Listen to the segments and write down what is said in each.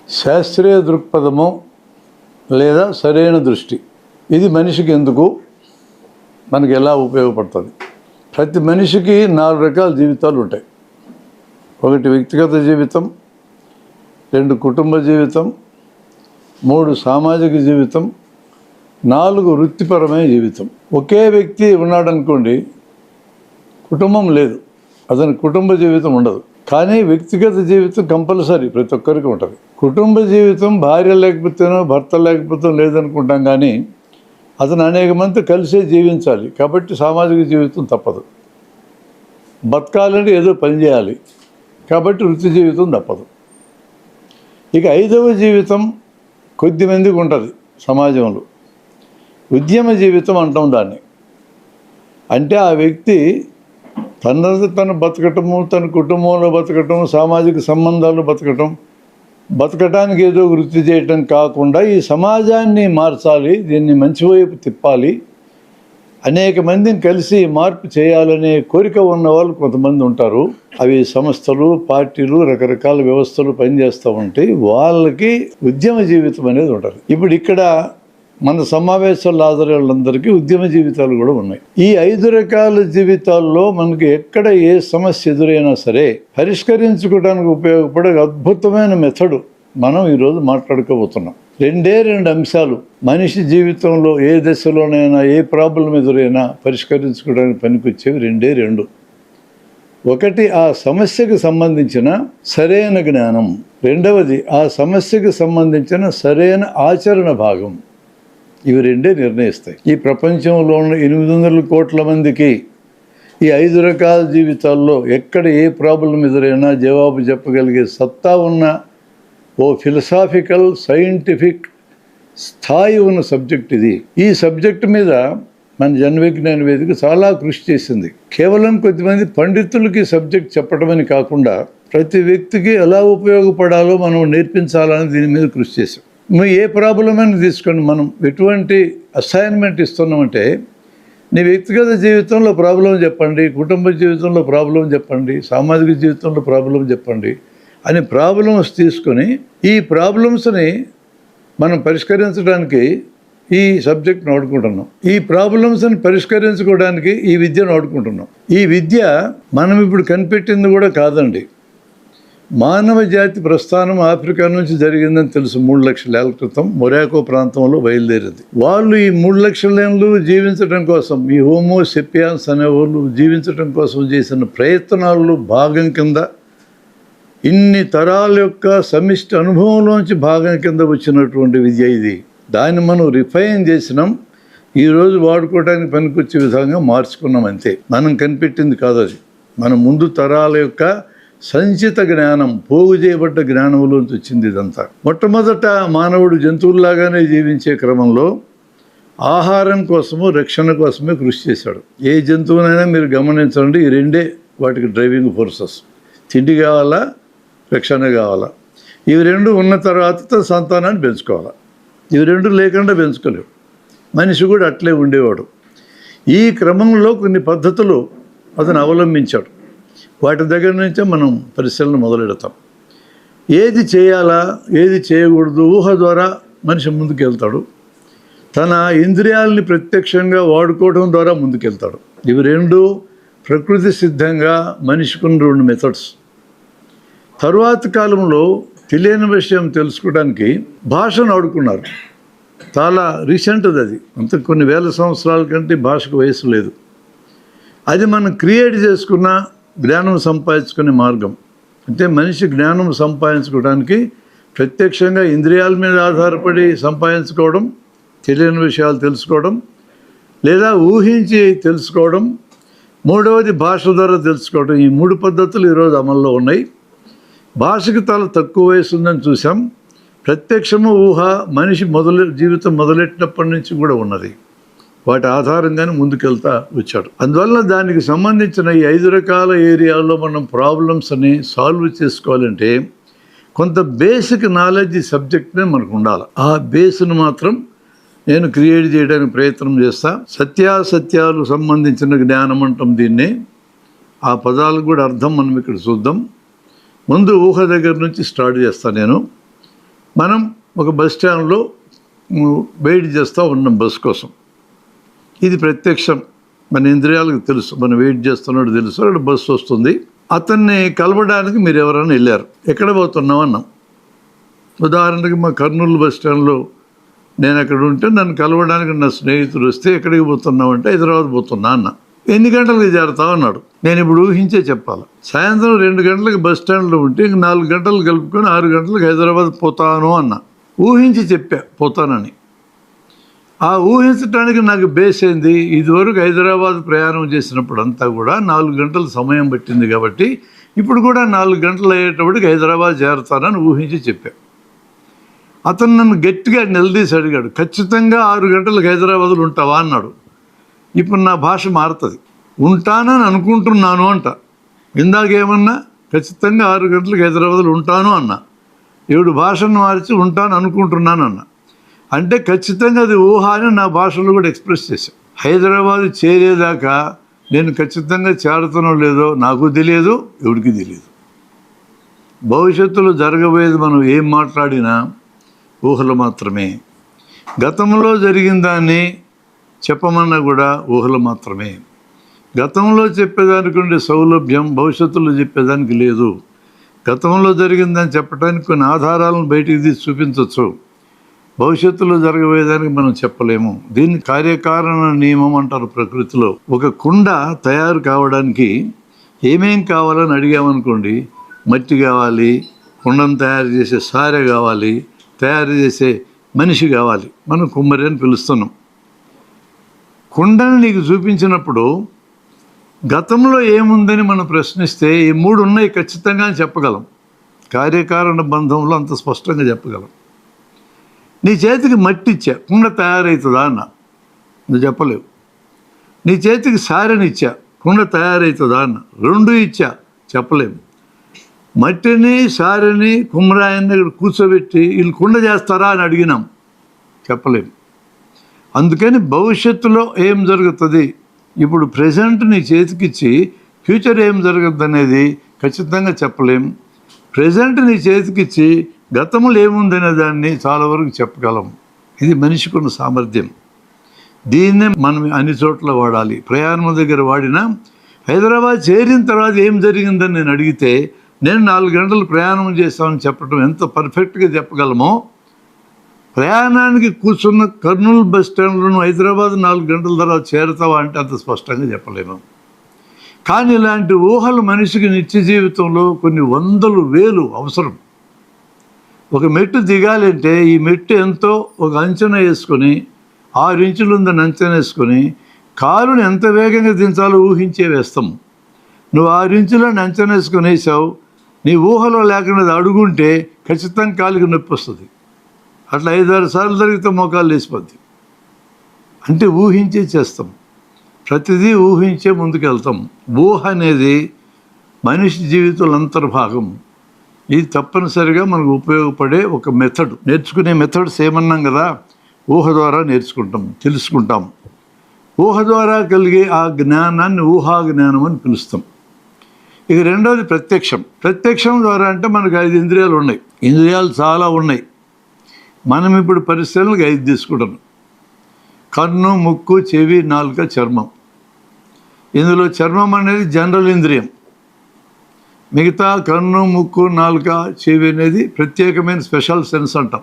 శాస్త్రీయ దృక్పథము లేదా సరైన దృష్టి, ఇది మనిషికి ఎందుకు, మనకి ఎలా ఉపయోగపడుతుంది? ప్రతి మనిషికి 4 రకాల జీవితాలు ఉంటాయి. 1 వ్యక్తిగత జీవితం, 2 కుటుంబ జీవితం, 3 సామాజిక జీవితం, 4 వృత్తిపరమైన జీవితం. ఒకే వ్యక్తి ఉన్నాడనుకోండి, కుటుంబం లేదు, అతని కుటుంబ జీవితం ఉండదు. కానీ వ్యక్తిగత జీవితం కంపల్సరీ ప్రతి ఒక్కరికి ఉంటుంది. కుటుంబ జీవితం భార్య లేకపోతేనో భర్త లేకపోతే లేదనుకుంటాం, కానీ అతను అనేక మంది కలిసే జీవించాలి. కాబట్టి సామాజిక జీవితం తప్పదు. బతకాలంటే ఏదో పని చేయాలి, కాబట్టి వృత్తి జీవితం తప్పదు. ఇక 5వ జీవితం కొద్దిమందికి ఉంటుంది సమాజంలో, ఉద్యమ జీవితం అంటాం దాన్ని. అంటే ఆ వ్యక్తి తను బతకటము, తన కుటుంబంలో బతకటం, సామాజిక సంబంధాలు బతకటానికి ఏదో వృత్తి చేయటం కాకుండా ఈ సమాజాన్ని మార్చాలి, దీన్ని మంచి వైపు తిప్పాలి, అనేక మందిని కలిసి మార్పు చేయాలనే కోరిక ఉన్న వాళ్ళు కొంతమంది ఉంటారు. అవి సంస్థలు, పార్టీలు, రకరకాల వ్యవస్థలు పనిచేస్తూ ఉంటాయి. వాళ్ళకి ఉద్యమ జీవితం అనేది ఉంటుంది. ఇప్పుడు ఇక్కడ మన సమావేశాలు హాజరయ్యేళ్ళందరికీ ఉద్యమ జీవితాలు కూడా ఉన్నాయి. ఈ 5 రకాల జీవితాల్లో మనకి ఎక్కడ ఏ సమస్య ఎదురైనా సరే పరిష్కరించుకోవడానికి ఉపయోగపడే అద్భుతమైన మెథడ్ మనం ఈరోజు మాట్లాడుకోబోతున్నాం. 2 అంశాలు మనిషి జీవితంలో ఏ దశలోనైనా ఏ ప్రాబ్లం ఎదురైనా పరిష్కరించుకోవడానికి పనికొచ్చేవి 2. ఒకటి ఆ సమస్యకు సంబంధించిన సరైన జ్ఞానం, 2వది ఆ సమస్యకు సంబంధించిన సరైన ఆచరణ భాగం. ఇవి 2 నిర్ణయిస్తాయి. ఈ ప్రపంచంలో ఉన్న 800 కోట్ల మందికి ఈ 5 రకాల జీవితాల్లో ఎక్కడ ఏ ప్రాబ్లం ఎదురైనా జవాబు చెప్పగలిగే సత్తా ఉన్న ఓ ఫిలసాఫికల్ సైంటిఫిక్ స్థాయి ఉన్న సబ్జెక్ట్ ఇది. ఈ సబ్జెక్టు మీద మన జనవిజ్ఞాన వేదిక చాలా కృషి చేసింది. కేవలం కొద్దిమంది పండితులకి సబ్జెక్ట్ చెప్పడమని కాకుండా ప్రతి వ్యక్తికి ఎలా ఉపయోగపడాలో మనం నేర్పించాలని దీని మీద కృషి చేసాం. నువ్వు ఏ ప్రాబ్లం అయినా తీసుకోండి, మనం ఎటువంటి అసైన్మెంట్ ఇస్తున్నామంటే నీ వ్యక్తిగత జీవితంలో ప్రాబ్లం చెప్పండి, కుటుంబ జీవితంలో ప్రాబ్లం చెప్పండి, సామాజిక జీవితంలో ప్రాబ్లం చెప్పండి అని ప్రాబ్లమ్స్ తీసుకొని ఈ ప్రాబ్లమ్స్ని మనం పరిష్కరించడానికి ఈ సబ్జెక్ట్ని వాడుకుంటున్నాం. ఈ ప్రాబ్లమ్స్ని పరిష్కరించుకోవడానికి ఈ విద్యను వాడుకుంటున్నాం. ఈ విద్య మనం ఇప్పుడు కనిపెట్టింది కూడా కాదండి. మానవ జాతి ప్రస్థానం ఆఫ్రికా నుంచి జరిగిందని తెలుసు. 3 లక్షల ఏళ్ల క్రితం మొరాకో ప్రాంతంలో బయలుదేరింది. వాళ్ళు ఈ 3 లక్షల ఏళ్ళు జీవించడం కోసం, ఈ హోమో సెపియాన్స్ అనేవాళ్ళు జీవించడం కోసం చేసిన ప్రయత్నాల్లో భాగం కింద, ఇన్ని తరాల యొక్క సమిష్టి అనుభవంలోంచి భాగం కింద వచ్చినటువంటి విద్య ఇది. దాన్ని మనం రిఫైన్ చేసినాం, ఈరోజు వాడుకోవడానికి పనికొచ్చే విధంగా మార్చుకున్నాం అంతే. మనం కనిపెట్టింది కాదు అది. మన ముందు తరాల యొక్క సంచిత జ్ఞానం, పోగు చేయబడ్డ జ్ఞానంలోంచి వచ్చింది ఇదంతా. మొట్టమొదట మానవుడు జంతువుల్లాగానే జీవించే క్రమంలో ఆహారం కోసము, రక్షణ కోసమే కృషి చేశాడు. ఏ జంతువునైనా మీరు గమనించండి, ఈ 2 వాటికి డ్రైవింగ్ ఫోర్సెస్. తిండి కావాలా, రక్షణ కావాలా. ఇవి 2 ఉన్న తర్వాత సంతానాన్ని పెంచుకోవాలా. ఇవి 2 లేకుండా పెంచుకోలేవు. మనిషి కూడా అట్లే ఉండేవాడు. ఈ క్రమంలో కొన్ని పద్ధతులు అతను అవలంబించాడు. వాటి దగ్గర నుంచే మనం పరిశీలన మొదలెడతాం. ఏది చేయాలా, ఏది చేయకూడదు ఊహ ద్వారా మనిషి ముందుకెళ్తాడు. తన ఇంద్రియాలని ప్రత్యక్షంగా వాడుకోవడం ద్వారా ముందుకెళ్తాడు. ఇవి 2 ప్రకృతి సిద్ధంగా మనిషికున్న 2 మెథడ్స్. తరువాత కాలంలో తెలియని విషయం తెలుసుకోవడానికి భాషను వాడుకున్నారు. చాలా రీసెంట్ అది, అంత కొన్ని వేల సంవత్సరాల కంటే భాషకు వయసు లేదు. అది మనం క్రియేట్ చేసుకున్న జ్ఞానం సంపాదించుకునే మార్గం. అంటే మనిషి జ్ఞానం సంపాదించుకోవడానికి ప్రత్యక్షంగా ఇంద్రియాల మీద ఆధారపడి సంపాదించుకోవడం, తెలియని విషయాలు తెలుసుకోవడం, లేదా ఊహించి తెలుసుకోవడం, 3వది భాష ద్వారా తెలుసుకోవడం. ఈ 3 పద్ధతులు ఈరోజు అమల్లో ఉన్నాయి. భాషకి చాలా తక్కువ వయసు ఉందని చూసాం. ప్రత్యక్షము, ఊహ మనిషి జీవితం మొదలెట్టినప్పటి నుంచి కూడా ఉన్నది. వాటి ఆధారంగానే ముందుకెళ్తా వచ్చాడు. అందువల్ల దానికి సంబంధించిన ఈ 5 రకాల ఏరియాల్లో మనం ప్రాబ్లమ్స్ని సాల్వ్ చేసుకోవాలంటే కొంత బేసిక్ నాలెడ్జ్ సబ్జెక్ట్నే మనకు ఉండాలి. ఆ బేస్ను మాత్రం నేను క్రియేట్ చేయడానికి ప్రయత్నం చేస్తా. సత్యాసత్యాలు సంబంధించిన జ్ఞానం అంటాం దీన్ని. ఆ పదాలకు కూడా అర్థం మనం ఇక్కడ చూద్దాం. ముందు ఊహ దగ్గర నుంచి స్టార్ట్ చేస్తాను నేను. మనం ఒక బస్ స్టాండ్లో వెయిట్ చేస్తూ ఉన్నాం బస్ కోసం. ఇది ప్రత్యక్షం, మన ఇంద్రియాలకు తెలుసు, మనం వెయిట్ చేస్తున్నాడు తెలుసు. అక్కడ బస్సు వస్తుంది, అతన్ని కలవడానికి మీరు ఎవరైనా వెళ్ళారు, ఎక్కడ పోతున్నాం అన్నాం. ఉదాహరణకి మా కర్నూలు బస్ స్టాండ్లో నేను అక్కడ ఉంటే నన్ను కలవడానికి నా స్నేహితుడు వస్తే ఎక్కడికి పోతున్నావు అంటే హైదరాబాద్ పోతున్నా అన్న. ఎన్ని గంటలకు చేరుతావు అన్నాడు. నేను ఇప్పుడు ఊహించే చెప్పాలి. సాయంత్రం 2 గంటలకు బస్ స్టాండ్లో ఉంటే ఇంక 4 గంటలు కలుపుకొని 6 గంటలకు హైదరాబాద్ పోతాను అన్న. ఊహించి చెప్పా పోతానని. ఆ ఊహించడానికి నాకు బేస్ అయింది, ఇదివరకు హైదరాబాద్ ప్రయాణం చేసినప్పుడు అంతా కూడా 4 గంటలు సమయం పట్టింది కాబట్టి ఇప్పుడు కూడా 4 గంటలు అయ్యేటప్పటికి హైదరాబాద్ చేరుతానని ఊహించి చెప్పా. అతను నన్ను గట్టిగా నిలదీసి అడిగాడు, ఖచ్చితంగా 6 గంటలకు హైదరాబాద్లో ఉంటావా అన్నాడు. ఇప్పుడు నా భాష మారుతుంది, ఉంటానని అనుకుంటున్నాను అంట. ఇందాకేమన్నా ఖచ్చితంగా 6 గంటలకు హైదరాబాద్లో ఉంటాను అన్నా. ఇప్పుడు భాషను మార్చి ఉంటాను అనుకుంటున్నాను అన్న. అంటే ఖచ్చితంగా అది ఊహ అని నా భాషలో కూడా ఎక్స్ప్రెస్ చేశాను. హైదరాబాద్ చేరేదాకా నేను ఖచ్చితంగా చేరుతానో లేదో నాకు తెలియదు, ఎవరికి తెలియదు. భవిష్యత్తులో జరగబోయేది మనం ఏం మాట్లాడినా ఊహలు మాత్రమే. గతంలో జరిగిన దాన్ని చెప్పమన్నా కూడా ఊహలు మాత్రమే. గతంలో చెప్పేదానికి ఉండే సౌలభ్యం భవిష్యత్తులో చెప్పేదానికి లేదు. గతంలో జరిగిందని చెప్పడానికి కొన్ని ఆధారాలను బయటికి తీసి చూపించవచ్చు, భవిష్యత్తులో జరగబోయేదానికి మనం చెప్పలేము. దీన్ని కార్యకారణ నియమం అంటారు ప్రకృతిలో. ఒక కుండ తయారు కావడానికి ఏమేం కావాలని అడిగామనుకోండి, మట్టి కావాలి, కుండను తయారు చేసే సారె కావాలి, తయారు చేసే మనిషి కావాలి. మనం కుమ్మరి అని పిలుస్తున్నాం. కుండని నీకు చూపించినప్పుడు గతంలో ఏముందని మనం ప్రశ్నిస్తే ఈ 3 ఉన్నాయి ఖచ్చితంగా అని చెప్పగలం. కార్యకారణ బంధంలో అంత స్పష్టంగా చెప్పగలం. నీ చేతికి మట్టి ఇచ్చా, కుండ తయారవుతుందా అన్న, నువ్వు చెప్పలేవు. నీ చేతికి సారెనిచ్చా, కుండ తయారవుతుందా అన్న, 2 ఇచ్చా, చెప్పలేము. మట్టిని సారెని కుమ్మరాయన్ని ఇక్కడ కూర్చోబెట్టి వీళ్ళు కుండ చేస్తారా అని అడిగినాం, చెప్పలేము. అందుకని భవిష్యత్తులో ఏం జరుగుతుంది, ఇప్పుడు ప్రజెంట్ నీ చేతికిచ్చి ఫ్యూచర్ ఏం జరుగుతుంది అనేది ఖచ్చితంగా చెప్పలేం. ప్రజెంట్ నీ చేతికిచ్చి గతంలో ఏముందనే దాన్ని చాలా వరకు చెప్పగలం. ఇది మనిషికున్న సామర్థ్యం. దీన్నే మనం అన్ని చోట్ల వాడాలి. ప్రయాణం దగ్గర వాడినా హైదరాబాద్ చేరిన తర్వాత ఏం జరిగిందని నేను అడిగితే నేను 4 గంటలు ప్రయాణం చేస్తామని చెప్పడం ఎంత పర్ఫెక్ట్గా చెప్పగలమో, ప్రయాణానికి కూర్చున్న కర్నూలు బస్ స్టాండ్లోనూ హైదరాబాద్ 4 గంటల తర్వాత చేరుతావా అంటే అంత స్పష్టంగా చెప్పలేము. కానీ ఇలాంటి ఊహలు మనిషికి నిత్య జీవితంలో కొన్ని 100,000 అవసరం. ఒక మెట్టు దిగాలంటే ఈ మెట్టు ఎంతో ఒక అంచనా వేసుకొని 6 ఇంచులు ఉందని అంచనా వేసుకొని కాలుని ఎంత వేగంగా దించాలో ఊహించే వేస్తాం. నువ్వు 6 ఇంచులని అంచనా వేసుకొని వేసావు, నీ ఊహలో లేకుండా అడుగుంటే ఖచ్చితంగా కాలుకి నొప్పి వస్తుంది. అట్లా 5-6 సార్లు జరిగితే మోకాలు లేచిపోద్ది. అంటే ఊహించే చేస్తాం, ప్రతిదీ ఊహించే ముందుకెళ్తాం. ఊహ అనేది మనిషి జీవితంలో అంతర్భాగం. ఇది తప్పనిసరిగా మనకు ఉపయోగపడే ఒక మెథడ్. నేర్చుకునే మెథడ్స్ ఏమన్నాం కదా, ఊహ ద్వారా నేర్చుకుంటాం, తెలుసుకుంటాం. ఊహ ద్వారా కలిగే ఆ జ్ఞానాన్ని ఊహా జ్ఞానం అని పిలుస్తాం. ఇక రెండవది ప్రత్యక్షం. ప్రత్యక్షం ద్వారా అంటే మనకు 5 ఇంద్రియాలు ఉన్నాయి. ఇంద్రియాలు చాలా ఉన్నాయి. మనం ఇప్పుడు పరిశీలనకు 5 తీసుకుంటాం. కన్ను, ముక్కు, చెవి, నాలుక, చర్మం. ఇందులో చర్మం అనేది జనరల్ ఇంద్రియం. మిగతా కన్ను, ముక్కు, నాలుక, చెవి అనేది ప్రత్యేకమైన స్పెషల్ సెన్స్ అంటాం.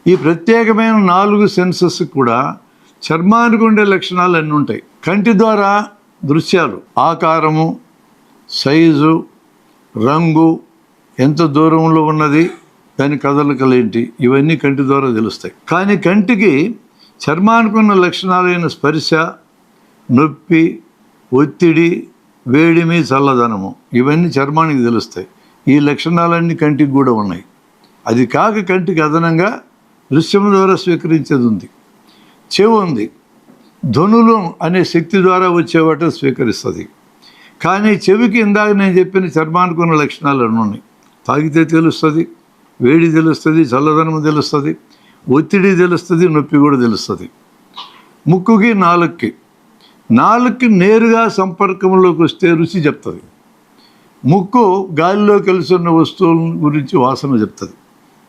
ఈ ప్రత్యేకమైన 4 సెన్సెస్ కూడా చర్మానికి ఉండే లక్షణాలు అన్నీ ఉంటాయి. కంటి ద్వారా దృశ్యాలు, ఆకారము, సైజు, రంగు, ఎంత దూరంలో ఉన్నది, దాని కదలికలేంటి, ఇవన్నీ కంటి ద్వారా తెలుస్తాయి. కానీ కంటికి చర్మానికి ఉన్న లక్షణాలైన స్పర్శ, నొప్పి, ఒత్తిడి, వేడిమి, చల్లదనము, ఇవన్నీ చర్మానికి తెలుస్తాయి. ఈ లక్షణాలన్నీ కంటికి కూడా ఉన్నాయి. అది కాక కంటికి అదనంగా దృశ్యం ద్వారా స్వీకరించేది ఉంది. చెవి ఉంది, ధ్వనులు అనే శక్తి ద్వారా వచ్చే వాటిని స్వీకరిస్తుంది. కానీ చెవికి ఇందాక నేను చెప్పిన చర్మానికి ఉన్న లక్షణాలు అన్నీ ఉన్నాయి. తాగితే తెలుస్తుంది, వేడి తెలుస్తుంది, చల్లదనము తెలుస్తుంది, ఒత్తిడి తెలుస్తుంది, నొప్పి కూడా తెలుస్తుంది. ముక్కుకి, నాలుగుకి నేరుగా సంపర్కంలోకి వస్తే రుచి చెప్తుంది. ముక్కు గాలిలో కలిసి ఉన్న వస్తువుల గురించి వాసన చెప్తుంది.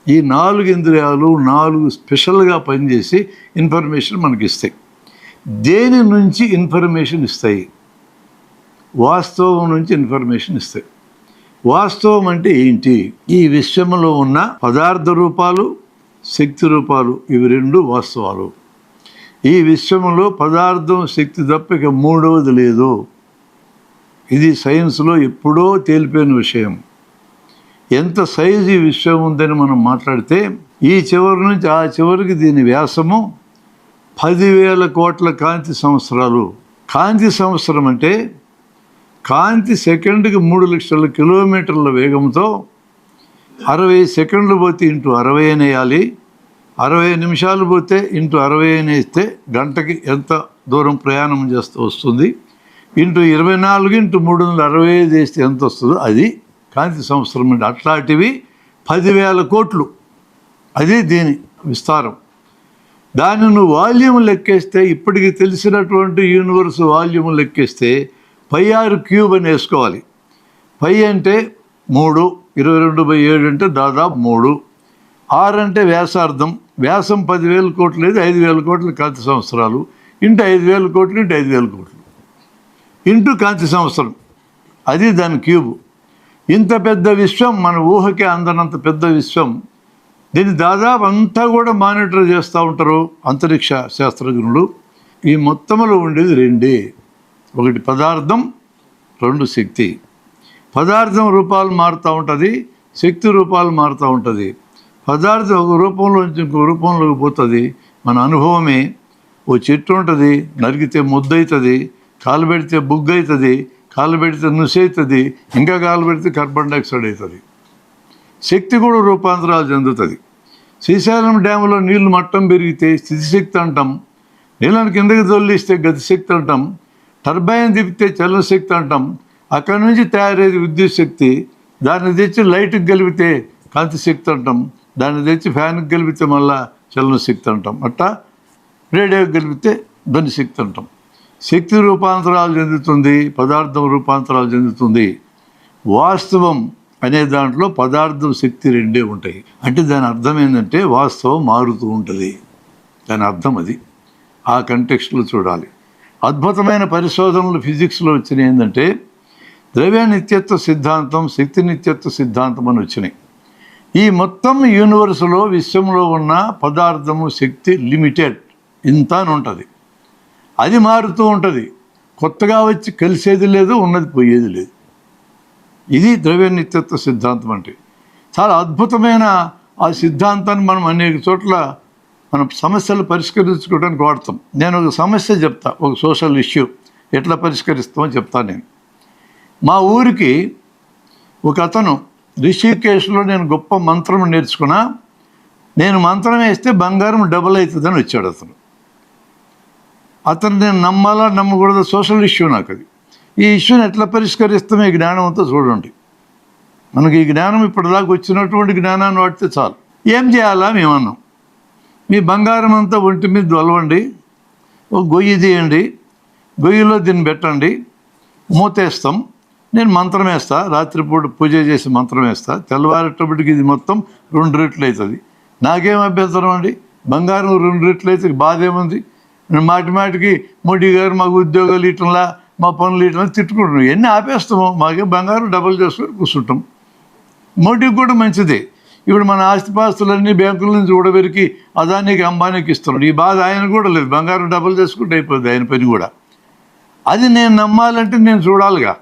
ఈ 4 ఇంద్రియాలు 4 స్పెషల్గా పనిచేసి ఇన్ఫర్మేషన్ మనకి ఇస్తాయి. దేని నుంచి ఇన్ఫర్మేషన్ ఇస్తాయి? వాస్తవం నుంచి ఇన్ఫర్మేషన్ ఇస్తాయి. వాస్తవం అంటే ఏంటి? ఈ విశ్వంలో ఉన్న పదార్థ రూపాలు, శక్తి రూపాలు, ఇవి 2 వాస్తవాలు. ఈ విశ్వంలో పదార్థం, శక్తి తప్ప ఇక మూడవది లేదు. ఇది సైన్స్లో ఎప్పుడో తేలిపోయిన విషయం. ఎంత సైజు ఈ విశ్వం ఉందని మనం మాట్లాడితే ఈ చివరి నుంచి ఆ చివరికి దీని వ్యాసము 10,000 కోట్ల కాంతి సంవత్సరాలు. కాంతి సంవత్సరం అంటే కాంతి సెకండ్కి 3 లక్షల కిలోమీటర్ల వేగంతో 60 సెకండ్లు పోతే ఇంటూ 60 అని వేయాలి, 60 నిమిషాలు పోతే ఇంటూ 60 అని వేస్తే గంటకి ఎంత దూరం ప్రయాణం చేస్తూ వస్తుంది, ఇంటూ 24 ఇంటూ 365 వేస్తే ఎంత వస్తుందో అది కాంతి సంవత్సరం అంటే. అట్లాంటివి 10,000 కోట్లు. అది దీని విస్తారం. దాన్ని నువ్వు వాల్యూమ్ లెక్కేస్తే, ఇప్పటికి తెలిసినటువంటి యూనివర్స్ వాల్యూమ్ లెక్కేస్తే πr³ అని వేసుకోవాలి. π అంటే 3, 22/7 అంటే దాదాపు 3. r అంటే వ్యాసార్థం. వ్యాసం 10,000 కోట్లు లేదు, 5,000 కోట్ల కాంతి సంవత్సరాలు, ఇంటూ 5,000 కోట్లు ఇంటూ 5,000 కోట్లు ఇంటూ కాంతి సంవత్సరం. అది దాని క్యూబ్. ఇంత పెద్ద విశ్వం, మన ఊహకే అందనంత పెద్ద విశ్వం. దీన్ని దాదాపు అంతా కూడా మానిటర్ చేస్తూ ఉంటారు అంతరిక్ష శాస్త్రజ్ఞులు. ఈ మొత్తంలో ఉండేది 2. ఒకటి పదార్థం, 2 శక్తి. పదార్థం రూపాలు మారుతూ ఉంటుంది, శక్తి రూపాలు మారుతూ ఉంటుంది. పదార్థం ఒక రూపంలోంచి ఇంకో రూపంలోకి పోతుంది. మన అనుభవమే. ఓ చెట్టు ఉంటుంది, నరికితే ముద్ద అవుతుంది, కాలు పెడితే బుగ్గు అవుతుంది, కాలు పెడితే నుసి అవుతుంది, ఇంకా కాలు పెడితే కార్బన్ డైఆక్సైడ్ అవుతుంది. శక్తి కూడా రూపాంతరాలు చెందుతుంది. శ్రీశైలం డ్యాములో నీళ్లు మట్టం పెరిగితే స్థితిశక్తి అంటాం, నీళ్ళని కిందకి తొలిస్తే గతిశక్తి అంటాం, టర్బైన్ తిప్పితే చలనశక్తి అంటాం, అక్కడి నుంచి తయారయ్యేది విద్యుత్ శక్తి. దాన్ని తెచ్చి లైట్కి కలిపితే కాంతి శక్తి అంటాం, దాన్ని తెచ్చి ఫ్యాన్కి కలిపితే మళ్ళా చలనశక్తి అంటాం, అట్టా రేడియోకి కలిపితే ధ్వనిశక్తి అంటాం. శక్తి రూపాంతరాలు చెందుతుంది, పదార్థం రూపాంతరాలు చెందుతుంది. వాస్తవం అనే దాంట్లో పదార్థం, శక్తి 2 ఉంటాయి. అంటే దాని అర్థం ఏంటంటే వాస్తవం మారుతూ ఉంటుంది. దాని అర్థం అది. ఆ కంటెక్స్ట్లో చూడాలి. అద్భుతమైన పరిశోధనలు ఫిజిక్స్లో వచ్చినాయి. ఏంటంటే ద్రవ్య నిత్యత్వ సిద్ధాంతం, శక్తి నిత్యత్వ సిద్ధాంతం అని వచ్చినాయి. ఈ మొత్తం యూనివర్స్లో, విశ్వంలో ఉన్న పదార్థము, శక్తి లిమిటెడ్, ఇంత అని ఉంటుంది. అది మారుతూ ఉంటుంది. కొత్తగా వచ్చి కలిసేది లేదు, ఉన్నది పోయేది లేదు. ఇది ద్రవ్య నిత్యత్వ సిద్ధాంతం అంటే. చాలా అద్భుతమైన ఆ సిద్ధాంతాన్ని మనం అనేక చోట్ల మన సమస్యలు పరిష్కరించుకోవడానికి వాడతాం. నేను ఒక సమస్య చెప్తా, ఒక సోషల్ ఇష్యూ ఎట్లా పరిష్కరిస్తామో చెప్తాను. నేను మా ఊరికి ఒక అతను రిషికేశ్లో నేను గొప్ప మంత్రం నేర్చుకున్నా, నేను మంత్రం వేస్తే బంగారం డబుల్ అవుతుందని వచ్చాడు అతను నేను నమ్మాలా నమ్మకూడదు సోషల్ ఇష్యూ నాకు అది. ఈ ఇష్యూని ఎట్లా పరిష్కరిస్తామో ఈ జ్ఞానంతో చూడండి. మనకి ఈ జ్ఞానం ఇప్పటిదాకా వచ్చినటువంటి జ్ఞానాన్ని వాడితే చాలు. ఏం చేయాలా మేమన్నాం, మీ బంగారం అంతా ఒంటి మీద దొలవండి, ఒక గొయ్యి తీయండి, గొయ్యిలో దీన్ని పెట్టండి, మూతేస్తాం, నేను మంత్రం వేస్తా, రాత్రిపూట పూజ చేసి మంత్రం వేస్తా, తెల్లవారేటప్పటికి ఇది మొత్తం 2 రెట్లు అవుతుంది. నాకేం అభ్యంతరం అండి, బంగారం 2 రెట్లు అయితే బాధ ఏముంది? మాటి మాటికి మోడీ గారు మాకు ఉద్యోగాలు ఇట్లా, మా పనులు ఇట్లా తిట్టుకుంటున్నాం, ఎన్ని ఆపేస్తాము, మాకే బంగారం డబుల్ చేసుకొని కూర్చుంటాం. మోడీకి కూడా మంచిదే. ఇప్పుడు మన ఆస్తిపాస్తులన్నీ బ్యాంకుల నుంచి ఊడబెరికి అదానికి అంబానీకి ఇస్తున్నాడు. ఈ బాధ ఆయన కూడా లేదు, బంగారం డబుల్ చేసుకుంటే అయిపోద్ది ఆయన పని కూడా. అది నేను నమ్మాలంటే నేను చూడాలిగా.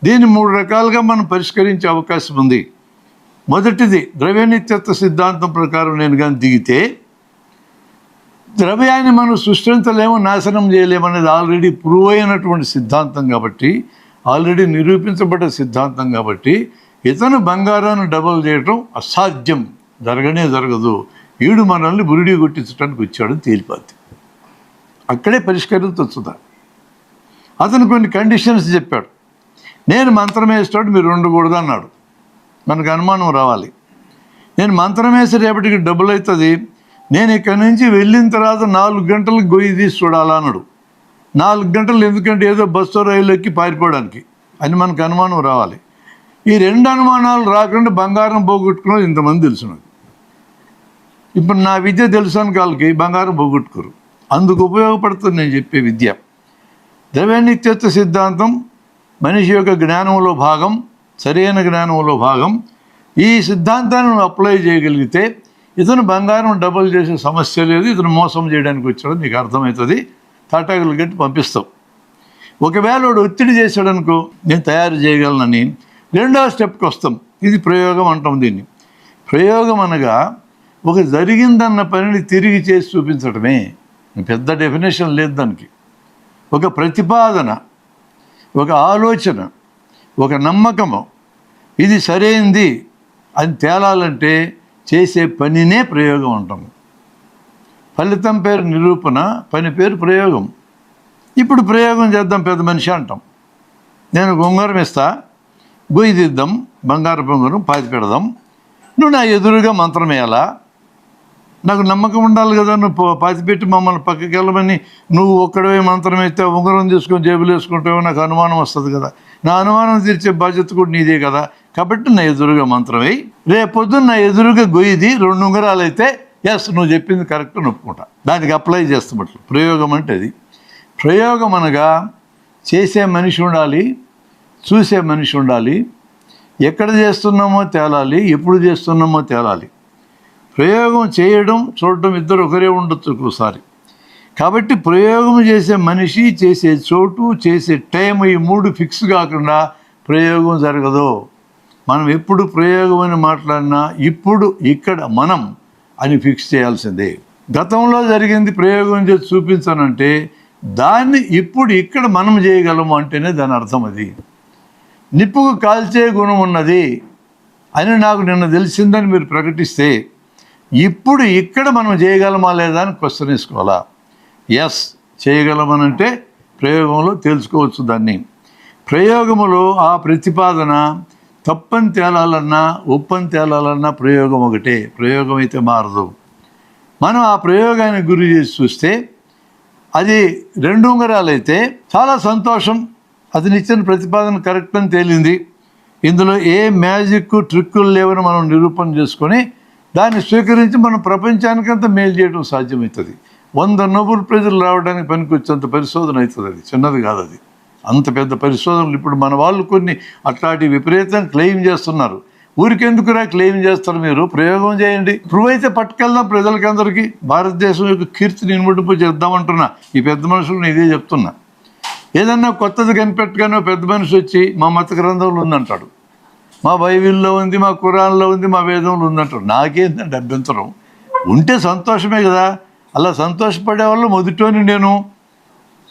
దీన్ని 3 రకాలుగా మనం పరిష్కరించే అవకాశం ఉంది. మొదటిది ద్రవ్య నిత్యత్వ సిద్ధాంతం ప్రకారం నేను కానీ దిగితే, ద్రవ్యాన్ని మనం సృష్టించలేము, నాశనం చేయలేమనేది ఆల్రెడీ ప్రూవ్ అయినటువంటి సిద్ధాంతం కాబట్టి, ఆల్రెడీ నిరూపించబడ్డ సిద్ధాంతం కాబట్టి, ఇతను బంగారాన్ని డబల్ చేయటం అసాధ్యం, జరగనే జరగదు. ఈడు మనల్ని బురిడి కొట్టించడానికి వచ్చాడని తేలిపోద్ది. అక్కడే పరిష్కరించవచ్చుదా. అతను కొన్ని కండిషన్స్ చెప్పాడు. నేను మంత్రం వేస్తాడు, మీరు ఉండకూడదు అన్నాడు. మనకు అనుమానం రావాలి. నేను మంత్రం వేసి రేపటికి డబ్బులు అవుతుంది, నేను ఇక్కడి నుంచి వెళ్ళిన తర్వాత 4 గంటలకు గొయ్యి తీసి చూడాలా అన్నాడు. 4 గంటలు ఎందుకంటే ఏదో బస్సు రైలు ఎక్కి పారిపోవడానికి అని మనకు అనుమానం రావాలి. ఈ 2 అనుమానాలు రాకుండా బంగారం పోగొట్టుకున్నది ఇంతమంది తెలుసు నాకు. ఇప్పుడు నా విద్య తెలుసు అని వాళ్ళకి బంగారం పోగొట్టుకోరు. అందుకు ఉపయోగపడుతుంది నేను చెప్పే విద్య. ద్రవ్యనిత్యత్వ సిద్ధాంతం మనిషి యొక్క జ్ఞానంలో భాగం, సరైన జ్ఞానంలో భాగం. ఈ సిద్ధాంతాన్ని నువ్వు అప్లై చేయగలిగితే ఇతను బంగారం డబుల్ చేసే సమస్య లేదు, ఇతను మోసం చేయడానికి వచ్చాడు నీకు అర్థమవుతుంది. తాటాకులు కట్టి పంపిస్తావు. ఒకవేళ వాడు ఒత్తిడి చేశాడనుకో, నేను తయారు చేయగలనని రెండవ స్టెప్కి వస్తాం. ఇది ప్రయోగం అంటాం. దీన్ని ప్రయోగం అనగా ఒక జరిగిందన్న పనిని తిరిగి చేసి చూపించడమే. పెద్ద డెఫినేషన్ లేదు దానికి. ఒక ప్రతిపాదన, ఒక ఆలోచన, ఒక నమ్మకము, ఇది సరైంది అని తేలాలంటే చేసే పనినే ప్రయోగం అంటాము. ఫలితం పేరు నిరూపణ, పని పేరు ప్రయోగం. ఇప్పుడు ప్రయోగం చేద్దాం, పెద్ద మనిషి అంటాం. నేను ఉంగరం ఇస్తా, గొయ్యి తీద్దాం, బంగారు ఉంగరం పాతి పెడదాం, నువ్వు నా ఎదురుగా మంత్రం వేయాలా? నాకు నమ్మకం ఉండాలి కదా. నువ్వు పాతిపెట్టి మమ్మల్ని పక్కకి వెళ్ళమని నువ్వు ఒక్కడవే మంత్రం అయితే ఉంగరం తీసుకొని జేబులు వేసుకుంటావో నాకు అనుమానం వస్తుంది కదా. నా అనుమానం తీర్చే బాధ్యత కూడా నీదే కదా. కాబట్టి నా ఎదురుగా మంత్రం వేయి, రేపొద్దున నా ఎదురుగా గొయ్యిది 2 ఉంగరాలు అయితే ఎస్ నువ్వు చెప్పింది కరెక్ట్ అని ఒప్పుకుంటా. దానికి అప్లై చేస్తామట్లు. ప్రయోగం అంటే అది. ప్రయోగం అనగా చేసే మనిషి ఉండాలి, చూసే మనిషి ఉండాలి, ఎక్కడ చేస్తున్నామో తేలాలి, ఎప్పుడు చేస్తున్నామో తేలాలి. ప్రయోగం చేయడం, చూడటం ఇద్దరు ఒకరే ఉండొచ్చు ఒక్కోసారి. కాబట్టి ప్రయోగం చేసే మనిషి, చేసే చోటు, చేసే టైం, ఈ 3 ఫిక్స్ కాకుండా ప్రయోగం జరగదు. మనం ఎప్పుడు ప్రయోగం అని మాట్లాడినా ఇప్పుడు ఇక్కడ మనం అని ఫిక్స్ చేయాల్సిందే. గతంలో జరిగింది ప్రయోగం చేసి చూపించానంటే దాన్ని ఇప్పుడు ఇక్కడ మనం చేయగలము అంటేనే దాని అర్థం. అది నిప్పుకు కాల్చే గుణం ఉన్నది అని నాకు నిన్న తెలిసిందని మీరు ప్రకటిస్తే ఇప్పుడు ఇక్కడ మనం చేయగలమా లేదా అని క్వశ్చన్ వేసుకోవాలా. ఎస్ చేయగలమనంటే ప్రయోగంలో తెలుసుకోవచ్చు దాన్ని. ప్రయోగములో ఆ ప్రతిపాదన తప్పని తేలాలన్నా ఒప్పని తేలాలన్నా ప్రయోగం ఒకటే. ప్రయోగం అయితే మారదు. మనం ఆ ప్రయోగానికి గురి చేసి చూస్తే అది 2 ఉంగరాలు అయితే చాలా సంతోషం, అతను ఇచ్చిన ప్రతిపాదన కరెక్ట్ అని తేలింది. ఇందులో ఏ మ్యాజిక్ ట్రిక్కులు లేవని మనం నిరూపణ చేసుకొని దాన్ని స్వీకరించి మనం ప్రపంచానికంతా మేలు చేయడం సాధ్యమవుతుంది. 100 నోబెల్ ప్రైజులు రావడానికి పనికొచ్చేంత పరిశోధన అవుతుంది. అది చిన్నది కాదు. అది అంత పెద్ద పరిశోధనలు. ఇప్పుడు మన వాళ్ళు కొన్ని అట్లాంటి విపరీతం క్లెయిమ్ చేస్తున్నారు. ఊరికెందుకురా క్లెయిమ్ చేస్తారు? మీరు ప్రయోగం చేయండి, ప్రూవ్ అయితే పట్టుకెళ్దాం ప్రజలకి అందరికీ. భారతదేశం యొక్క కీర్తిని ఇనుమడింపు చేద్దామంటున్నా. ఈ పెద్ద మనుషులను ఇదే చెప్తున్నా. ఏదన్నా కొత్తది కనిపెట్టగానే పెద్ద మనిషి వచ్చి మా మత గ్రంథంలో ఉందంటాడు, మా బైబిల్లో ఉంది, మా ఖురాన్లో ఉంది, మా వేదంలో ఉందంటారు. నాకేంటంటే అభ్యంతరం. ఉంటే సంతోషమే కదా. అలా సంతోషపడే వాళ్ళు మొదటిని నేను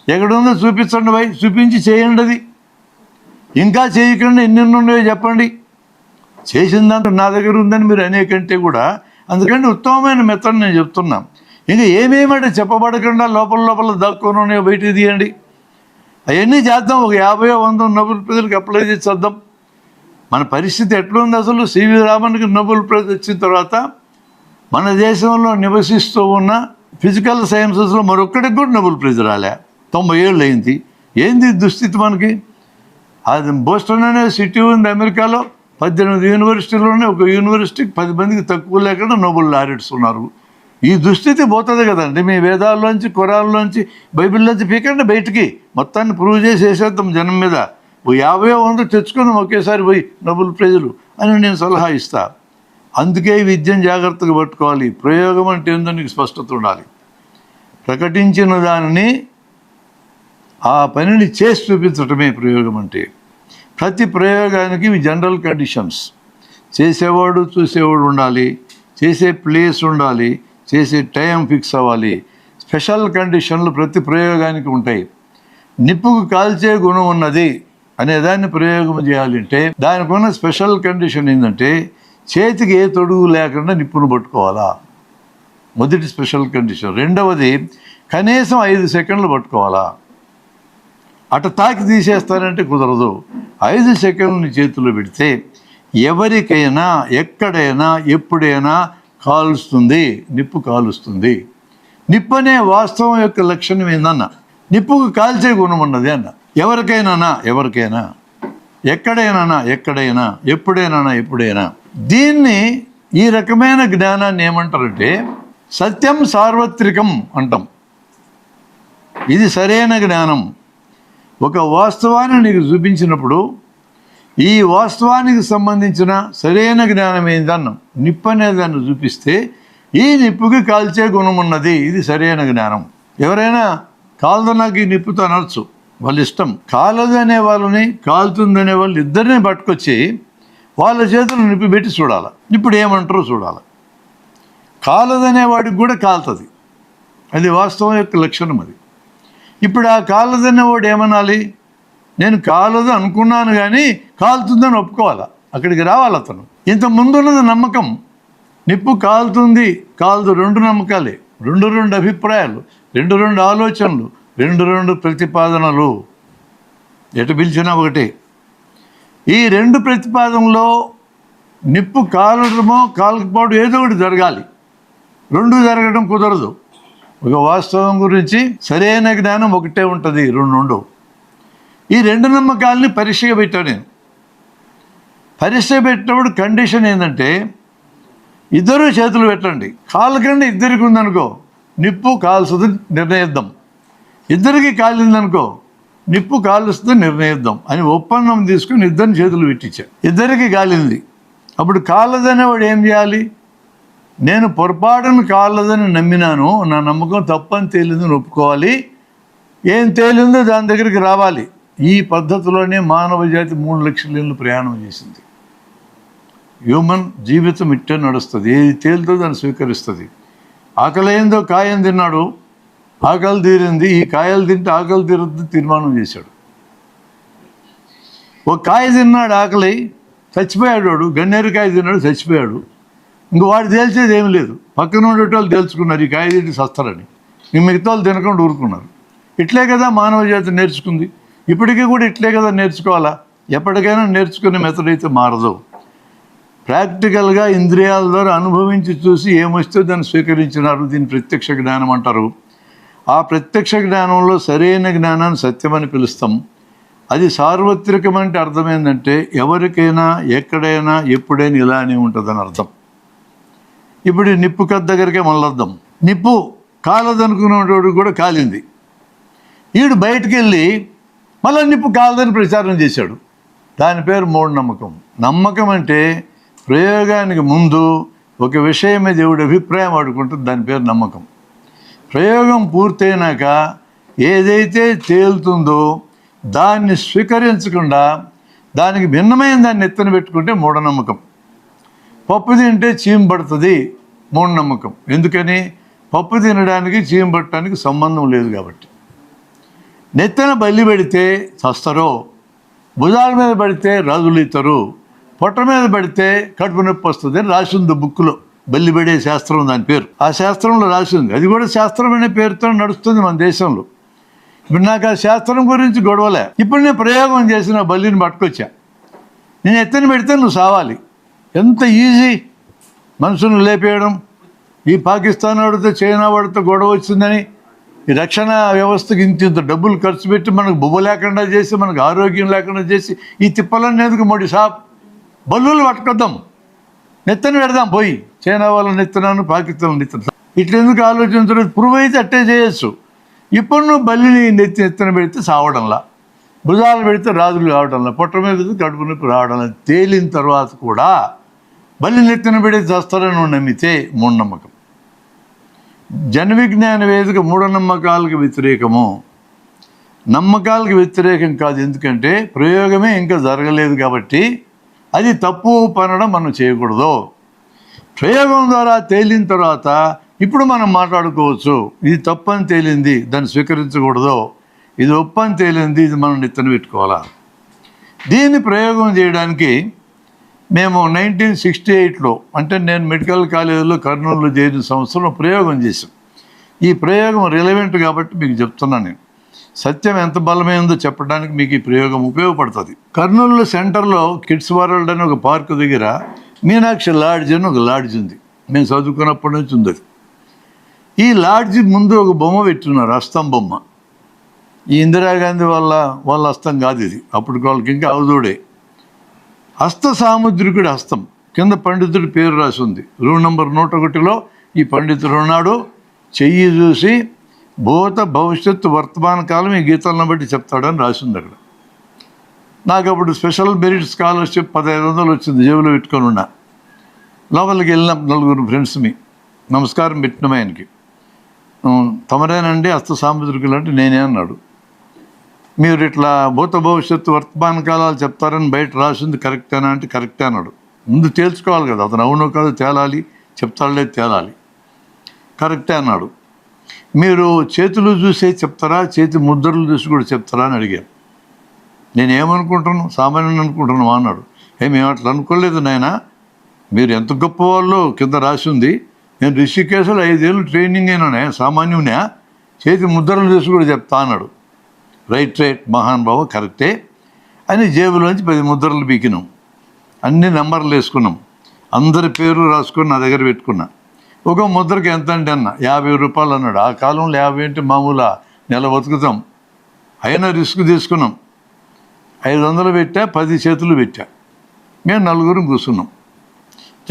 ఎక్కడుందో చూపించండి భయ్, చూపించి చేయండి. అది ఇంకా చేయకుండా ఎన్నెన్ని ఉన్నాయో చెప్పండి. చేసిన దాంట్లో నా దగ్గర ఉందని మీరు అనేకంటే కూడా అందుకంటే ఉత్తమమైన మెథడ్ నేను చెప్తున్నాను. ఇంకా ఏమేమంటే చెప్పబడకుండా లోపల దాక్కొని ఉన్నాయో బయటికి తీయండి. అవన్నీ చేద్దాం. ఒక 50-100 నోబెల్ ప్రైజులకు అప్లై చేసి చేద్దాం. మన పరిస్థితి ఎట్లుంది అసలు? సివి రామన్కి నోబెల్ ప్రైజ్ వచ్చిన తర్వాత మన దేశంలో నివసిస్తూ ఉన్న ఫిజికల్ సైన్సెస్లో మరొక్కడికి కూడా నోబెల్ ప్రైజ్ రాలే. 90 ఏళ్ళు అయింది. ఏంది దుస్థితి మనకి? అది బోస్టన్ అనే సిటీ ఉంది అమెరికాలో, 18 యూనివర్సిటీలోనే ఒక యూనివర్సిటీకి 10 మందికి తక్కువ లేకుండా నోబెల్ లారెట్స్ ఉన్నారు. ఈ దుస్థితి పోతుంది కదండి. మీ వేదాల్లోంచి, ఖురాన్లోంచి, బైబిల్లోంచి పీకండి బయటికి. మొత్తాన్ని ప్రూవ్ చేసి వేసేద్దాం జనం మీద. 50-100 తెచ్చుకొని ఒకేసారి పోయి నోబెల్ ప్రైజులు అని నేను సలహా ఇస్తా. అందుకే విద్యను జాగ్రత్తగా పట్టుకోవాలి. ప్రయోగం అంటే ఏందో నీకు స్పష్టత ఉండాలి. ప్రకటించిన దానిని, ఆ పనిని చేసి చూపించటమే ప్రయోగం అంటే. ప్రతి ప్రయోగానికి ఇవి జనరల్ కండిషన్స్. చేసేవాడు చూసేవాడు ఉండాలి, చేసే ప్లేస్ ఉండాలి, చేసే టైం ఫిక్స్ అవ్వాలి. స్పెషల్ కండిషన్లు ప్రతి ప్రయోగానికి ఉంటాయి. నిప్పుకు కాల్చే గుణం ఉన్నది అనేదాన్ని ప్రయోగం చేయాలంటే దానికి ఉన్న స్పెషల్ కండిషన్ ఏంటంటే చేతికి ఏ తొడుగు లేకుండా నిప్పును పట్టుకోవాలా. మొదటి స్పెషల్ కండిషన్. రెండవది కనీసం 5 సెకండ్లు పట్టుకోవాలా. అటు తాకి తీసేస్తానంటే కుదరదు. 5 సెకండ్లు నీ చేతిలో పెడితే ఎవరికైనా ఎక్కడైనా ఎప్పుడైనా కాలుస్తుంది, నిప్పు కాలుస్తుంది. నిప్పు అనే వాస్తవం యొక్క లక్షణం ఏందన్న? నిప్పుకు కాల్చే గుణం ఉన్నది అన్న. ఎవరికైనా ఎక్కడైనా ఎప్పుడైనా. దీన్ని ఈ రకమైన జ్ఞానాన్ని ఏమంటారంటే సత్యం సార్వత్రికం అంటాం. ఇది సరైన జ్ఞానం. ఒక వాస్తవాన్ని నీకు చూపించినప్పుడు ఈ వాస్తవానికి సంబంధించిన సరైన జ్ఞానం ఏందన్నాం. నిప్పు అనే దాన్ని చూపిస్తే ఈ నిప్పుకి కాల్చే గుణం ఉన్నది, ఇది సరైన జ్ఞానం. ఎవరైనా కాలదు నాకు ఈ నిప్పుతో అనొచ్చు, వాళ్ళ ఇష్టం. కాలదు అనే వాళ్ళని కాలుతుందనే వాళ్ళు ఇద్దరిని పట్టుకొచ్చి వాళ్ళ చేతులు నిప్పి పెట్టి చూడాలి. ఇప్పుడు ఏమంటారో చూడాలి. కాలదనే వాడికి కూడా కాలుతుంది, అది వాస్తవం యొక్క లక్షణం. అది ఇప్పుడు ఆ కాలదనేవాడు ఏమనాలి? నేను కాలదు అనుకున్నాను కానీ కాలుతుందని ఒప్పుకోవాలా, అక్కడికి రావాలి అతను. ఇంత ముందున్నది నమ్మకం, నిప్పు కాలుతుంది కాలదు, రెండు నమ్మకాలే, రెండు అభిప్రాయాలు, రెండు ఆలోచనలు, రెండు ప్రతిపాదనలు, ఎటు పిలిచినా ఒకటే. ఈ రెండు ప్రతిపాదనలో నిప్పు కాలడమో కాలకపోవడం ఏదో ఒకటి జరగాలి. రెండు జరగడం కుదరదు. ఒక వాస్తవం గురించి సరైన జ్ఞానం ఒకటే ఉంటుంది, రెండు ఉండవు. ఈ రెండు నమ్మకాలని పరీక్షగా పెట్టాను నేను. పరీక్ష పెట్టినప్పుడు కండిషన్ ఏంటంటే ఇద్దరు చేతులు పెట్టండి. కాళ్ళకంటే ఇద్దరికి ఉందనుకో నిప్పు కాల్స్తుంది నిర్ణయిద్దాం, ఇద్దరికి కాలిందనుకో నిప్పు కాలుస్తుంది నిర్ణయిద్దాం అని ఒప్పందం తీసుకుని ఇద్దరిని చేతులు పెట్టించాడు. ఇద్దరికి కాలింది. అప్పుడు కాలదనేవాడు ఏం చేయాలి? నేను పొరపాటును కాలదని నమ్మినాను, నా నమ్మకం తప్పని తేలిందని ఒప్పుకోవాలి. ఏం తేలిందో దాని దగ్గరికి రావాలి. ఈ పద్ధతిలోనే మానవ జాతి 3 లక్షల ఏళ్ళు ప్రయాణం చేసింది. హ్యూమన్ జీవితం ఇట్టే నడుస్తుంది. ఏది తేలుతో దాన్ని స్వీకరిస్తుంది. ఆకలి అయిందో కాయం తిన్నాడు, ఆకలి తీరింది. ఈ కాయలు తింటే ఆకలి తీరద్దు తీర్మానం చేశాడు. ఒక కాయ తిన్నాడు, ఆకలి చచ్చిపోయాడు. వాడు గన్నేరుకాయ తిన్నాడు, చచ్చిపోయాడు. ఇంక వాడు తేల్చేది ఏమి లేదు. పక్కన ఉండేటోళ్ళు తేల్చుకున్నారు ఈ కాయ తింటే సస్తారని. ఇంక మిగతా వాళ్ళు తినకుండా ఊరుకున్నారు. ఇట్లే కదా మానవ జాతి నేర్చుకుంది. ఇప్పటికీ కూడా ఇట్లే కదా నేర్చుకోవాలా. ఎప్పటికైనా నేర్చుకునే మెథడ్ అయితే మారదు. ప్రాక్టికల్గా ఇంద్రియాల ద్వారా అనుభవించి చూసి ఏమొస్తే దాన్ని స్వీకరించినారు. దీన్ని ప్రత్యక్ష జ్ఞానం అంటారు. ఆ ప్రత్యక్ష జ్ఞానంలో సరైన జ్ఞానాన్ని సత్యమని పిలుస్తాం. అది సార్వత్రికం అంటే అర్థం ఏంటంటే ఎవరికైనా ఎక్కడైనా ఎప్పుడైనా ఇలానే ఉంటుందని అర్థం. ఇప్పుడు ఈ నిప్పు కథ దగ్గరికే మళ్ళొద్దాం. నిప్పు కాలదనుకునేవాడు కూడా కాలింది. ఈడు బయటికి వెళ్ళి మళ్ళీ నిప్పు కాలదని ప్రచారం చేశాడు. దాని పేరు మూఢనమ్మకం. నమ్మకం అంటే ప్రయోగానికి ముందు ఒక విషయం మీద ఎవడి అభిప్రాయం ఆడుకుంటుంది, దాని పేరు నమ్మకం. ప్రయోగం పూర్తయినాక ఏదైతే తేలుతుందో దాన్ని స్వీకరించకుండా దానికి భిన్నమైన దాన్ని ఎత్తున పెట్టుకుంటే మూఢనమ్మకం. పప్పు తింటే చీమ పడుతుంది, మూఢనమ్మకం. ఎందుకని? పప్పు తినడానికి చీమ పట్టడానికి సంబంధం లేదు కాబట్టి. నెత్తన బల్లి పెడితే చస్తారో, భుజాల మీద పడితే రాజులు ఇస్తారు, పొట్ట మీద పడితే కడుపు నొప్పి వస్తుంది అని రాసి ఉంది బుక్లో. బల్లి పడే శాస్త్రం దాని పేరు. ఆ శాస్త్రంలో రాసి ఉంది. అది కూడా శాస్త్రం అనే పేరుతో నడుస్తుంది మన దేశంలో. ఇప్పుడు నాకు ఆ శాస్త్రం గురించి గొడవలే. ఇప్పుడు నేను ప్రయోగం చేసిన బల్లిని పట్టుకొచ్చా. నేను ఎత్తన పెడితే నువ్వు సావాలి. ఎంత ఈజీ మనుషులను లేపేయడం. ఈ పాకిస్తాన్ వాడితో చైనా వాడితో గొడవ వచ్చిందని ఈ రక్షణ వ్యవస్థకి ఇంత డబ్బులు ఖర్చు పెట్టి మనకు బొబ్బ లేకుండా చేసి మనకు ఆరోగ్యం లేకుండా చేసి ఈ తిప్పలన్నీ ఎందుకు? మోడీ సాబ్ బల్లులు పట్టుకొద్దాం, నెత్తన పెడదాం పోయి. చైనా వాళ్ళ నెత్తనాను, పాకిస్తాన్ నెత్తన. ఇట్లెందుకు ఆలోచించడం? ప్రూవ్ అయితే అట్టే చేయొచ్చు. ఇప్పుడు నువ్వు బల్లిని నెత్తన పెడితే సావడంలా, భుజాలు పెడితే రాజులు రావడంలా, పొట్ట మీద కడుపు నొప్పి రావడంలా. తేలిన తర్వాత కూడా బల్లి నెత్తన పెడితే చేస్తారని నువ్వు నమ్మితే మూఢనమ్మకం. జన విజ్ఞాన వేదిక మూఢనమ్మకాలకు వ్యతిరేకము, నమ్మకాలకు వ్యతిరేకం కాదు. ఎందుకంటే ప్రయోగమే ఇంకా జరగలేదు కాబట్టి అది తప్పు పనడం మనం చేయకూడదు. ప్రయోగం ద్వారా తేలిన తర్వాత ఇప్పుడు మనం మాట్లాడుకోవచ్చు. ఇది తప్పని తేలింది, దాన్ని స్వీకరించకూడదు. ఇది ఒప్పని తేలింది, ఇది మనం నెత్తన పెట్టుకోవాలా. దీన్ని ప్రయోగం చేయడానికి మేము 1968లో, అంటే నేను మెడికల్ కాలేజీలో కర్నూలులో చేరిన సంవత్సరంలో ప్రయోగం చేశాం. ఈ ప్రయోగం రిలవెంట్ కాబట్టి మీకు చెప్తున్నాను. నేను సత్యం ఎంత బలమైందో చెప్పడానికి మీకు ఈ ప్రయోగం ఉపయోగపడుతుంది. కర్నూలు సెంటర్లో కిడ్స్ వరల్డ్ అని ఒక పార్కు దగ్గర మీనాక్షి లాడ్జ్ అని ఒక లాడ్జ్ ఉంది. మేము చదువుకున్నప్పటి నుంచి ఉంది అది. ఈ లాడ్జి ముందు ఒక బొమ్మ పెట్టున్నారు, హస్తం బొమ్మ. ఈ ఇందిరాగాంధీ వాళ్ళ హస్తం కాదు ఇది, అప్పుడు వాళ్ళకి ఇంకా అవధుడే. హస్త సాముద్రికుడి హస్తం. కింద పండితుడి పేరు రాసి ఉంది. రూమ్ నెంబర్ 101లో ఈ పండితుడు ఉన్నాడు. చెయ్యి చూసి భూత భవిష్యత్తు వర్తమాన కాలం ఈ గీతాలను బట్టి చెప్తాడని రాసి ఉంది అక్కడ. నాకు అప్పుడు స్పెషల్ మెరిట్ స్కాలర్షిప్ 1500 వచ్చింది, జేబులో పెట్టుకొని ఉన్నా. లోపలికి వెళ్ళినాం 4 ఫ్రెండ్స్మి, నమస్కారం పెట్టినాం ఆయనకి. తమరేనండి హస్త సాముద్రికులు అంటే నేనే అన్నాడు. మీరు ఇట్లా భూత భవిష్యత్తు వర్తమాన కాలాలు చెప్తారని బయట రాసింది కరెక్టేనా అంటే కరెక్టే అన్నాడు. ముందు తేల్చుకోవాలి కదా, అతను అవునో కాదు తేలాలి, చెప్తాడులే తేలాలి. కరెక్టే అన్నాడు. మీరు చేతులు చూసే చెప్తారా, చేతి ముద్రలు చూసి కూడా చెప్తారా అని అడిగాను. నేనేమనుకుంటున్నాను, సామాన్యం అనుకుంటున్నావా అన్నాడు. మేము అట్లా అనుకోలేదు నాయన, మీరు ఎంత గొప్పవాళ్ళు కింద రాసి ఉంది. నేను రిషికేశ్లో 5 ఏళ్ళు ట్రైనింగ్ అయినా, సామాన్యునే, చేతి ముద్రలు చూసి కూడా చెప్తా అన్నాడు. రైట్ మహానుభావ కరెక్టే అని జేబులోంచి 10 ముద్రలు బీకినాం. అన్ని నెంబర్లు వేసుకున్నాం, అందరి పేరు రాసుకొని నా దగ్గర పెట్టుకున్నా. ఒక ముద్రకి ఎంత అంటే అన్న 50 రూపాయలు అన్నాడు. ఆ కాలంలో 50 అంటే మామూలు నెల బతుకుతాం. అయినా రిస్క్ తీసుకున్నాం. 500 పెట్టా, 10 చేతులు పెట్టా. మేము 4 కూర్చున్నాం.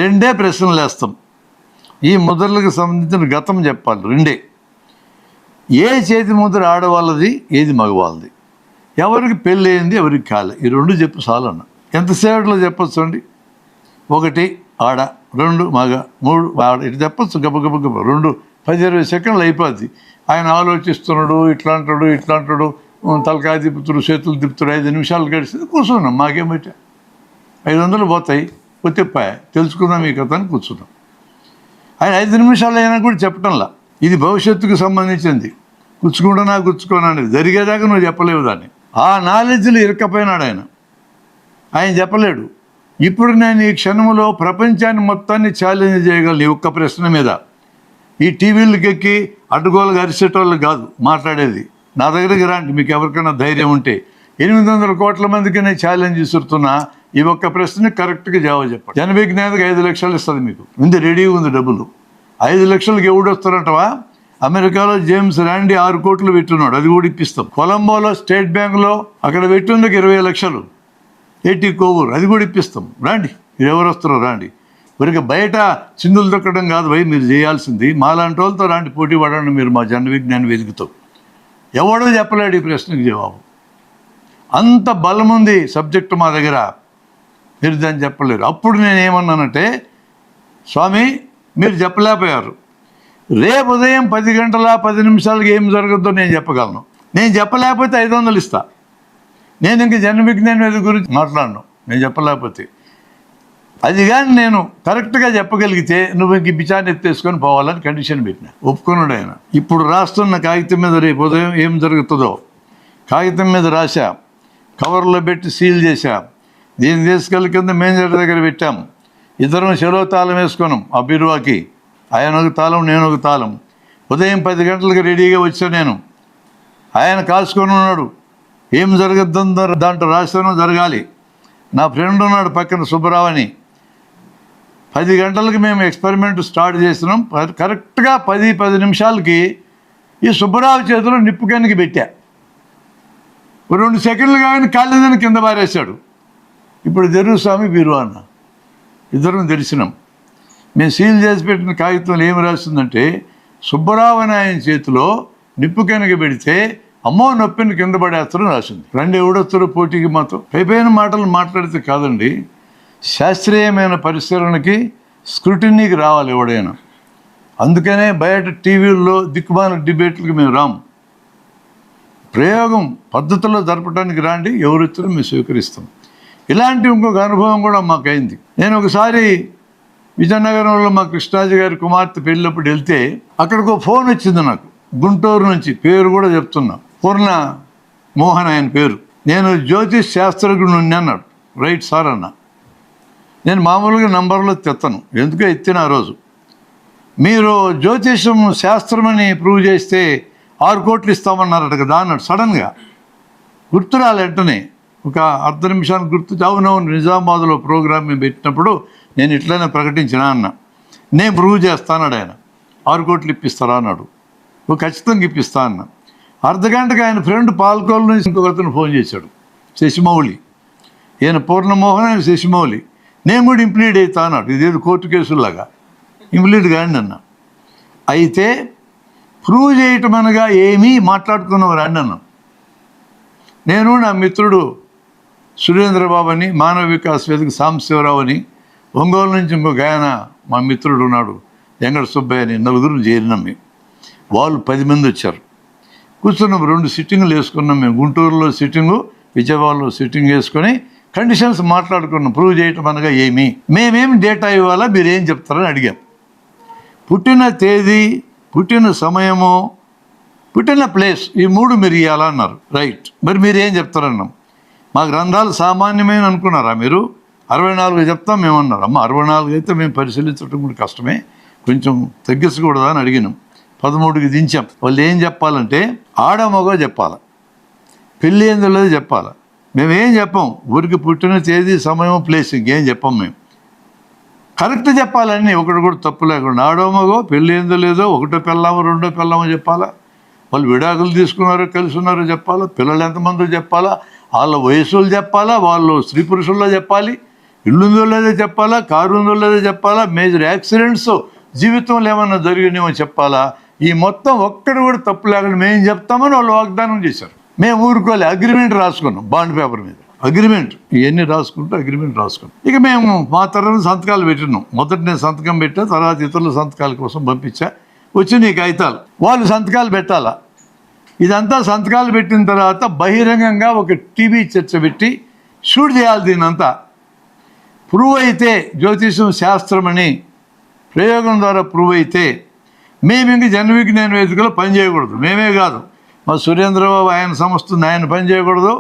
2 ప్రశ్నలు వేస్తాం. ఈ ముద్రలకు సంబంధించిన గతం చెప్పాలి 2. ఏ చేతి ముద్ర ఆడవాళ్ళది, ఏది మగవాళ్ళది, ఎవరికి పెళ్ళి అయింది, ఎవరికి కాలే, ఈ 2 చెప్పు చాలన్న. ఎంతసేపట్లో చెప్పచ్చు అండి. 1 ఆడ, 2 మగ, 3 ఆడ, ఇటు చెప్పచ్చు గబ 2 10-20 సెకండ్లు అయిపోద్ది. ఆయన ఆలోచిస్తున్నాడు, ఇట్లా అంటాడు, తలకాయ తిప్పుతుడు, చేతులు తిప్పుతుడు. 5 నిమిషాలు గడిచింది, కూర్చున్నాం. మాకేం పెట్టా, 500 పోతాయి, పొత్తిప్పాయ తెలుసుకుందాం ఈ కథ అని కూర్చున్నాం. ఆయన 5 నిమిషాలు అయినా కూడా చెప్పటంలా. ఇది భవిష్యత్తుకు సంబంధించింది, గుచ్చుకోను అనేది జరిగేదాకా నువ్వు చెప్పలేవు దాన్ని. ఆ నాలెడ్జ్లో ఇరక్కపోయినాడు ఆయన చెప్పలేడు. ఇప్పుడు నేను ఈ క్షణంలో ప్రపంచాన్ని మొత్తాన్ని ఛాలెంజ్ చేయగలను ఈ ఒక్క ప్రశ్న మీద. ఈ టీవీలకు ఎక్కి అడ్డుగోలుగా అరిసేటోళ్ళు కాదు మాట్లాడేది. నా దగ్గరికి రాండి, మీకు ఎవరికైనా ధైర్యం ఉంటే. 800 కోట్ల మందికి నేను ఛాలెంజ్ ఇస్తున్నా, ఈ ఒక్క ప్రశ్నకి కరెక్ట్గా జవాబు చెప్పండి. జన విజ్ఞానికి 5 లక్షలు ఇస్తుంది మీకు, ఉంది రెడీగా ఉంది డబ్బులు. 5 లక్షలకి ఎవడు వస్తారంటవా? అమెరికాలో జేమ్స్ రాండీ 6 కోట్లు పెట్టున్నాడు, అది కూడా ఇప్పిస్తాం. కొలంబోలో స్టేట్ బ్యాంకులో అక్కడ పెట్టినందుకు 20 లక్షలు. ఏటీ కోవూరు, అది కూడా ఇప్పిస్తాం. రాండి, ఎవరు వస్తారో రాండి. ఊరికి బయట చిందులు దొక్కడం కాదు భయ్ మీరు చేయాల్సింది. మాలాంటి వాళ్ళతో రాండి, పోటీ పడండి మీరు మా జన విజ్ఞాన వేదికతో. ఎవడో చెప్పలేడు ఈ ప్రశ్నకు జవాబు. అంత బలం ఉంది సబ్జెక్టు మా దగ్గర, మీరు దాన్ని చెప్పలేరు. అప్పుడు నేను ఏమన్నానంటే, స్వామి మీరు చెప్పలేకపోయారు, రేపు ఉదయం 10 గంటల 10 నిమిషాలకి ఏం జరుగుతుందో నేను చెప్పగలను. నేను చెప్పలేకపోతే 500 ఇస్తా. నేను ఇంక జన విజ్ఞాన వేదిక గురించి మాట్లాడను, నేను చెప్పలేకపోతే. అది కానీ నేను కరెక్ట్గా చెప్పగలిగితే నువ్వు ఇంక బిచాన్ని ఎత్తేసుకొని పోవాలని కండిషన్ పెట్టిన. ఒప్పుకున్నాడు ఆయన. ఇప్పుడు రాస్తున్న కాగితం మీద రేపు ఉదయం ఏం జరుగుతుందో కాగితం మీద రాశా, కవర్లో పెట్టి సీల్ చేశా. దీన్ని తీసుకెళ్ళి కింద మేనేజర్ దగ్గర పెట్టాం. ఇద్దరం చెలో తాళం వేసుకున్నాం ఆ బీరువాకి. ఆయన ఒక తాళం, నేను ఒక తాళం. ఉదయం 10 గంటలకు రెడీగా వచ్చాను నేను. ఆయన కాల్చుకొని ఉన్నాడు. ఏం జరుగుతుందో దాంట్లో రాశానో జరగాలి. నా ఫ్రెండ్ ఉన్నాడు పక్కన సుబ్బరావు అని. 10 గంటలకు మేము ఎక్స్పెరిమెంట్ స్టార్ట్ చేసినాం. కరెక్ట్గా 10 నిమిషాలకి ఈ సుబ్బరావు చేతిలో నిప్పుకానికి పెట్టా. 2 సెకండ్లు కానీ కాలేదని కింద పారేశాడు. ఇప్పుడు తెరువు స్వామి బీరువా అన్న. ఇద్దరం తెరిచినాం. మేము సీల్ చేసి పెట్టిన కాగితంలో ఏమి రాస్తుందంటే, సుబ్బరావు అని ఆయన చేతిలో నిప్పుకానికి పెడితే అమ్మో నొప్పిని కింద పడేస్తారని రాసింది. 2 ఎవడొస్తారు పోటీకి మాతో? పైపైన మాటలు మాట్లాడితే కాదండి, శాస్త్రీయమైన పరిశీలనకి స్క్రూటినీకి రావాలి ఎవడైనా. అందుకనే బయట టీవీల్లో దిక్కుమాల డిబేట్లకు మేము రాము. ప్రయోగం పద్ధతిలో జరపడానికి రాండి, ఎవరు వచ్చారో మేము స్వీకరిస్తాం. ఇలాంటి ఇంకొక అనుభవం కూడా మాకైంది. నేను ఒకసారి విజయనగరంలో మా కృష్ణాజీ గారి కుమార్తె పెళ్ళినప్పుడు వెళ్తే అక్కడికి ఫోన్ వచ్చింది నాకు, గుంటూరు నుంచి. పేరు కూడా చెప్తున్నా, పూర్ణ మోహన్ ఆయన పేరు. నేను జ్యోతిష్ శాస్త్రజ్ఞుడు అన్నాడు. రైట్ సార్ అన్న. నేను మామూలుగా నంబర్లో తెత్తను, ఎందుకో ఎత్తిన ఆ రోజు. మీరు జ్యోతిషం శాస్త్రమని ప్రూవ్ చేస్తే 6 కోట్లు ఇస్తామన్నారట కదా అన్నాడు సడన్గా. గుర్తురాలి వెంటనే, ఒక అర్ధ నిమిషానికి గుర్తు. అవునవును, నిజామాబాద్లో ప్రోగ్రామ్ మేము పెట్టినప్పుడు నేను ఇట్లనే ప్రకటించిన అన్న. నేను ప్రూవ్ చేస్తాన్నాడు ఆయన. 6 కోట్లు ఇప్పిస్తారా అన్నాడు. ఖచ్చితంగా ఇప్పిస్తా అన్న. అర్ధగంటకి ఆయన ఫ్రెండ్ పాల్కోల్ నుంచి ఇంకొక అతను ఫోన్ చేశాడు, శశిమౌళి. ఈయన పూర్ణమోహన్, ఆయన శశిమౌళి. నేను కూడా ఇంప్లీడ్ అవుతా అన్నాడు. ఇదేదో కోర్టు కేసుల్లాగా ఇంప్లీడ్ కాండి అన్న. అయితే ప్రూవ్ చేయటం అనగా ఏమీ మాట్లాడుకున్నాం రండి అన్నాం. నేను నా మిత్రుడు సురేంద్రబాబు అని, మానవ వికాస్ వేదిక సాంబశివరావు అని, ఒంగోలు నుంచి ఇంకొక ఆయన మా మిత్రుడు ఉన్నాడు వెంకట సుబ్బయ్య అని, నలుగురు చేరినాం మేము. వాళ్ళు 10 మంది వచ్చారు. కూర్చున్నాం, 2 సిట్టింగులు వేసుకున్నాం మేము. గుంటూరులో సిట్టింగు, విజయవాడలో సిట్టింగ్ వేసుకొని కండిషన్స్ మాట్లాడుకున్నాం. ప్రూవ్ చేయటం అనగా ఏమి, మేమేమి డేటా ఇవ్వాలా, మీరు ఏం చెప్తారని అడిగాం. పుట్టిన తేదీ, పుట్టిన సమయము, పుట్టిన ప్లేస్, ఈ 3 మీరు ఇవ్వాలన్నారు. రైట్, మరి మీరు ఏం చెప్తారన్నాం. మా గ్రంథాలు సామాన్యమైన అనుకున్నారా మీరు? 64 చెప్తాం మేమన్నారు. అమ్మ 64 అయితే మేము పరిశీలించడం కూడా కష్టమే, కొంచెం తగ్గించకూడదా అని అడిగినాం. 13కి దించాం. వాళ్ళు ఏం చెప్పాలంటే ఆడ మగ చెప్పాలి, పెళ్ళి ఏందో చెప్పాలి. మేమేం చెప్పాం, ఊరికి పుట్టిన తేదీ, సమయం, ప్లేస్, ఇంకేం చెప్పాం మేము. కరెక్ట్ చెప్పాలని, ఒకటి కూడా తప్పు లేకుండా. ఆడో మగో, పెళ్ళి ఏందో లేదో, ఒకటో పెళ్ళామో రెండో పెళ్ళామో చెప్పాలా, వాళ్ళు విడాకులు తీసుకున్నారో కలిసి ఉన్నారో చెప్పాలా, పిల్లలు ఎంతమందో చెప్పాలా, వాళ్ళ వయసులు చెప్పాలా, వాళ్ళు స్త్రీ పురుషుల్లో చెప్పాలి, ఇల్లుందో లేదో చెప్పాలా, కారు ఉందో లేదో చెప్పాలా, మేజర్ యాక్సిడెంట్స్ జీవితంలో ఏమన్నా జరిగినామో చెప్పాలా. ఈ మొత్తం ఒక్కడు కూడా తప్పు లేకుండా మేము చెప్తామని వాళ్ళు వాగ్దానం చేశారు. మేము ఊరుకోలే, అగ్రిమెంట్ రాసుకున్నాం బాండ్ పేపర్ మీద. అగ్రిమెంట్ ఇవన్నీ రాసుకుంటూ అగ్రిమెంట్ రాసుకున్నాం. ఇక మేము మా తరఫున సంతకాలు పెట్టినాం. మొదట నేను సంతకం పెట్టా, తర్వాత ఇతరుల సంతకాల కోసం పంపించా. వచ్చి నీ కాగితాలు వాళ్ళు సంతకాలు పెట్టాలా. ఇదంతా సంతకాలు పెట్టిన తర్వాత బహిరంగంగా ఒక టీవీ చర్చ పెట్టి షూట్ చేయాలి. దీనంతా ప్రూవ్ అయితే, జ్యోతిషం శాస్త్రం అని ప్రయోగం ద్వారా ప్రూవ్ అయితే మేము ఇంక జన విజ్ఞాన వేదికలో పనిచేయకూడదు. మేమే కాదు, మా సురేంద్రబాబు ఆయన సంస్థ ఉంది, ఆయన పని చేయకూడదు,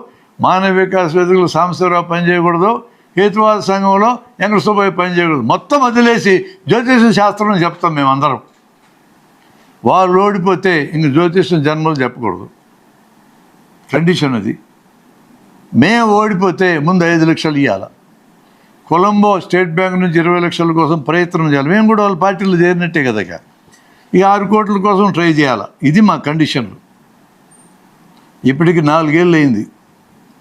మానవ వికాస్ వేదికలో సాంబశివరావు పని చేయకూడదు, హేతువాద సంఘంలో వెంకట సుబ్బయ్య పని చేయకూడదు. మొత్తం వదిలేసి జ్యోతిషం శాస్త్రం చెప్తాం మేమందరం. వాళ్ళు ఓడిపోతే ఇంక జ్యోతిషం జన్మలు చెప్పకూడదు, కండిషన్ అది. మేము ఓడిపోతే ముందు 5 లక్షలు ఇవ్వాలి. కొలంబో స్టేట్ బ్యాంక్ నుంచి 20 లక్షల కోసం ప్రయత్నం చేయాలి. మేము కూడా వాళ్ళ పార్టీలో చేరినట్టే కదా. ఇక 6 కోట్ల కోసం ట్రై చేయాలి. ఇది మా కండిషన్లు. ఇప్పటికి 4 ఏళ్ళు అయింది.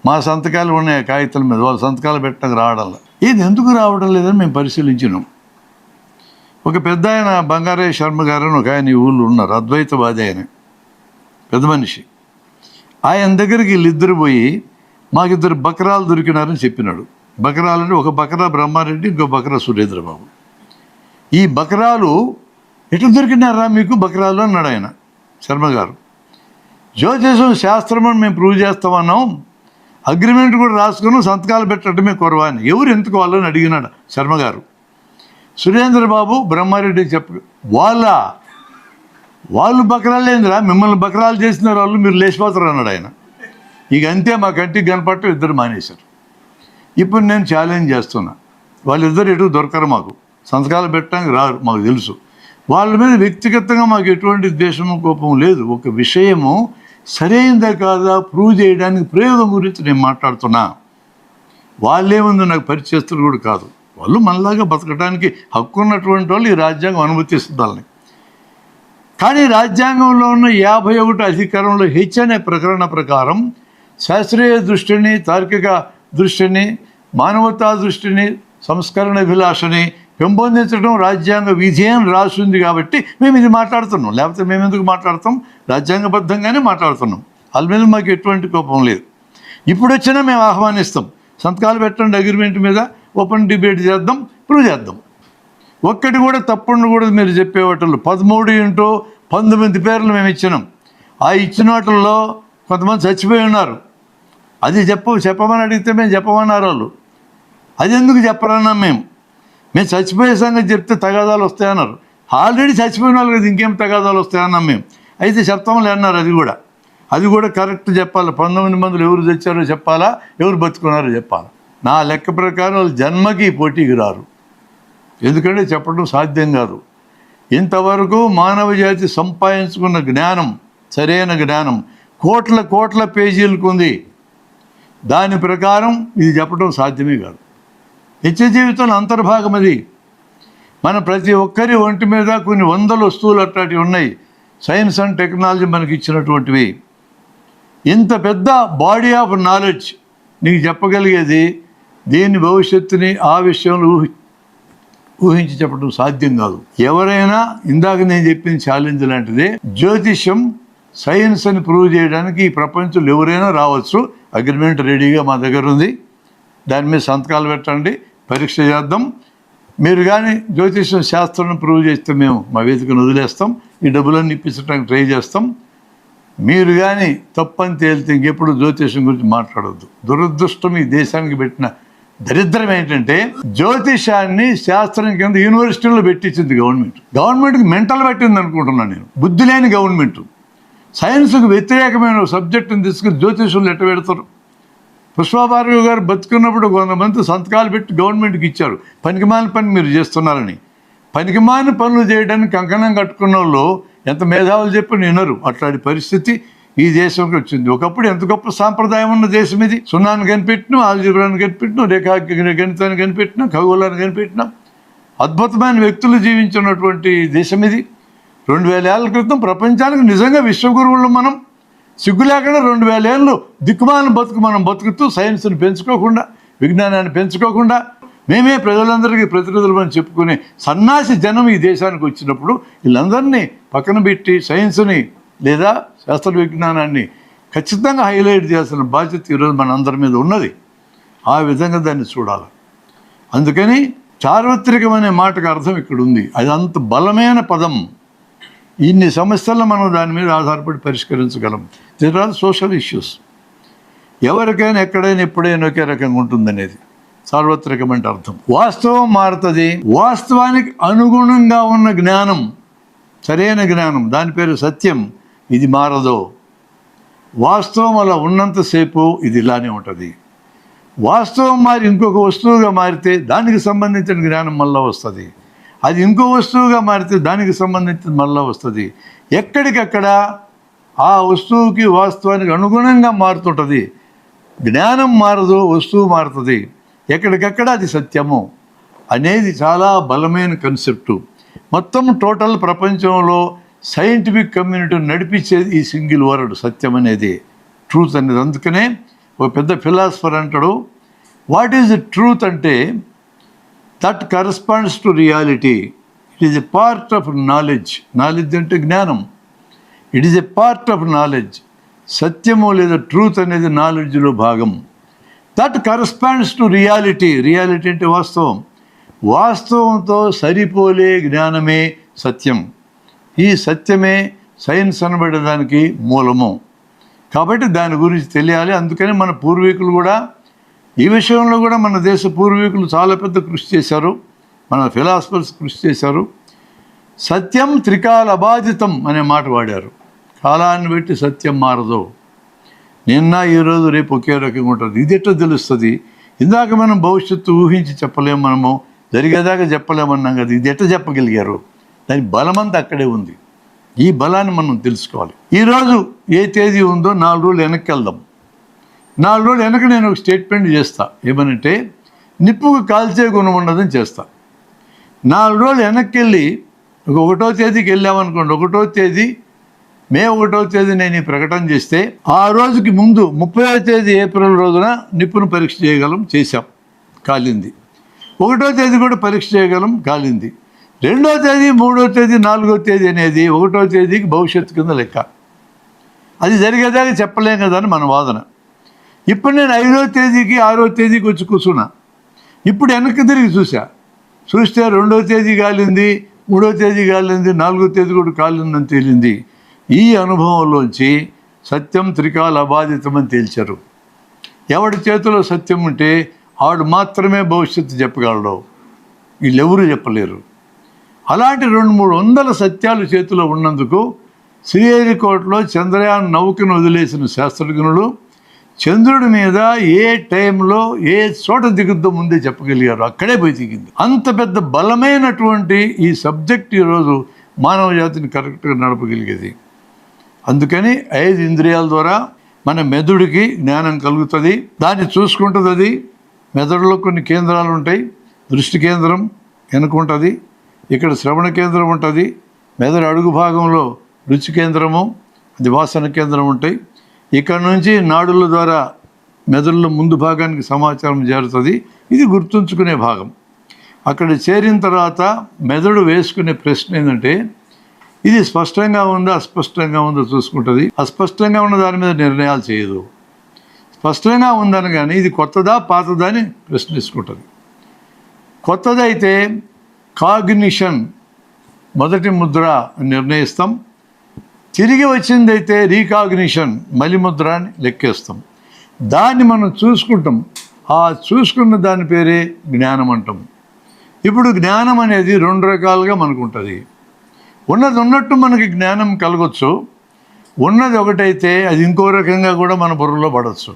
మా సంతకాలు ఉన్నాయి కాగితాల మీద, వాళ్ళ సంతకాలు పెట్టడానికి రావడం. ఇది ఎందుకు రావడం లేదని మేము పరిశీలించినాం. ఒక పెద్ద ఆయన బంగారయ్య శర్మ గారు అని ఒక ఆయన ఈ ఊళ్ళో ఉన్నారు, అద్వైతవాది ఆయన, పెద్ద మనిషి. ఆయన దగ్గరికి వీళ్ళిద్దరు పోయి మాకు 2 బకరాలు దొరికినారని చెప్పినాడు. బకరాలంటే ఒక బకరా బ్రహ్మారెడ్డి, ఇంకో బకరా సురేంద్రబాబు. ఈ బకరాలు ఎట్లా దొరికినారా మీకు బకరాలు అన్నాడు ఆయన శర్మ గారు. జ్యోతిషం శాస్త్రం అని మేము ప్రూవ్ చేస్తామన్నాం, అగ్రిమెంట్ కూడా రాసుకున్నాం, సంతకాలు పెట్టడమే కొరవా అని. ఎవరు ఎందుకోవాలని అడిగినాడు శర్మ గారు. సురేంద్రబాబు బ్రహ్మారెడ్డి వాళ్ళు బకరాలు ఏందిరా, మిమ్మల్ని బకరాలు చేసిన వాళ్ళు, మీరు లేచిపోతారు అన్నాడు ఆయన. ఇక అంతే, మా కంటికి కనపట్టు, ఇద్దరు మానేశారు. ఇప్పుడు నేను ఛాలెంజ్ చేస్తున్నా, వాళ్ళిద్దరు ఎటు దొరకరు, మాకు సంతకాలు పెట్టడానికి రారు, మాకు తెలుసు. వాళ్ళ మీద వ్యక్తిగతంగా మాకు ఎటువంటి ద్వేషము కోపం లేదు. ఒక విషయము సరైనదా కాదా ప్రూవ్ చేయడానికి ప్రయోగం గురించి నేను మాట్లాడుతున్నా. వాళ్ళేముంది నాకు పరిచయస్తులు కూడా కాదు, వాళ్ళు మనలాగా బతకడానికి హక్కు ఉన్నటువంటి వాళ్ళు ఈ రాజ్యాంగం అనుమతిస్తుంది వాళ్ళని. కానీ రాజ్యాంగంలో ఉన్న 51 అధికారంలో హెచ్ అనే ప్రకరణ ప్రకారం శాస్త్రీయ దృష్టిని, తార్కిక దృష్టిని, మానవతా దృష్టిని, సంస్కరణ విలాసని పెంపొందించడం రాజ్యాంగ విధి అని రాసింది కాబట్టి మేము ఇది మాట్లాడుతున్నాం. లేకపోతే మేము ఎందుకు మాట్లాడతాం, రాజ్యాంగబద్ధంగానే మాట్లాడుతున్నాం. వాళ్ళ మీద మాకు ఎటువంటి కోపం లేదు. ఇప్పుడు వచ్చినా మేము ఆహ్వానిస్తాం, సంతకాలు పెట్టండి అగ్రిమెంట్ మీద, ఓపెన్ డిబేట్ చేద్దాం, ప్రూవ్ చేద్దాం. ఒక్కటి కూడా తప్పుడు కూడా మీరు చెప్పే వాటిల్లో 13x19 పేర్లు మేము ఇచ్చినాం. ఆ ఇచ్చిన వాటిల్లో కొంతమంది చచ్చిపోయి ఉన్నారు. అది చెప్పమని అడిగితే మేము చెప్పమన్నారు వాళ్ళు. అది ఎందుకు చెప్పరన్నాం మేము చచ్చిపోయే సంగతి చెప్తే తగాదాలు వస్తాయన్నారు. ఆల్రెడీ చచ్చిపోయిన వాళ్ళు కదా, ఇంకేం తగాదాలు వస్తాయన్నాం మేము. అయితే చెప్తామని అన్నారు. అది కూడా కరెక్ట్ చెప్పాలి. 19 మందిలో ఎవరు తెచ్చారో చెప్పాలా, ఎవరు బతుకున్నారో చెప్పాలా. నా లెక్క ప్రకారం వాళ్ళు జన్మకి పోటీకి రారు, ఎందుకంటే చెప్పడం సాధ్యం కాదు. ఇంతవరకు మానవ జాతి సంపాదించుకున్న జ్ఞానం, సరైన జ్ఞానం కోట్ల పేజీలకు ఉంది. దాని ప్రకారం ఇది చెప్పడం సాధ్యమే కాదు. నిత్య జీవితంలో అంతర్భాగం అది. మన ప్రతి ఒక్కరి ఒంటి మీద కొన్ని 100 వస్తువులు అట్లాంటివి ఉన్నాయి, సైన్స్ అండ్ టెక్నాలజీ మనకి ఇచ్చినటువంటివి. ఇంత పెద్ద బాడీ ఆఫ్ నాలెడ్జ్ నీకు చెప్పగలిగేది దీని భవిష్యత్తుని ఆ విషయంలో ఊహించి చెప్పడం సాధ్యం కాదు. ఎవరైనా ఇందాక నేను చెప్పిన ఛాలెంజ్ లాంటిదే. జ్యోతిష్యం సైన్స్ అని ప్రూవ్ చేయడానికి ఈ ప్రపంచంలో ఎవరైనా రావచ్చు. అగ్రిమెంట్ రెడీగా మా దగ్గర ఉంది. దాని మీద సంతకాలు పెట్టండి, పరీక్ష చేద్దాం. మీరు కానీ జ్యోతిష్యం శాస్త్రం ప్రూవ్ చేస్తే మేము మా వేదికను వదిలేస్తాం, ఈ డబ్బులన్నీ ఇప్పించడానికి ట్రై చేస్తాం. మీరు కానీ తప్పని తేలితే ఇంకెప్పుడు జ్యోతిష్యం గురించి మాట్లాడవద్దు. దురదృష్టం ఈ దేశానికి పెట్టిన దరిద్రం ఏంటంటే జ్యోతిషాన్ని శాస్త్రం కింద యూనివర్సిటీలో పెట్టించింది గవర్నమెంట్కి మెంటల్ పెట్టింది అనుకుంటున్నాను నేను. బుద్ధి లేని గవర్నమెంట్ సైన్స్కు వ్యతిరేకమైన సబ్జెక్టుని తీసుకుని జ్యోతిషంలో ఎట్ట పెడతారు? పుష్పభార్గవి గారు బతుకున్నప్పుడు కొంతమంది సంతకాలు పెట్టి గవర్నమెంట్కి ఇచ్చారు, పనికిమాలిన పని మీరు చేస్తున్నారని. పనికిమాలిన పనులు చేయడానికి కంకణం కట్టుకున్న వాళ్ళు ఎంత మేధావులు చెప్పి వినరు. అట్లాంటి పరిస్థితి ఈ దేశంకి వచ్చింది. ఒకప్పుడు ఎంత గొప్ప సాంప్రదాయం ఉన్న దేశం ఇది. సున్నాన్ని కనిపెట్టినాం, ఆల్జీబ్రాని కనిపెట్టినాం, గణితాన్ని కనిపెట్టినాం, ఖగోళాన్ని కనిపెట్టినాం. అద్భుతమైన వ్యక్తులు జీవించినటువంటి దేశం ఇది. 2000 ఏళ్ల క్రితం ప్రపంచానికి నిజంగా విశ్వగురువులు మనం. సిగ్గు లేకుండా 2000 ఏళ్ళు దిక్కుమాలిన బతుకు మనం బతుకుతూ సైన్స్ని పెంచుకోకుండా, విజ్ఞానాన్ని పెంచుకోకుండా, మేమే ప్రజలందరికీ ప్రతినిధులు అని చెప్పుకునే సన్నాసి జనం ఈ దేశానికి వచ్చినప్పుడు వీళ్ళందరినీ పక్కన పెట్టి సైన్స్ని లేదా శాస్త్ర విజ్ఞానాన్ని ఖచ్చితంగా హైలైట్ చేయాల్సిన బాధ్యత ఈరోజు మన అందరి మీద ఉన్నది. ఆ విధంగా దాన్ని చూడాలి. అందుకని చారిత్రకం అనే మాటకు అర్థం ఇక్కడ ఉంది. అది అంత బలమైన పదం. ఇన్ని సమస్యలను మనం దాని మీద ఆధారపడి పరిష్కరించగలం. దీని తర్వాత సోషల్ ఇష్యూస్ ఎవరికైనా ఎక్కడైనా ఎప్పుడైనా ఒకే రకంగా ఉంటుందనేది సార్వత్రికం అంటే అర్థం. వాస్తవం మారుతుంది. వాస్తవానికి అనుగుణంగా ఉన్న జ్ఞానం, సరైన జ్ఞానం, దాని పేరు సత్యం, ఇది మారదు. వాస్తవం అలా ఉన్నంతసేపు ఇది ఇలానే ఉంటుంది. వాస్తవం మారి ఇంకొక వస్తువుగా మారితే దానికి సంబంధించిన జ్ఞానం మళ్ళీ వస్తుంది. అది ఇంకో వస్తువుగా మారితే దానికి సంబంధించిన మళ్ళీ వస్తుంది. ఎక్కడికక్కడ ఆ వస్తువుకి వాస్తవానికి అనుగుణంగా మారుతుంటుంది. జ్ఞానం మారదు, వస్తువు మారుతుంది. ఎక్కడికక్కడ అది సత్యము అనేది చాలా బలమైన కన్సెప్టు. మొత్తం టోటల్ ప్రపంచంలో సైంటిఫిక్ కమ్యూనిటీని నడిపించేది ఈ సింగిల్ వర్డ్ సత్యం అనేది, ట్రూత్ అనేది. అందుకనే ఒక పెద్ద ఫిలాసఫర్ అంటాడు, వాట్ ఈజ్ ద ట్రూత్ అంటే that corresponds to reality. It is a part of knowledge. Knowledge అంటే జ్ఞానం. It is a part of knowledge. సత్యము లేదా ట్రూత్ అనేది నాలెడ్జ్లో భాగం. That corresponds to reality. Reality అంటే వాస్తవం. వాస్తవంతో సరిపోలే జ్ఞానమే సత్యం. ఈ సత్యమే సైన్స్ అనబడేదానికి మూలము. కాబట్టి దాని గురించి తెలియాలి. అందుకని మన పూర్వీకులు కూడా ఈ విషయంలో కూడా మన దేశ పూర్వీకులు చాలా పెద్ద కృషి చేశారు. మన ఫిలాసఫర్స్ కృషి చేశారు. సత్యం త్రికాల అబాధితం అనే మాట వాడారు. కాలాన్ని బట్టి సత్యం మారదు. నిన్న ఈరోజు రేపు ఒకే రకంగా ఉంటుంది. ఇది ఎట్లా తెలుస్తుంది? ఇందాక మనం భవిష్యత్తు ఊహించి చెప్పలేము, మనము జరిగేదాకా చెప్పలేమన్నాం కదా. ఇది ఎట్లా చెప్పగలిగారు? దాని బలమంతా అక్కడే ఉంది. ఈ బలాన్ని మనం తెలుసుకోవాలి. ఈరోజు ఏ తేదీ ఉందో 4 రోజులు వెనక్కి వెళ్దాం. 4 రోజులు వెనక నేను ఒక స్టేట్మెంట్ చేస్తా. ఏమనంటే నిప్పుకు కాల్చే గుణం ఉండదని చేస్తా. 4 రోజులు వెనక్కి వెళ్ళి 1వ తేదీకి వెళ్ళామనుకోండి. 1వ తేదీ మే 1వ తేదీ నేను ఈ ప్రకటన చేస్తే ఆ రోజుకి ముందు 30వ తేదీ ఏప్రిల్ రోజున నిప్పును పరీక్ష చేయగలం, చేశాం, కాలింది. 1వ తేదీ కూడా పరీక్ష చేయగలం, కాలింది. 2వ తేదీ 3వ తేదీ 4వ తేదీ అనేది 1వ తేదీకి భవిష్యత్తు కింద లెక్క. అది జరిగేదాకా చెప్పలేం కదా అని మన వాదన. ఇప్పుడు నేను 5వ తేదీకి 6వ తేదీకి వచ్చి కూర్చున్నా. ఇప్పుడు వెనక్కి తిరిగి చూస్తే 2వ తేదీ కాలింది, 3వ తేదీ కాలింది, 4వ తేదీ కూడా కాలిందని తేలింది. ఈ అనుభవంలోంచి సత్యం త్రికాల అబాధితం అని తేల్చారు. ఎవడి చేతిలో సత్యం ఉంటే ఆవిడ మాత్రమే భవిష్యత్తు చెప్పగలడు, వీళ్ళెవరూ చెప్పలేరు. అలాంటి 200-300 సత్యాలు చేతిలో ఉన్నందుకు శ్రీహరికోటలో చంద్రయాన్ నౌకను వదిలేసిన శాస్త్రజ్ఞులు చంద్రుడి మీద ఏ టైంలో ఏ చోట దిగుద్దో ముందే చెప్పగలిగారు. అక్కడే పోయి దిగింది. అంత పెద్ద బలమైనటువంటి ఈ సబ్జెక్ట్ ఈరోజు మానవ జాతిని కరెక్ట్గా నడపగలిగేది. అందుకని 5 ఇంద్రియాల ద్వారా మన మెదడుకి జ్ఞానం కలుగుతుంది. దాన్ని చూసుకుంటుంది. అది మెదడులో కొన్ని కేంద్రాలు ఉంటాయి. దృష్టి కేంద్రం వెనుకుంటుంది, ఇక్కడ శ్రవణ కేంద్రం ఉంటుంది, మెదడు అడుగు భాగంలో రుచి కేంద్రము, అది వాసన కేంద్రం ఉంటాయి. ఇక్కడ నుంచి నాడుల ద్వారా మెదడులో ముందు భాగానికి సమాచారం చేరుతుంది, ఇది గుర్తుంచుకునే భాగం. అక్కడ చేరిన తర్వాత మెదడు వేసుకునే ప్రశ్న ఏంటంటే, ఇది స్పష్టంగా ఉందా అస్పష్టంగా ఉందో చూసుకుంటుంది. అస్పష్టంగా ఉన్న దాని మీద నిర్ణయాలు చేయదు. స్పష్టంగా ఉందని కానీ ఇది కొత్తదా పాతదా అని ప్రశ్నించుకుంటుంది. కొత్తదైతే కాగ్నిషన్ మొదటి ముద్ర అని నిర్ణయిస్తాం. తిరిగి వచ్చిందైతే రీకాగ్నిషన్ మలి ముద్ర అని లెక్కేస్తాం. దాన్ని మనం చూసుకుంటాం. ఆ చూసుకున్న దాని పేరే జ్ఞానం అంటాం. ఇప్పుడు జ్ఞానం అనేది 2 రకాలుగా మనకు ఉంటుంది. ఉన్నది ఉన్నట్టు మనకి జ్ఞానం కలగవచ్చు. ఉన్నది ఒకటైతే అది ఇంకో రకంగా కూడా మన బుర్రలో పడవచ్చు.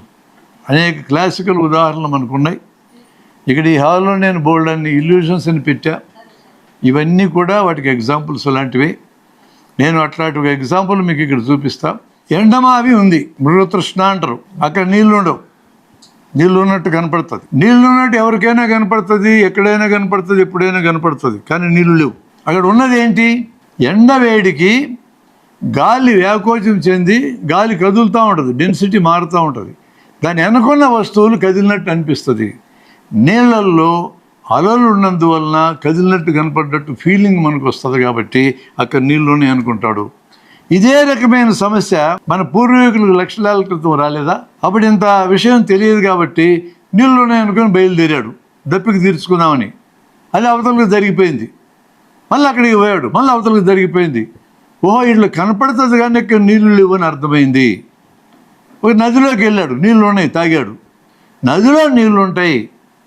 అనేక క్లాసికల్ ఉదాహరణలు మనకున్నాయి. ఇక్కడ ఈ హాల్లో నేను బోల్డ్ అన్ని ఇల్యూషన్స్ అని పెట్టా. ఇవన్నీ కూడా వాటికి ఎగ్జాంపుల్స్ లాంటివి. నేను అట్లాంటి ఒక ఎగ్జాంపుల్ మీకు ఇక్కడ చూపిస్తా. ఎండమావి ఉంది, మృగతృష్ణ అంటారు. అక్కడ నీళ్ళు ఉండవు, నీళ్ళు ఉన్నట్టు కనపడుతుంది. నీళ్ళు ఉన్నట్టు ఎవరికైనా కనపడుతుంది, ఎక్కడైనా కనపడుతుంది, ఎప్పుడైనా కనపడుతుంది. కానీ నీళ్ళు లేవు. అక్కడ ఉన్నది ఏంటి? ఎండ వేడికి గాలి వ్యాకోచం చెంది గాలి కదులుతూ ఉంటుంది, డెన్సిటీ మారుతూ ఉంటుంది. దాని వెనుకున్న వస్తువులు కదిలినట్టు అనిపిస్తుంది. నీళ్ళల్లో అలలు ఉన్నందువలన కదిలినట్టు కనపడ్డట్టు ఫీలింగ్ మనకు వస్తుంది. కాబట్టి అక్కడ నీళ్ళునే అనుకుంటాడు. ఇదే రకమైన సమస్య మన పూర్వీకులకు లక్షలాల క్రితం రాలేదా? అప్పుడు ఇంత విషయం తెలియదు కాబట్టి నీళ్ళునే అనుకుని బయలుదేరాడు దప్పికి తీర్చుకుందామని. అది అవతలకు జరిగిపోయింది. మళ్ళీ అక్కడికి పోయాడు, మళ్ళీ అవతలకు జరిగిపోయింది. ఓహో, ఇట్లా కనపడుతుంది కానీ ఇక్కడ నీళ్ళు లేవు అని అర్థమైంది. ఒక నదిలోకి వెళ్ళాడు, నీళ్ళు ఉన్నాయి, తాగాడు. నదిలో నీళ్ళు ఉంటాయి,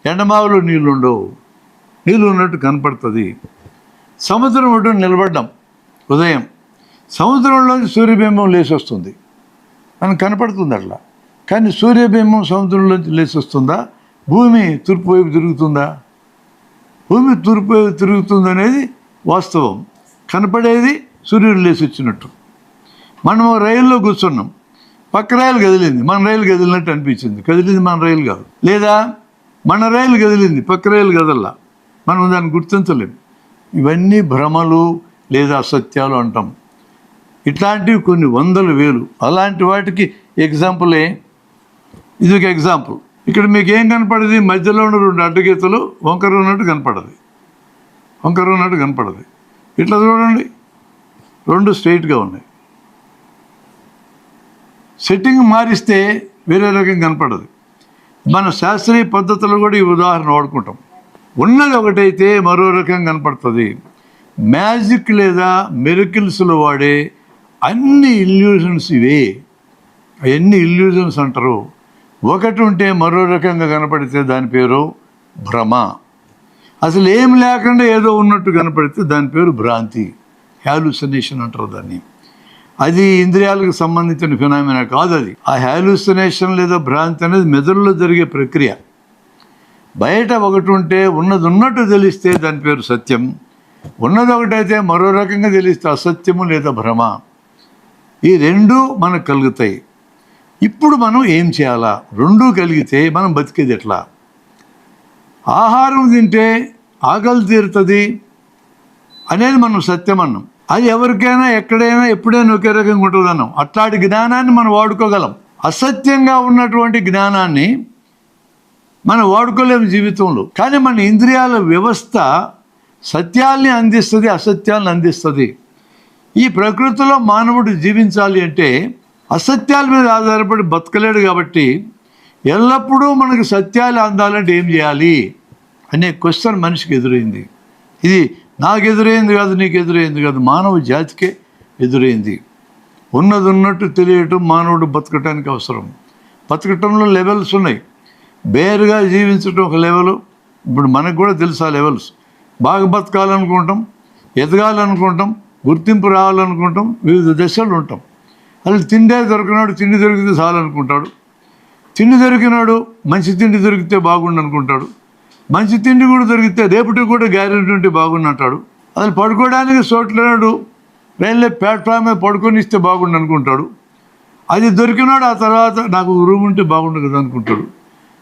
ఎండమావులో నీళ్ళు ఉండవు. నీళ్ళు ఉన్నట్టు కనపడుతుంది. సముద్రం ఒడ్డున నిలబడ్డాం ఉదయం. సముద్రంలోంచి సూర్యబింబం లేచి వస్తుంది, మనకు కనపడుతుంది అట్లా. కానీ సూర్యబింబం సముద్రంలోంచి లేచి వస్తుందా? భూమి తూర్పు వైపు తిరుగుతుందా? భూమి తూర్పు వైపు తిరుగుతుంది అనేది వాస్తవం. కనపడేది సూర్యుడు లేచి వచ్చినట్టు. మనం రైల్లో కూర్చున్నాం, పక్క రైలు కదిలింది, మన రైలు కదిలినట్టు అనిపించింది. కదిలింది మన రైలు కాదు. లేదా మన రైలు కదిలింది, పక్క రైలు కదల్లా, మనం దాన్ని గుర్తించలేము. ఇవన్నీ భ్రమలు లేదా అసత్యాలు అంటాం. ఇట్లాంటివి కొన్ని వందల వేలు. అలాంటి వాటికి ఎగ్జాంపులే ఇది. ఒక ఎగ్జాంపుల్. ఇక్కడ మీకు ఏం కనపడదు? మధ్యలో ఉన్న 2 అడ్డగీతలు వంకర ఉన్నట్టు కనపడదు, వంకర ఉన్నట్టు కనపడదు. ఇట్లా చూడండి, 2 స్ట్రైట్గా ఉన్నాయి. సెట్టింగ్ మారిస్తే వేరే రకం కనపడదు. మన శాస్త్రీయ పద్ధతులు కూడా ఈ ఉదాహరణ వాడుకుంటాం. ఉన్నది ఒకటైతే మరో రకం కనపడుతుంది. మ్యాజిక్ లేదా మిరకిల్స్లో వాడే అన్ని ఇల్యూషన్స్ ఇవే. అవన్నీ ఇల్యూషన్స్ అంటారు. ఒకటి ఉంటే మరో రకంగా కనపడితే దాని పేరు భ్రమ. అసలు ఏం లేకుండా ఏదో ఉన్నట్టు కనపడితే దాని పేరు భ్రాంతి, హ్యాలుసినేషన్ అంటారు దాన్ని. అది ఇంద్రియాలకు సంబంధించిన ఫినామినా కాదు. అది ఆ హ్యాలుసినేషన్ లేదా భ్రాంతి అనేది మెదడులో జరిగే ప్రక్రియ. బయట ఒకటి ఉంటే ఉన్నది ఉన్నట్టు తెలిస్తే దాని పేరు సత్యం. ఉన్నది ఒకటైతే మరో రకంగా తెలిస్తే అసత్యము లేదా భ్రమ. ఈ 2 మనకు కలుగుతాయి. ఇప్పుడు మనం ఏం చేయాలా? 2 కలిగితే మనం బతికేది ఎట్లా? ఆహారం తింటే ఆకలి తీరుతుంది అనేది మనం సత్యం అన్నాం. అది ఎవరికైనా ఎక్కడైనా ఎప్పుడైనా ఒకే రకంగా ఉంటుంది అన్నాం. అట్లాంటి జ్ఞానాన్ని మనం వాడుకోగలం. అసత్యంగా ఉన్నటువంటి జ్ఞానాన్ని మనం వాడుకోలేము జీవితంలో. కానీ మన ఇంద్రియాల వ్యవస్థ సత్యాల్ని అందిస్తుంది, అసత్యాలను అందిస్తుంది. ఈ ప్రకృతిలో మానవుడు జీవించాలి అంటే అసత్యాల మీద ఆధారపడి బతకలేడు. కాబట్టి ఎల్లప్పుడూ మనకు సత్యాలు అందాలంటే ఏం చేయాలి అనే క్వశ్చన్ మనిషికి ఎదురైంది. ఇది నాకు ఎదురైంది కాదు, నీకు ఎదురైంది కాదు, మానవ జాతికే ఎదురైంది. ఉన్నది ఉన్నట్టు తెలియటం మానవుడు బతకటానికి అవసరం. బతకటంలో లెవెల్స్ ఉన్నాయి. బేరుగా జీవించడం ఒక లెవెలు. ఇప్పుడు మనకు కూడా తెలుసు ఆ లెవెల్స్. బాగా బతకాలనుకుంటాం, ఎదగాలనుకుంటాం, గుర్తింపు రావాలనుకుంటాం, వివిధ దశలు ఉంటాం. అసలు తిండే దొరికినాడు, తిండి దొరికితే చాలనుకుంటాడు. తిండి దొరికినాడు, మంచి తిండి దొరికితే బాగుండు అనుకుంటాడు. మంచి తిండి కూడా దొరికితే రేపటికి కూడా గ్యారెంటీ ఉంటే బాగుండు అంటాడు. అసలు పడుకోవడానికి చోట్లేనాడు, రైల్వే ప్లాట్ఫామ్ మీద పడుకొని ఇస్తే బాగుండు అనుకుంటాడు. అది దొరికినాడు, ఆ తర్వాత నాకు రూమ్ ఉంటే బాగుండు కదా అనుకుంటాడు.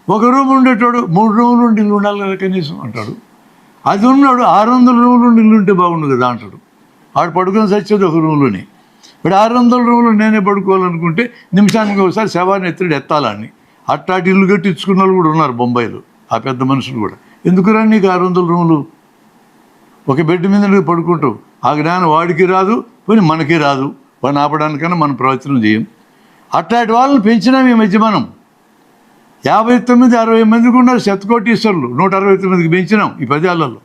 ఒక రూమ్ ఉండేటోడు 3 రూములు ఉండి ఇల్లు ఉండాలి కదా కనీసం అంటాడు. అది ఉన్నాడు 600 రూములు ఉండి ఇల్లు ఉంటే బాగుండు కదా అంటాడు. ఆడు పడుకొని చచ్చేది ఒక రూమ్లోనే. ఇప్పుడు 600 రూములు నేనే పడుకోవాలనుకుంటే నిమిషానికి ఒకసారి శవాన్ని ఎత్తాలని అట్టాటి ఇల్లు కట్టించుకున్న వాళ్ళు కూడా ఉన్నారు బొంబాయిలో. ఆ పెద్ద మనుషులు కూడా. ఎందుకురా నీకు 600 రూములు, ఒక బెడ్ మీద నువ్వు పడుకుంటావు, ఆ జ్ఞానం వాడికి రాదు, పోనీ మనకి రాదు, వాడిని ఆపడానికన్నా మనం ప్రవచనం చేయం. అట్లాంటి వాళ్ళని పెంచినాం ఈ మధ్య మనం. 59-60 మందికి ఉన్నారు శతకోటీశ్వరులు, 169కి పెంచినాం ఈ 10 ఏళ్లలో.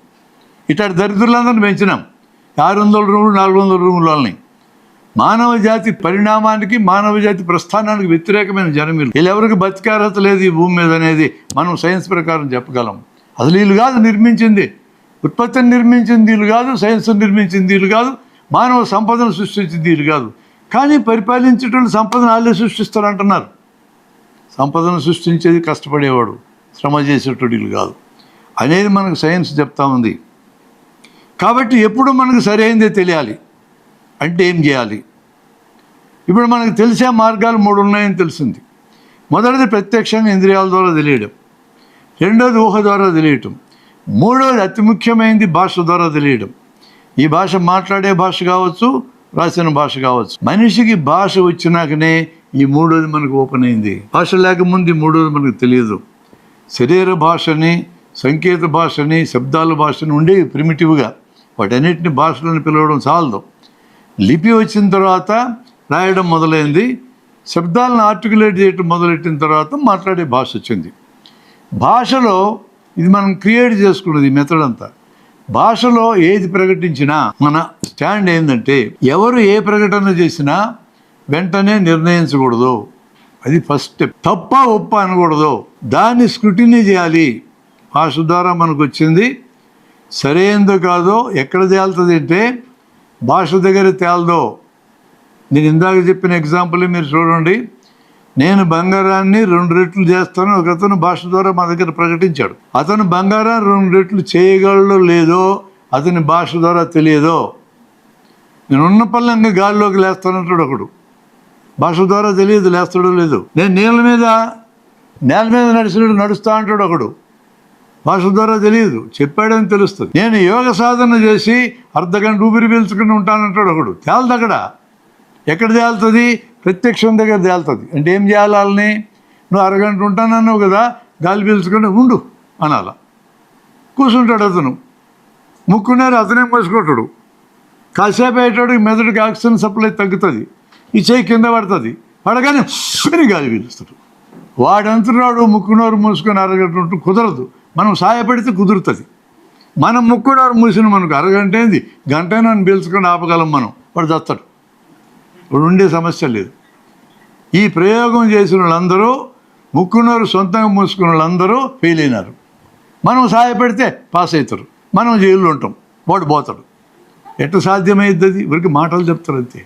ఇట్లాంటి దరిద్రులందరినీ పెంచినాం 600 రూములు 400 రూముల వాళ్ళని. మానవ జాతి పరిణామానికి, మానవ జాతి ప్రస్థానానికి వ్యతిరేకమైన జనం వీళ్ళు. వీళ్ళెవరికి బతికారత లేదు ఈ భూమి మీద అనేది మనం సైన్స్ ప్రకారం చెప్పగలం. అసలు వీళ్ళు కాదు నిర్మించింది, ఉత్పత్తిని నిర్మించింది వీళ్ళు కాదు, సైన్స్ని నిర్మించింది వీళ్ళు కాదు, మానవ సంపదను సృష్టించింది వీళ్ళు కాదు. కానీ పరిపాలించేటోళ్ళు సంపదను వాళ్ళే సృష్టిస్తారంటున్నారు. సంపదను సృష్టించేది కష్టపడేవాడు, శ్రమ చేసేటోడు వీళ్ళు కాదు అనేది మనకు సైన్స్ చెప్తా ఉంది. కాబట్టి ఎప్పుడు మనకు సరైనదే తెలియాలి అంటే ఏం చేయాలి? ఇప్పుడు మనకు తెలిసే మార్గాలు 3 ఉన్నాయని తెలిసింది. మొదటిది ప్రత్యక్షంగా ఇంద్రియాల ద్వారా తెలియడం, రెండోది ఊహ ద్వారా తెలియటం, మూడోది అతి ముఖ్యమైనది భాష ద్వారా తెలియడం. ఈ భాష మాట్లాడే భాష కావచ్చు, రాసిన భాష కావచ్చు. మనిషికి భాష వచ్చినాకనే ఈ మూడోది మనకు ఓపెన్ అయింది. భాష లేకముందు ఈ మూడోది మనకు తెలియదు. శరీర భాషని, సంకేత భాషని, శబ్దాల భాషని ఉండేవి ప్రిమిటివ్గా, వాటన్నిటిని భాషలను పిలవడం చాలదు. లిపి వచ్చిన తర్వాత రాయడం మొదలైంది, శబ్దాలను ఆర్టికులేట్ చేయడం మొదలెట్టిన తర్వాత మాట్లాడే భాష వచ్చింది. భాషలో ఇది మనం క్రియేట్ చేసుకున్నది ఈ మెథడ్ అంతా. భాషలో ఏది ప్రకటించినా మన స్టాండ్ ఏంటంటే, ఎవరు ఏ ప్రకటన చేసినా వెంటనే నిర్ణయించకూడదు. అది ఫస్ట్ స్టెప్. తప్ప ఒప్ప అనకూడదు, దాన్ని స్క్రూటినీ చేయాలి. భాష ద్వారా మనకు వచ్చింది సరైనదో కాదో ఎక్కడ తేలుతుంది అంటే భాష దగ్గర తేలదో. నేను ఇందాక చెప్పిన ఎగ్జాంపుల్ మీరు చూడండి. నేను బంగారాన్ని 2 రెట్లు చేస్తాను ఒకతను భాష ద్వారా మా దగ్గర ప్రకటించాడు. అతను బంగారాన్ని 2 రెట్లు చేయగలడో లేదో అతని భాష ద్వారా తెలియదో. నేను ఉన్న పళ్ళంగా గాలిలోకి లేస్తానంటాడు ఒకడు, భాష ద్వారా తెలియదు లేస్తాడో లేదో. నేను నేల మీద నడుస్తా అంటాడు ఒకడు, భాష ద్వారా తెలియదు, చెప్పాడని తెలుస్తుంది. నేను యోగ సాధన చేసి అర్ధగంట ఊపిరి పీల్చుకుని ఉంటానంటాడు ఒకడు, తేలదు అక్కడ. ఎక్కడ తేలుతుంది? ప్రత్యక్షం దగ్గర తేలుతుంది. అంటే ఏం చేయాలి వాళ్ళని? నువ్వు అరగంట ఉంటానన్నావు కదా, గాలి పీల్చుకుంటే ఉండు అనాల. కూర్చుంటాడు అతను, ముక్కున్నారు అతనే మోసుకుంటాడు. కాసేపు అయ్యేటోడికి మెదడుకి ఆక్సిజన్ సప్లై తగ్గుతుంది, ఈ చేయి కింద పడుతుంది, పడగానే గాలి పీలుస్తాడు. వాడంతున్నాడు ముక్కునోరు మూసుకొని అరగంట ఉంటూ కుదరదు. మనం సాయపడితే కుదురుతుంది. మనం ముక్కునోరు మూసిన మనకు అరగంట ఏంది, గంట నన్ను పీల్చుకొని ఆపగలం మనం. వాడు చస్తాడు, వాడు ఉండే సమస్య లేదు. ఈ ప్రయోగం చేసిన వాళ్ళందరూ, ముక్కునోరు సొంతంగా మూసుకున్న వాళ్ళందరూ ఫెయిల్ అయినారు. మనం సాయపడితే పాస్ అవుతారు, మనం జైల్లో ఉంటాం, వాడు పోతాడు. ఎట్లా సాధ్యమైద్ది? అది ఇవరికి మాటలు చెప్తారు అంతే.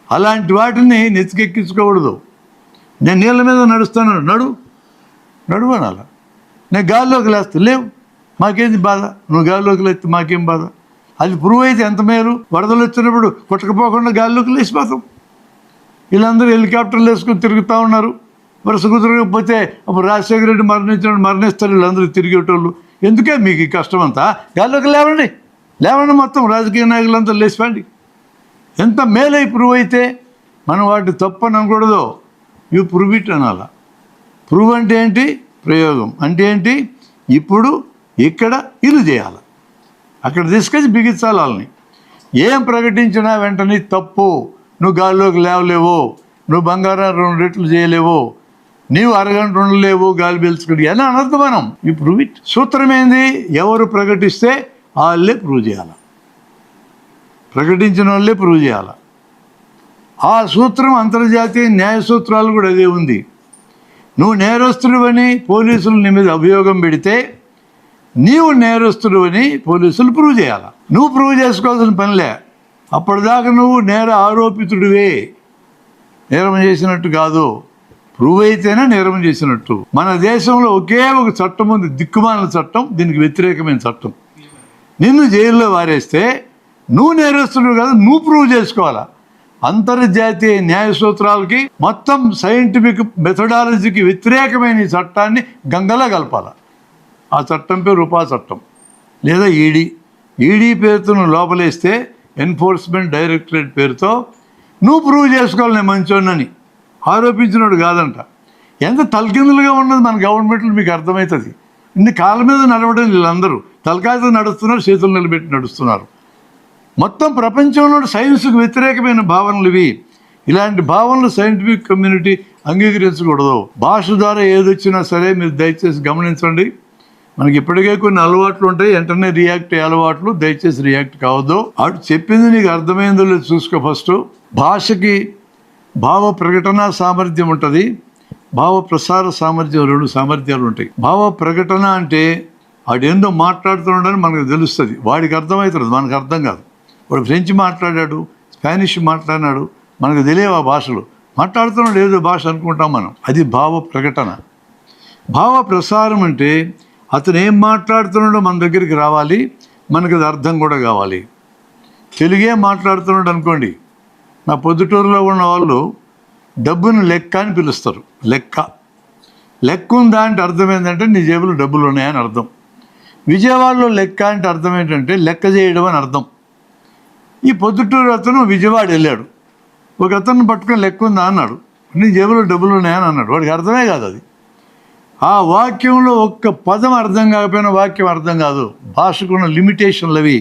అలాంటి వాటిని నెత్తికెక్కించుకోకూడదు. నేను నీళ్ళ మీద నడుస్తాను, నడువు అనాల. నేను గాల్లోకి లేస్తా, లేవు మాకేంది బాధ, నువ్వు గాల్లోకి లేస్తే మాకేం బాధ. అది ప్రూవ్ అయితే ఎంత మేలు. వరదలు వచ్చినప్పుడు కొట్టకపోకుండా గాల్లోకి లేచిపోతాం. వీళ్ళందరూ హెలికాప్టర్లు వేసుకొని తిరుగుతూ ఉన్నారు. వరుస కుదరకపోతే అప్పుడు రాజశేఖర రెడ్డి మరణిస్తారు వీళ్ళందరూ తిరిగేటోళ్ళు. ఎందుకే మీకు ఈ కష్టం అంతా? గాల్లోకి లేవండి మొత్తం రాజకీయ నాయకులంతా లేచిపోండి. ఎంత మేలై ప్రూవ్ అయితే మనం వాటి తప్పని అనకూడదు. యూ ప్రూవ్ ఇట్ అనాల. ప్రూవ్ అంటే ఏంటి? ప్రయోగం అంటే ఏంటి? ఇప్పుడు ఇక్కడ ఇది చేయాలి, అక్కడ తీసుకొచ్చి బిగించాలి వాళ్ళని. ఏం ప్రకటించినా వెంటనే తప్పు. నువ్వు గాలిలోకి లేవలేవు, నువ్వు బంగారం 2 రెట్లు చేయలేవు, నీవు అరగంట ఉండలేవు గాలి పీల్చుకుని అని అనద్దు మనం. ఈ ప్రూవ్ ఇట్. సూత్రం ఏంది? ఎవరు ప్రకటిస్తే వాళ్ళే ప్రూవ్ చేయాలి, ప్రకటించిన వాళ్ళే ప్రూవ్ చేయాలి. ఆ సూత్రం అంతర్జాతీయ న్యాయ సూత్రాలు కూడా అదే ఉంది. నువ్వు నేరస్తుడు అని పోలీసులు నీ మీద అభియోగం పెడితే నీవు నేరస్తుడు అని పోలీసులు ప్రూవ్ చేయాలి. నువ్వు ప్రూవ్ చేసుకోవాల్సిన పనిలే. అప్పటిదాకా నువ్వు నేర ఆరోపితుడివే, నేరం చేసినట్టు కాదు. ప్రూవ్ అయితేనే నేరం చేసినట్టు. మన దేశంలో ఒకే ఒక చట్టం ఉంది, దిక్కుమాలిన చట్టం, దీనికి వ్యతిరేకమైన చట్టం. నిన్ను జైల్లో వారేస్తే నువ్వు నేరస్తుడు కాదు, నువ్వు ప్రూవ్ చేసుకోవాలా. అంతర్జాతీయ న్యాయ సూత్రాలకి, మొత్తం సైంటిఫిక్ మెథడాలజీకి వ్యతిరేకమైన ఈ చట్టాన్ని గంగలా కలపాలి. ఆ చట్టం పేరు ఉపా చట్టం లేదా ఈడీ పేరుతో నువ్వు లోపలేస్తే, ఎన్ఫోర్స్మెంట్ డైరెక్టరేట్ పేరుతో నువ్వు ప్రూవ్ చేసుకోవాలి నేను మంచోన్నని. ఆరోపించినోడు కాదంట. ఎంత తలకిందులుగా ఉన్నది మన గవర్నమెంట్లో మీకు అర్థమవుతుంది. ఇన్ని కాళ్ళ మీద నడవడం వీళ్ళందరూ తలకాయతో నడుస్తున్నారు, చేతులు నిలబెట్టి నడుస్తున్నారు. మొత్తం ప్రపంచంలో సైన్స్కు వ్యతిరేకమైన భావనలు ఇవి. ఇలాంటి భావనలు సైంటిఫిక్ కమ్యూనిటీ అంగీకరించకూడదు. భాష ద్వారా ఏదొచ్చినా సరే మీరు దయచేసి గమనించండి. మనకి ఇప్పటికే కొన్ని అలవాట్లు ఉంటాయి, వెంటనే రియాక్ట్ అయ్యే అలవాట్లు. దయచేసి రియాక్ట్ కావద్దు. అటు చెప్పింది నీకు అర్థమైందో లేదు చూసుకో ఫస్ట్. భాషకి భావ ప్రకటన సామర్థ్యం ఉంటుంది, భావ ప్రసార సామర్థ్యం, 2 సామర్థ్యాలు ఉంటాయి. భావ ప్రకటన అంటే వాడేందో మాట్లాడుతున్నాడని మనకు తెలుస్తుంది, వాడికి అర్థమవుతుంది, మనకు అర్థం కాదు. వాడు ఫ్రెంచ్ మాట్లాడాడు, స్పానిష్ మాట్లాడినాడు, మనకు తెలియవు ఆ భాషలు. మాట్లాడుతున్నాడు ఏదో భాష అనుకుంటాం మనం, అది భావ ప్రకటన. భావ ప్రసారం అంటే అతను ఏం మాట్లాడుతున్నాడో మన దగ్గరికి రావాలి, మనకు అది అర్థం కూడా కావాలి. తెలుగే మాట్లాడుతున్నాడు అనుకోండి, నా పొద్దుటూరులో ఉన్న వాళ్ళు డబ్బును లెక్క అని పిలుస్తారు. లెక్క ఉందా అంటే అర్థం ఏంటంటే నీ జేబులో డబ్బులు ఉన్నాయని అర్థం. విజయవాడలో లెక్క అంటే అర్థం ఏంటంటే లెక్క చేయడం అని అర్థం. ఈ పొద్దుటూరు అతను విజయవాడ వెళ్ళాడు, ఒక అతను పట్టుకొని లెక్క ఉందా అన్నాడు, నీ జేబులో డబ్బులు ఉన్నాయని అన్నాడు. వాడికి అర్థమే కాదు అది. ఆ వాక్యంలో ఒక్క పదం అర్థం కాకపోయినా వాక్యం అర్థం కాదు. భాషకున్న లిమిటేషన్లు అవి.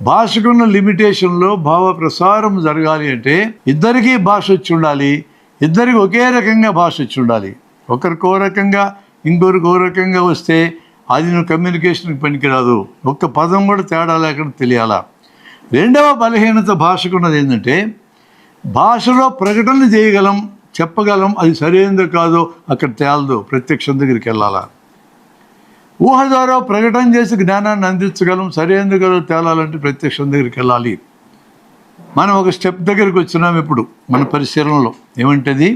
భాషకున్న లిమిటేషన్లో భావ ప్రసారం జరగాలి అంటే ఇద్దరికీ భాష వచ్చి ఉండాలి, ఇద్దరికి ఒకే రకంగా భాష వచ్చి ఉండాలి. ఒకరికో రకంగా ఇంకొకరికో రకంగా వస్తే అది నువ్వు కమ్యూనికేషన్కి పనికిరాదు. ఒక్క పదం కూడా తేడా లేకుండా తెలియాలా. రెండవ బలహీనత భాషకున్నది ఏంటంటే భాషలో ప్రకటనలు చేయగలం, చెప్పగలం, అది సరైనదో కాదో అక్కడ తేలదు, ప్రత్యక్షం దగ్గరికి వెళ్ళాలా. ఊహ ద్వారా ప్రకటన చేసి జ్ఞానాన్ని అందించగలం, సరైనది కాదో తేలాలంటే ప్రత్యక్షం దగ్గరికి వెళ్ళాలి. మనం ఒక స్టెప్ దగ్గరికి వచ్చినాం ఇప్పుడు మన పరిశీలనలో. ఏమంటది?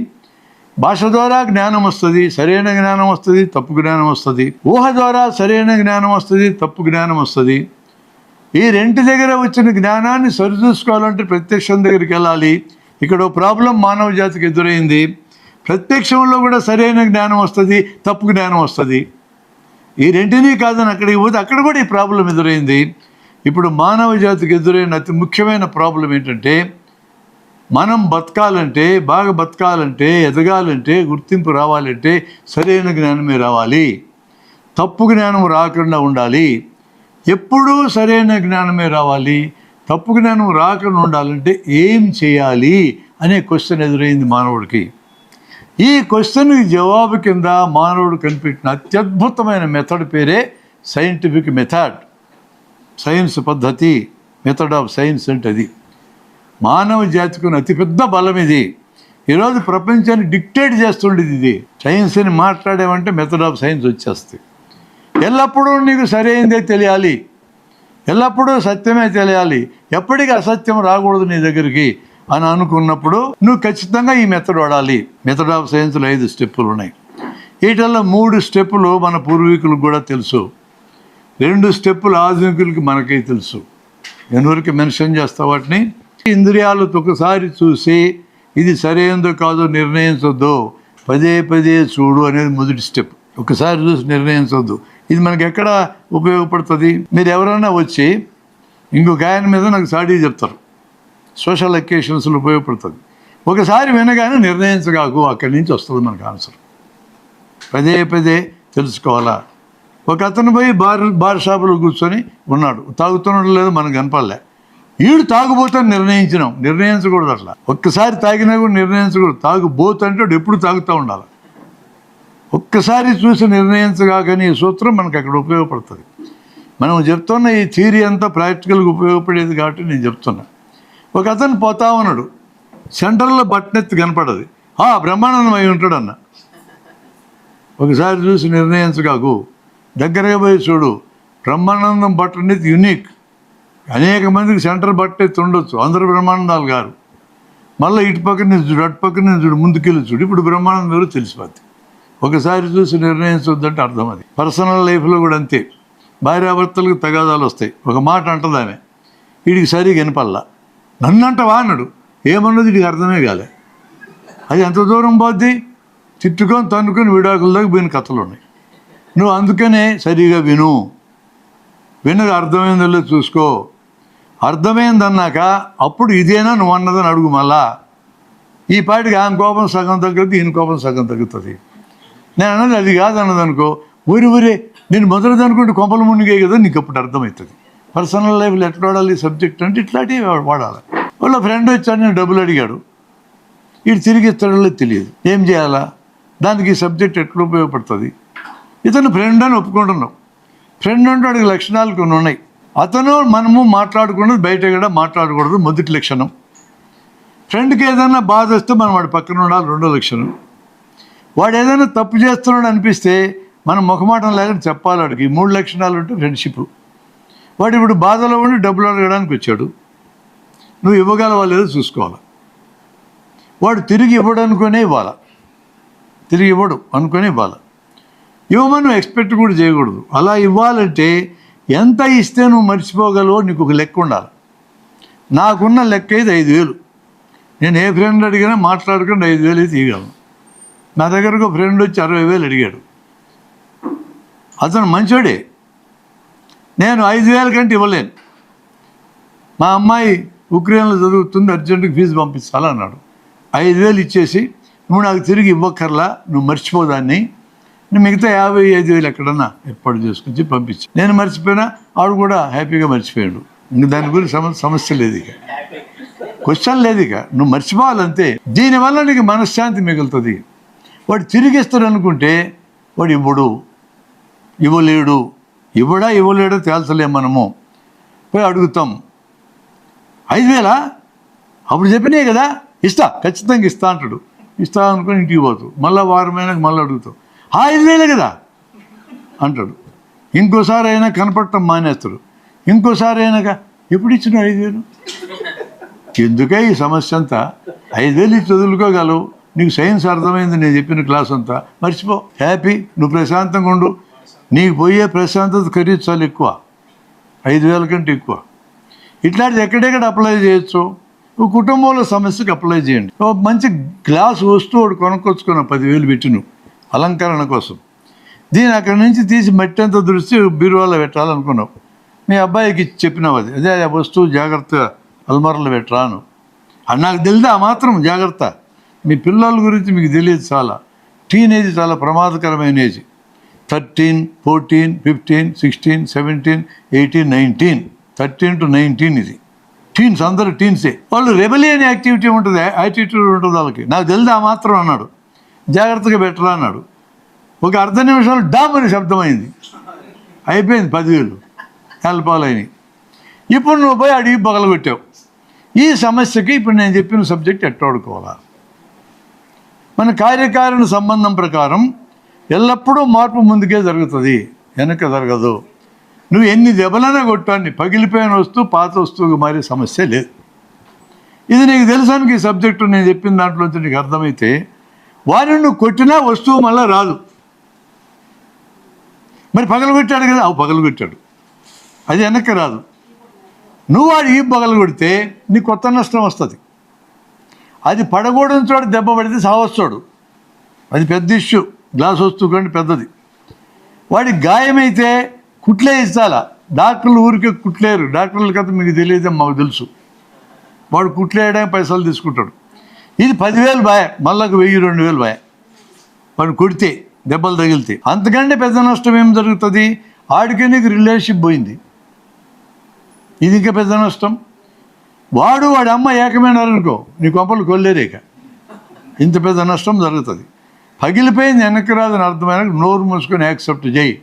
భాష ద్వారా జ్ఞానం వస్తుంది, సరైన జ్ఞానం వస్తుంది, తప్పు జ్ఞానం వస్తుంది. ఊహ ద్వారా సరైన జ్ఞానం వస్తుంది, తప్పు జ్ఞానం వస్తుంది. ఈ రెంటి దగ్గర వచ్చిన జ్ఞానాన్ని సరిచూసుకోవాలంటే ప్రత్యక్షం దగ్గరికి వెళ్ళాలి. ఇక్కడ ప్రాబ్లం మానవ జాతికి ఎదురైంది. ప్రత్యక్షంలో కూడా సరైన జ్ఞానం వస్తుంది, తప్పు జ్ఞానం వస్తుంది. ఈ రెంటినీ కాదని అక్కడికి పోతే అక్కడ కూడా ఈ ప్రాబ్లం ఎదురైంది. ఇప్పుడు మానవ జాతికి ఎదురైన అతి ముఖ్యమైన ప్రాబ్లం ఏంటంటే మనం బతకాలంటే, బాగా బతకాలంటే, ఎదగాలంటే, గుర్తింపు రావాలంటే సరైన జ్ఞానమే రావాలి, తప్పు జ్ఞానం రాకుండా ఉండాలి. ఎప్పుడూ సరైన జ్ఞానమే రావాలి, తప్పు జ్ఞానం రాకుండా ఉండాలంటే ఏం చేయాలి అనే క్వశ్చన్ ఎదురైంది మానవుడికి. ఈ క్వశ్చన్కి జవాబు కింద మానవుడు కనిపెట్టిన అత్యద్భుతమైన మెథడ్ పేరే సైంటిఫిక్ మెథడ్, సైన్స్ పద్ధతి, మెథడ్ ఆఫ్ సైన్స్ అంటే అది. మానవ జాతికి అతిపెద్ద బలం ఇది. ఈరోజు ప్రపంచాన్ని డిక్టేట్ చేస్తుండేది ఇది. సైన్స్ని మాట్లాడేమంటే మెథడ్ ఆఫ్ సైన్స్ వచ్చేస్తుంది. ఎల్లప్పుడూ నీకు సరైనదే తెలియాలి, ఎల్లప్పుడూ సత్యమే తెలియాలి, ఎప్పటికీ అసత్యం రాకూడదు నీ దగ్గరికి అని అనుకున్నప్పుడు నువ్వు ఖచ్చితంగా ఈ మెథడ్ వాడాలి. మెథడ్ ఆఫ్ సైన్స్లో 5 స్టెప్పులు ఉన్నాయి. వీటిల్లో 3 స్టెప్పులు మన పూర్వీకులకు కూడా తెలుసు, 2 స్టెప్పులు ఆధునికులకి మనకే తెలుసు. ఎవరికి మెన్షన్ చేస్తా వాటిని. ఇంద్రియాలతో ఒకసారి చూసి ఇది సరైనదో కాదో నిర్ణయించొద్దు, పదే చూడు అనేది మొదటి స్టెప్. ఒకసారి చూసి నిర్ణయించొద్దు. ఇది మనకి ఎక్కడ ఉపయోగపడుతుంది? మీరు ఎవరైనా వచ్చి ఇంకొక ఆయన మీద నాకు సాడీ చెప్తారు, సోషల్ అకేషన్స్లో ఉపయోగపడుతుంది. ఒకసారి వినగానే నిర్ణయించగాకు, అక్కడి నుంచి వస్తుంది మనకు ఆన్సర్. పదే తెలుసుకోవాలా. ఒక అతను పోయి బార్ షాపులో కూర్చొని ఉన్నాడు, తాగుతున్నాడు లేదో మనకు కనపడలే. ఈడు తాగుబోతని నిర్ణయించకూడదు. అట్లా ఒక్కసారి తాగినా కూడా నిర్ణయించకూడదు. తాగుబోతంటే ఎప్పుడు తాగుతూ ఉండాలి. ఒక్కసారి చూసి నిర్ణయించగాకని ఈ సూత్రం మనకు అక్కడ ఉపయోగపడుతుంది. మనం చెప్తున్న ఈ థియరీ అంతా ప్రాక్టికల్గా ఉపయోగపడేది కాబట్టి నేను చెప్తున్నా. ఒక అతను పోతా ఉన్నాడు, సెంటర్లో బట్టనెత్తి కనపడదు, బ్రహ్మానందం అయి ఉంటాడు అన్న. ఒకసారి చూసి నిర్ణయించగాకు, దగ్గరగా పోయి చూడు. బ్రహ్మానందం బట్టనెత్తి యూనిక్, అనేక మందికి సెంటర్ బట్టనెత్తి ఉండొచ్చు, అందరూ బ్రహ్మానందాలు గారు. మళ్ళీ ఇటు పక్కన చూడు, అటు పక్కన చూడు, ముందుకెళ్ళి చూడు, ఇప్పుడు బ్రహ్మానందం గారు తెలిసిపోద్ది. ఒకసారి చూసి నిర్ణయించొద్దంటే అర్థం అది. పర్సనల్ లైఫ్లో కూడా అంతే. భార్యాభర్తలకు తగాదాలు వస్తాయి. ఒక మాట అంటది ఆమె, వీడికి సరిగా వినపల్లా, నన్ను అంటవా అన్నాడు. ఏమన్నది వీడికి అర్థమే కాలే. అది ఎంత దూరం పోద్ది? తిట్టుకొని తన్నుకొని విడాకుల దాకా పోయిన కథలు ఉన్నాయి. నువ్వు అందుకనే సరిగా వినగా అర్థమైందో చూసుకో. అర్థమైందన్నాక అప్పుడు ఇదేనా నువ్వు అన్నదని అడుగు. మళ్ళా ఈ పాటికి ఆమె కోపం సగం తగ్గుతుంది, ఈయన కోపం సగం తగ్గుతుంది. నేను అన్నది అది కాదన్నది అనుకో, ఊరి నేను మొదటిది అనుకుంటే కొంపల మునిగే కదా నీకు అప్పుడు అర్థమవుతుంది. పర్సనల్ లైఫ్లో ఎట్లా వాడాలి సబ్జెక్ట్ అంటే ఇట్లాంటివి వాడాలి. వాళ్ళ ఫ్రెండ్ వచ్చాడు, నేను డబ్బులు అడిగాడు, వీడు తిరిగి ఇస్తాడో తెలియదు, ఏం చేయాలా, దానికి ఈ సబ్జెక్ట్ ఎట్లా ఉపయోగపడుతుంది. ఇతను ఫ్రెండ్ అని ఒప్పుకుంటున్నాం. ఫ్రెండ్ అంటే వాడికి లక్షణాలు కొన్ని ఉన్నాయి. అతను మనము మాట్లాడుకున్నది బయట కూడా మాట్లాడకూడదు, మొదటి లక్షణం. ఫ్రెండ్కి ఏదైనా బాధ వస్తే మనం వాడి పక్కన ఉండాలి, రెండో లక్షణం. వాడు ఏదైనా తప్పు చేస్తున్నాడు అనిపిస్తే మనం ముఖమాటం లేకుండా చెప్పాలి వాడికి. ఈ 3 లక్షణాలు ఉంటే ఫ్రెండ్షిప్. వాడు ఇప్పుడు బాధలో ఉండి డబ్బులు అడగడానికి వచ్చాడు, నువ్వు ఇవ్వగలవా లేదో చూసుకోవాలి. వాడు తిరిగి ఇవ్వడు అనుకునే ఇవ్వాలి, తిరిగి ఇవ్వడు అనుకునే ఇవ్వాలి. ఇవ్వమని నువ్వు ఎక్స్పెక్ట్ కూడా చేయకూడదు. అలా ఇవ్వాలంటే ఎంత ఇస్తే నువ్వు మర్చిపోగలవో నీకు ఒక లెక్క ఉండాలి. నాకున్న లెక్క ఇది 5,000. నేను ఏ ఫ్రెండ్ అడిగినా మాట్లాడుకుంటే 5,000 అయితే ఇవ్వగలను. నా దగ్గరకు ఒక ఫ్రెండ్ వచ్చి 60,000 అడిగాడు. అతను మంచోడే, నేను 5,000 కంటే ఇవ్వలేను. మా అమ్మాయి ఉక్రెయిన్లో చదువుతుంది, అర్జెంటుగా ఫీజు పంపించాలన్నాడు. 5,000 ఇచ్చేసి నువ్వు నాకు తిరిగి ఇవ్వక్కర్లా, నువ్వు మర్చిపోదాన్ని, నేను మిగతా 55,000 ఎక్కడన్నా ఏర్పాటు చేసుకొచ్చి పంపించి. నేను మర్చిపోయినా ఆడు కూడా హ్యాపీగా మర్చిపోయాడు. ఇంక దాని గురించి సమస్య లేదు, ఇక క్వశ్చన్ లేదు, ఇక నువ్వు మర్చిపోవాలంతే. దీనివల్ల నీకు మనశ్శాంతి మిగులుతుంది. వాడు తిరిగి ఇస్తాడు అనుకుంటే వాడు ఇవ్వలేడు, ఇవ్వలేడో తేల్చలేం. మనము పోయి అడుగుతాం, 5,000 అప్పుడు చెప్పినాయి కదా, ఇస్తా, ఖచ్చితంగా ఇస్తా అంటాడు. ఇస్తా అనుకుని ఇంటికి పోతావు, మళ్ళీ వారమైనా మళ్ళీ అడుగుతావు, 5,000 కదా అంటాడు. ఇంకోసారి అయినా కనపడటం మానేస్తాడు. ఇంకోసారి అయినాక ఎప్పుడు ఇచ్చిన 5,000? ఎందుకే ఈ సమస్య అంతా? 5,000 ఇచ్చి వదులుకోగలవు, నీకు సైన్స్ అర్థమైంది, నేను చెప్పిన క్లాస్ అంతా మర్చిపో, హ్యాపీ, నువ్వు ప్రశాంతంగా ఉండు. నీకు పోయే ప్రశాంతత ఖరీదు చాలా ఎక్కువ, 5,000 కంటే ఎక్కువ. ఇట్లాంటిది ఎక్కడెక్కడ అప్లై చేయొచ్చు? ఒక కుటుంబంలో సమస్యకి అప్లై చేయండి. ఒక మంచి గ్లాస్ వస్తువు ఒకటి కొనుక్కొచ్చుకున్నావు, 10,000 పెట్టి నువ్వు అలంకరణ కోసం. దీన్ని అక్కడి నుంచి తీసి మట్టి అంతా దుడిచి బీరువాలో పెట్టాలనుకున్నావు. మీ అబ్బాయికి చెప్పినావు, అదే ఆ వస్తువు జాగ్రత్తగా అల్మార్లో పెట్టరాను అని. నాకు తెలియదు ఆ మాత్రం జాగ్రత్త. మీ పిల్లల గురించి మీకు తెలియదు. చాలా టీనేజ్ చాలా ప్రమాదకరమైన ఏజ్. 13, 14, 15, 16, 17, 18, 19, 13 to 19 ఇది టీన్స్. అందరూ టీన్సే. వాళ్ళు రెబెలియన్ యాక్టివిటీ ఉంటుంది, యాటిట్యూడ్ ఉంటుంది వాళ్ళకి. నాకు తెలియదు ఆ మాత్రం అన్నాడు. జాగ్రత్తగా పెట్టరా అన్నాడు. ఒక అర్ధ నిమిషాలు డామ్ అని శబ్దం అయింది, అయిపోయింది, 10,000 కలపాలని. ఇప్పుడు నువ్వు పోయి అడిగి పగలగొట్టావు. ఈ సమస్యకి ఇప్పుడు నేను చెప్పిన సబ్జెక్ట్ ఎట్లా వాడుకోవాలా? మన కార్యకారణ సంబంధం ప్రకారం ఎల్లప్పుడూ మార్పు ముందుకే జరుగుతుంది, వెనక జరగదు. నువ్వు ఎన్ని దెబ్బలైనా కొట్టాన్ని, పగిలిపోయిన వస్తువు పాత వస్తువుగా మారే సమస్య లేదు. ఇది నీకు తెలుసానికి ఈ సబ్జెక్టు నేను చెప్పిన దాంట్లోంచి నీకు అర్థమైతే వారిని నువ్వు కొట్టినా వస్తువు మళ్ళీ రాదు. మరి పగలగొట్టాడు కదా, అవి పగలగొట్టాడు, అది వెనక్కి రాదు. నువ్వు వాడు ఈ పగలగొడితే నీకు కొత్త నష్టం వస్తుంది. అది పడకూడని చోట దెబ్బ పడితే సావస్తాడు, అది పెద్ద ఇష్యూ. గ్లాస్ వస్తువు కంటే పెద్దది. వాడికి గాయమైతే కుట్లే ఇస్తాలా. డాక్టర్లు ఊరికే కుట్లేరు, డాక్టర్ల కథ మీకు తెలియదు, మాకు తెలుసు. వాడు కుట్లేయడానికి పైసలు తీసుకుంటాడు. ఇది 10,000 బాయ, మళ్ళీ 1,000-2,000 బాయ వాడు కొడితే, దెబ్బలు తగిలితే. అంతకంటే పెద్ద నష్టం ఏం జరుగుతుంది? ఆడికే నీకు రిలేషన్షిప్ పోయింది, ఇది ఇంకా పెద్ద నష్టం. వాడి అమ్మ ఏకమైనారనుకో, నీ కొంపలు కొల్లేరేక, ఇంత పెద్ద నష్టం జరుగుతుంది. పగిలిపోయింది, వెనక్కి రాదని అర్థమైన నోరు మూసుకొని యాక్సెప్ట్ చేయి.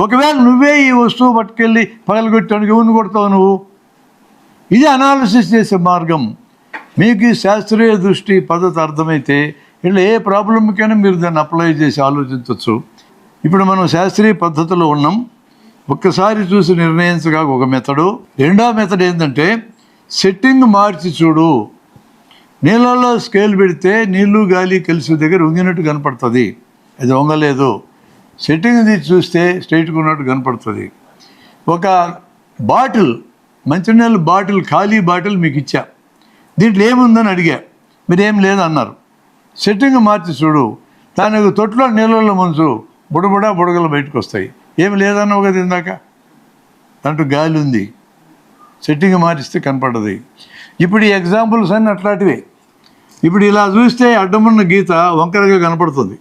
ఒకవేళ నువ్వే ఈ వస్తువు పట్టుకెళ్ళి పగలగొట్టానికి ఎవరిని కొడతావు నువ్వు? ఇది అనాలిసిస్ చేసే మార్గం. మీకు ఈ శాస్త్రీయ దృష్టి పద్ధతి అర్థమైతే ఇట్లా ఏ ప్రాబ్లంకైనా మీరు దాన్ని అప్లై చేసి ఆలోచించవచ్చు. ఇప్పుడు మనం శాస్త్రీయ పద్ధతిలో ఉన్నాం. ఒక్కసారి చూసి నిర్ణయించగా ఒక మెథడు. రెండో మెథడ్ ఏంటంటే సెట్టింగ్ మార్చి చూడు. నీళ్ళల్లో స్కేల్ పెడితే నీళ్ళు గాలి కలిసి దగ్గర వంగినట్టు కనపడుతుంది, అది వంగలేదు. సెట్టింగ్ తీసి చూస్తే స్ట్రైట్గా ఉన్నట్టు కనపడుతుంది. ఒక బాటిల్, మంచినీళ్ళ బాటిల్, ఖాళీ బాటిల్ మీకు ఇచ్చా, దీంట్లో ఏముందని అడిగా, మీరేం లేదన్నారు. సెట్టింగ్ మార్చి చూడు, దానికి తొట్లో నీళ్ళల్లో ముంచు, బుడగలు బయటకు వస్తాయి. ఏమి లేదన్నావు కదా ఇందాక, దాంట్లో గాలి ఉంది. సెట్టింగ్ మారిస్తే కనపడదు. ఇప్పుడు ఈ ఎగ్జాంపుల్స్ అన్నీ అట్లాంటివే. ఇప్పుడు ఇలా చూస్తే అడ్డమున్న గీత వంకరగా కనపడుతుంది.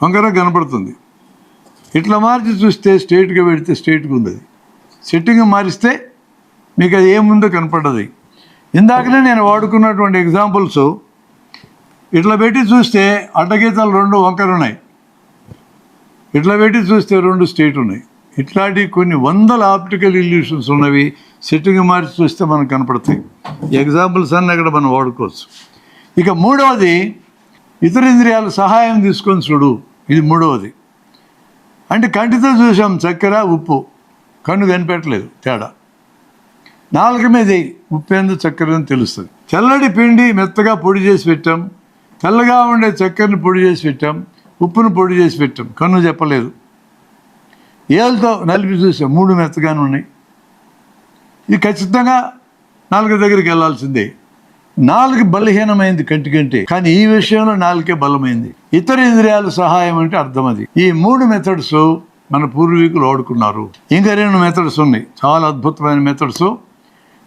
వంకర కనపడుతుంది. ఇట్లా మార్చి చూస్తే స్ట్రైట్గా పెడితే స్ట్రైట్గా ఉంది. అది సెట్టింగ్ మారిస్తే మీకు అది ఏముందో కనపడ్డది. ఇందాకనే నేను వాడుకున్నటువంటి ఎగ్జాంపుల్స్ ఇట్లా పెట్టి చూస్తే అడ్డగీతాలు 2 వంకర ఉన్నాయి, ఇట్లా పెట్టి చూస్తే 2 స్ట్రైట్ ఉన్నాయి. ఇట్లాంటి కొన్ని వందల ఆప్టికల్ ఇల్యూషన్స్ ఉన్నవి సెట్టింగ్ మార్చి చూస్తే మనకు కనపడతాయి. ఈ ఎగ్జాంపుల్స్ అన్నీ అక్కడ మనం వాడుకోవచ్చు. ఇక మూడవది, ఇతర ఇంద్రియాల సహాయం తీసుకొని చూడు. ఇది మూడవది. అంటే కంటితో చూసాం చక్కెర ఉప్పు, కన్ను కనిపెట్టలేదు తేడా. నాలుక మీద ఉప్పు ఏందో చక్కెర అని తెలుస్తుంది. తెల్లటి పిండి మెత్తగా పొడి చేసి పెట్టాం, తెల్లగా ఉండే చక్కెరని పొడి చేసి పెట్టాం, ఉప్పును పొడి చేసి పెట్టాం, కన్ను చెప్పలేదు. ఏళ్ళతో నలిపి చూసాం, 3 మెత్తగానే ఉన్నాయి. ఇది ఖచ్చితంగా నాలుక దగ్గరికి వెళ్ళాల్సిందే. నాలుగు బలహీనమైంది కంటికంటే, కానీ ఈ విషయంలో నాలుకే బలమైంది. ఇతర ఇంద్రియాల సహాయం అంటే అర్థం అది. ఈ 3 మెథడ్స్ మన పూర్వీకులు వాడుకున్నారు. ఇంకా 2 మెథడ్స్ ఉన్నాయి, చాలా అద్భుతమైన మెథడ్స్.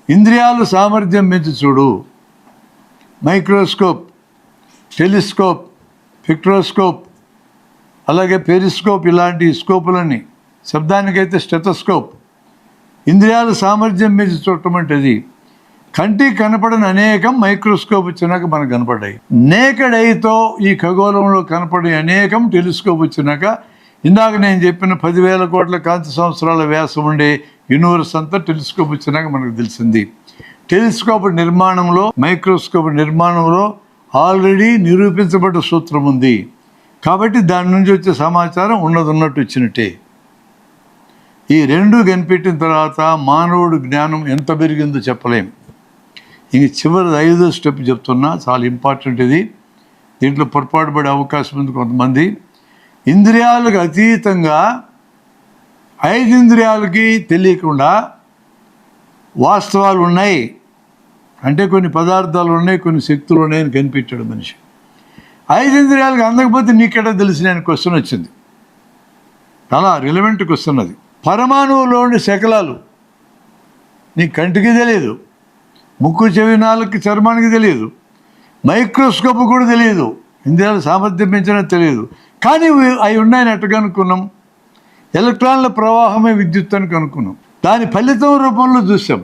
ఇంద్రియాలు సామర్థ్యం పెంచి చూడు. మైక్రోస్కోప్, టెలిస్కోప్, పిక్ట్రోస్కోప్, అలాగే పెరిస్కోప్, ఇలాంటి స్కోపులన్నీ. శబ్దానికైతే స్టెథోస్కోప్. ఇంద్రియాల సామర్థ్యం పెంచి చూడటం అంటే అది. కంటికి కనపడని అనేకం మైక్రోస్కోప్ వచ్చినాక మనకు కనపడ్డాయి. నేకెడ్ ఐతో ఈ ఖగోళంలో కనపడే అనేకం టెలిస్కోప్ వచ్చినాక, ఇందాక నేను చెప్పిన 10,000 కోట్ల కాంతి సంవత్సరాల వ్యాసం ఉండే యూనివర్స్ అంతా టెలిస్కోప్ వచ్చినాక మనకు తెలిసింది. టెలిస్కోప్ నిర్మాణంలో, మైక్రోస్కోప్ నిర్మాణంలో ఆల్రెడీ నిరూపించబడ్డ సూత్రం ఉంది. కాబట్టి దాని నుంచి వచ్చే సమాచారం ఉన్నట్టు వచ్చినట్టే. ఈ 2 కనిపెట్టిన తర్వాత మానవుడు జ్ఞానం ఎంత పెరిగిందో చెప్పలేం. ఇంక చివరి 5వ స్టెప్ చెప్తున్నా, చాలా ఇంపార్టెంట్ ఇది. దీంట్లో పొరపాటు పడే అవకాశం ఉంది కొంతమంది. ఇంద్రియాలకు అతీతంగా 5 ఇంద్రియాలకి తెలియకుండా వాస్తవాలు ఉన్నాయి, అంటే కొన్ని పదార్థాలు ఉన్నాయి, కొన్ని శక్తులు ఉన్నాయని కనిపెట్టాడు మనిషి. 5 ఇంద్రియాలకు అందకపోతే నీకెటా తెలిసిన క్వశ్చన్ వచ్చింది. చాలా రిలవెంట్ క్వశ్చన్ అది. పరమాణువులోని శకలాలు నీ కంటికి తెలియదు, ముక్కు చెవి నాలుగుకి చర్మానికి తెలియదు, మైక్రోస్కోప్ కూడా తెలియదు, ఇంద్రియాల సామర్థ్యం పెంచినా తెలియదు. కానీ అవి ఉన్నాయని ఎట్ట కనుక్కున్నాం? ఎలక్ట్రాన్ల ప్రవాహమే విద్యుత్ అని కనుక్కున్నాం. దాని ఫలితం రూపంలో చూసాం.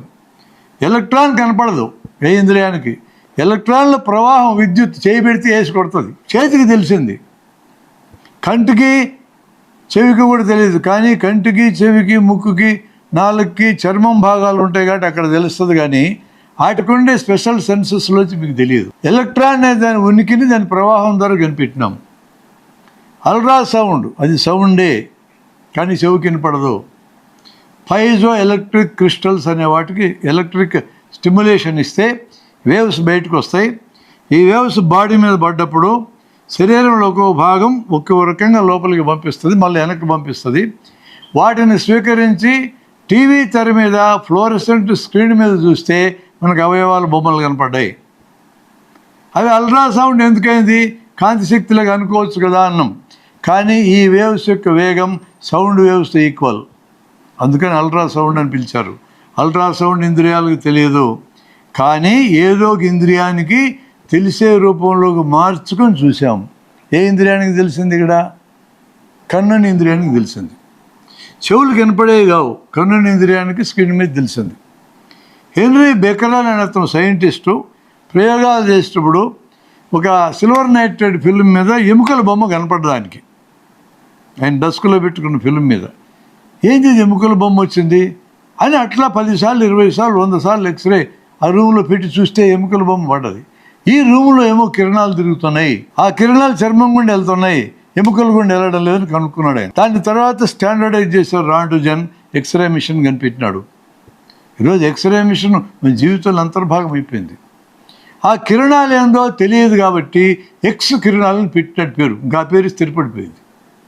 ఎలక్ట్రాన్ కనపడదు ఏ ఇంద్రియానికి, ఎలక్ట్రాన్ల ప్రవాహం విద్యుత్ చేయి పెడితే వేసి కొడుతుంది, చేతికి తెలిసింది. కంటికి చెవికి కూడా తెలియదు, కానీ కంటికి చెవికి ముక్కుకి నాలుగుకి చర్మం భాగాలు ఉంటాయి కాబట్టి అక్కడ తెలుస్తుంది. కానీ వాటికుండే స్పెషల్ సెన్సెస్లోంచి మీకు తెలియదు. ఎలక్ట్రాన్ అనే దాని ఉనికిని దాని ప్రవాహం ద్వారా కనిపెట్టినాం. అల్ట్రాసౌండ్ అది సౌండే, కానీ చెవికి వినపడదు. పైజో ఎలక్ట్రిక్ క్రిస్టల్స్ అనే వాటికి ఎలక్ట్రిక్ స్టిమ్యులేషన్ ఇస్తే వేవ్స్ బయటకు వస్తాయి. ఈ వేవ్స్ బాడీ మీద పడ్డప్పుడు శరీరంలో ఒక భాగం ఒక్క రకంగా లోపలికి పంపిస్తుంది, మళ్ళీ వెనక్కి పంపిస్తుంది. వాటిని స్వీకరించి టీవీ తెర మీద ఫ్లోరెసెంట్ స్క్రీన్ మీద చూస్తే మనకు అవయవాల బొమ్మలు కనపడ్డాయి. అవి అల్ట్రాసౌండ్ ఎందుకైంది? కాంతి శక్తిలాగా అనుకోవచ్చు కదా అన్నాం. కానీ ఈ వేవ్స్ యొక్క వేగం సౌండ్ వేవ్స్ ఈక్వల్, అందుకని అల్ట్రాసౌండ్ అని పిలిచారు. అల్ట్రాసౌండ్ ఇంద్రియాలకు తెలియదు, కానీ ఏదో ఒక ఇంద్రియానికి తెలిసే రూపంలోకి మార్చుకొని చూసాం. ఏ ఇంద్రియానికి తెలిసింది? ఇక్కడ కన్నుని ఇంద్రియానికి తెలిసింది. చెవులు కనపడేవి కావు, కన్నుని ఇంద్రియానికి స్క్రీన్ మీద తెలిసింది. హెన్రీ బెకరల్ అనే అతను సైంటిస్టు ప్రయోగాలు చేసేటప్పుడు ఒక సిల్వర్ నైట్రేట్ ఫిల్మ్ మీద ఎముకల బొమ్మ కనపడడానికి, ఆయన డస్క్లో పెట్టుకున్న ఫిల్మ్ మీద ఏంది ఎముకల బొమ్మ వచ్చింది అని అట్లా 10 సార్లు 20 సార్లు 100 సార్లు ఎక్స్రే ఆ రూమ్లో పెట్టి చూస్తే ఎముకల బొమ్మ పడ్డది. ఈ రూమ్లో ఏమో కిరణాలు తిరుగుతున్నాయి, ఆ కిరణాలు చర్మం గుండా వెళ్తున్నాయి, ఎముకలు గుండా వెళ్ళడం లేదని కనుక్కున్నాడు ఆయన. దాని తర్వాత స్టాండర్డైజ్ చేశారు, రాంటుజన్ ఎక్స్రే మిషన్ కనిపెట్టినాడు. ఈరోజు ఎక్స్రే మిషన్ మన జీవితంలో అంతర్భాగం అయిపోయింది. ఆ కిరణాలు ఏందో తెలియదు కాబట్టి ఎక్స్ కిరణాలను పెట్టినట్టు పేరు, ఇంకా పేరు స్థిరపడిపోయింది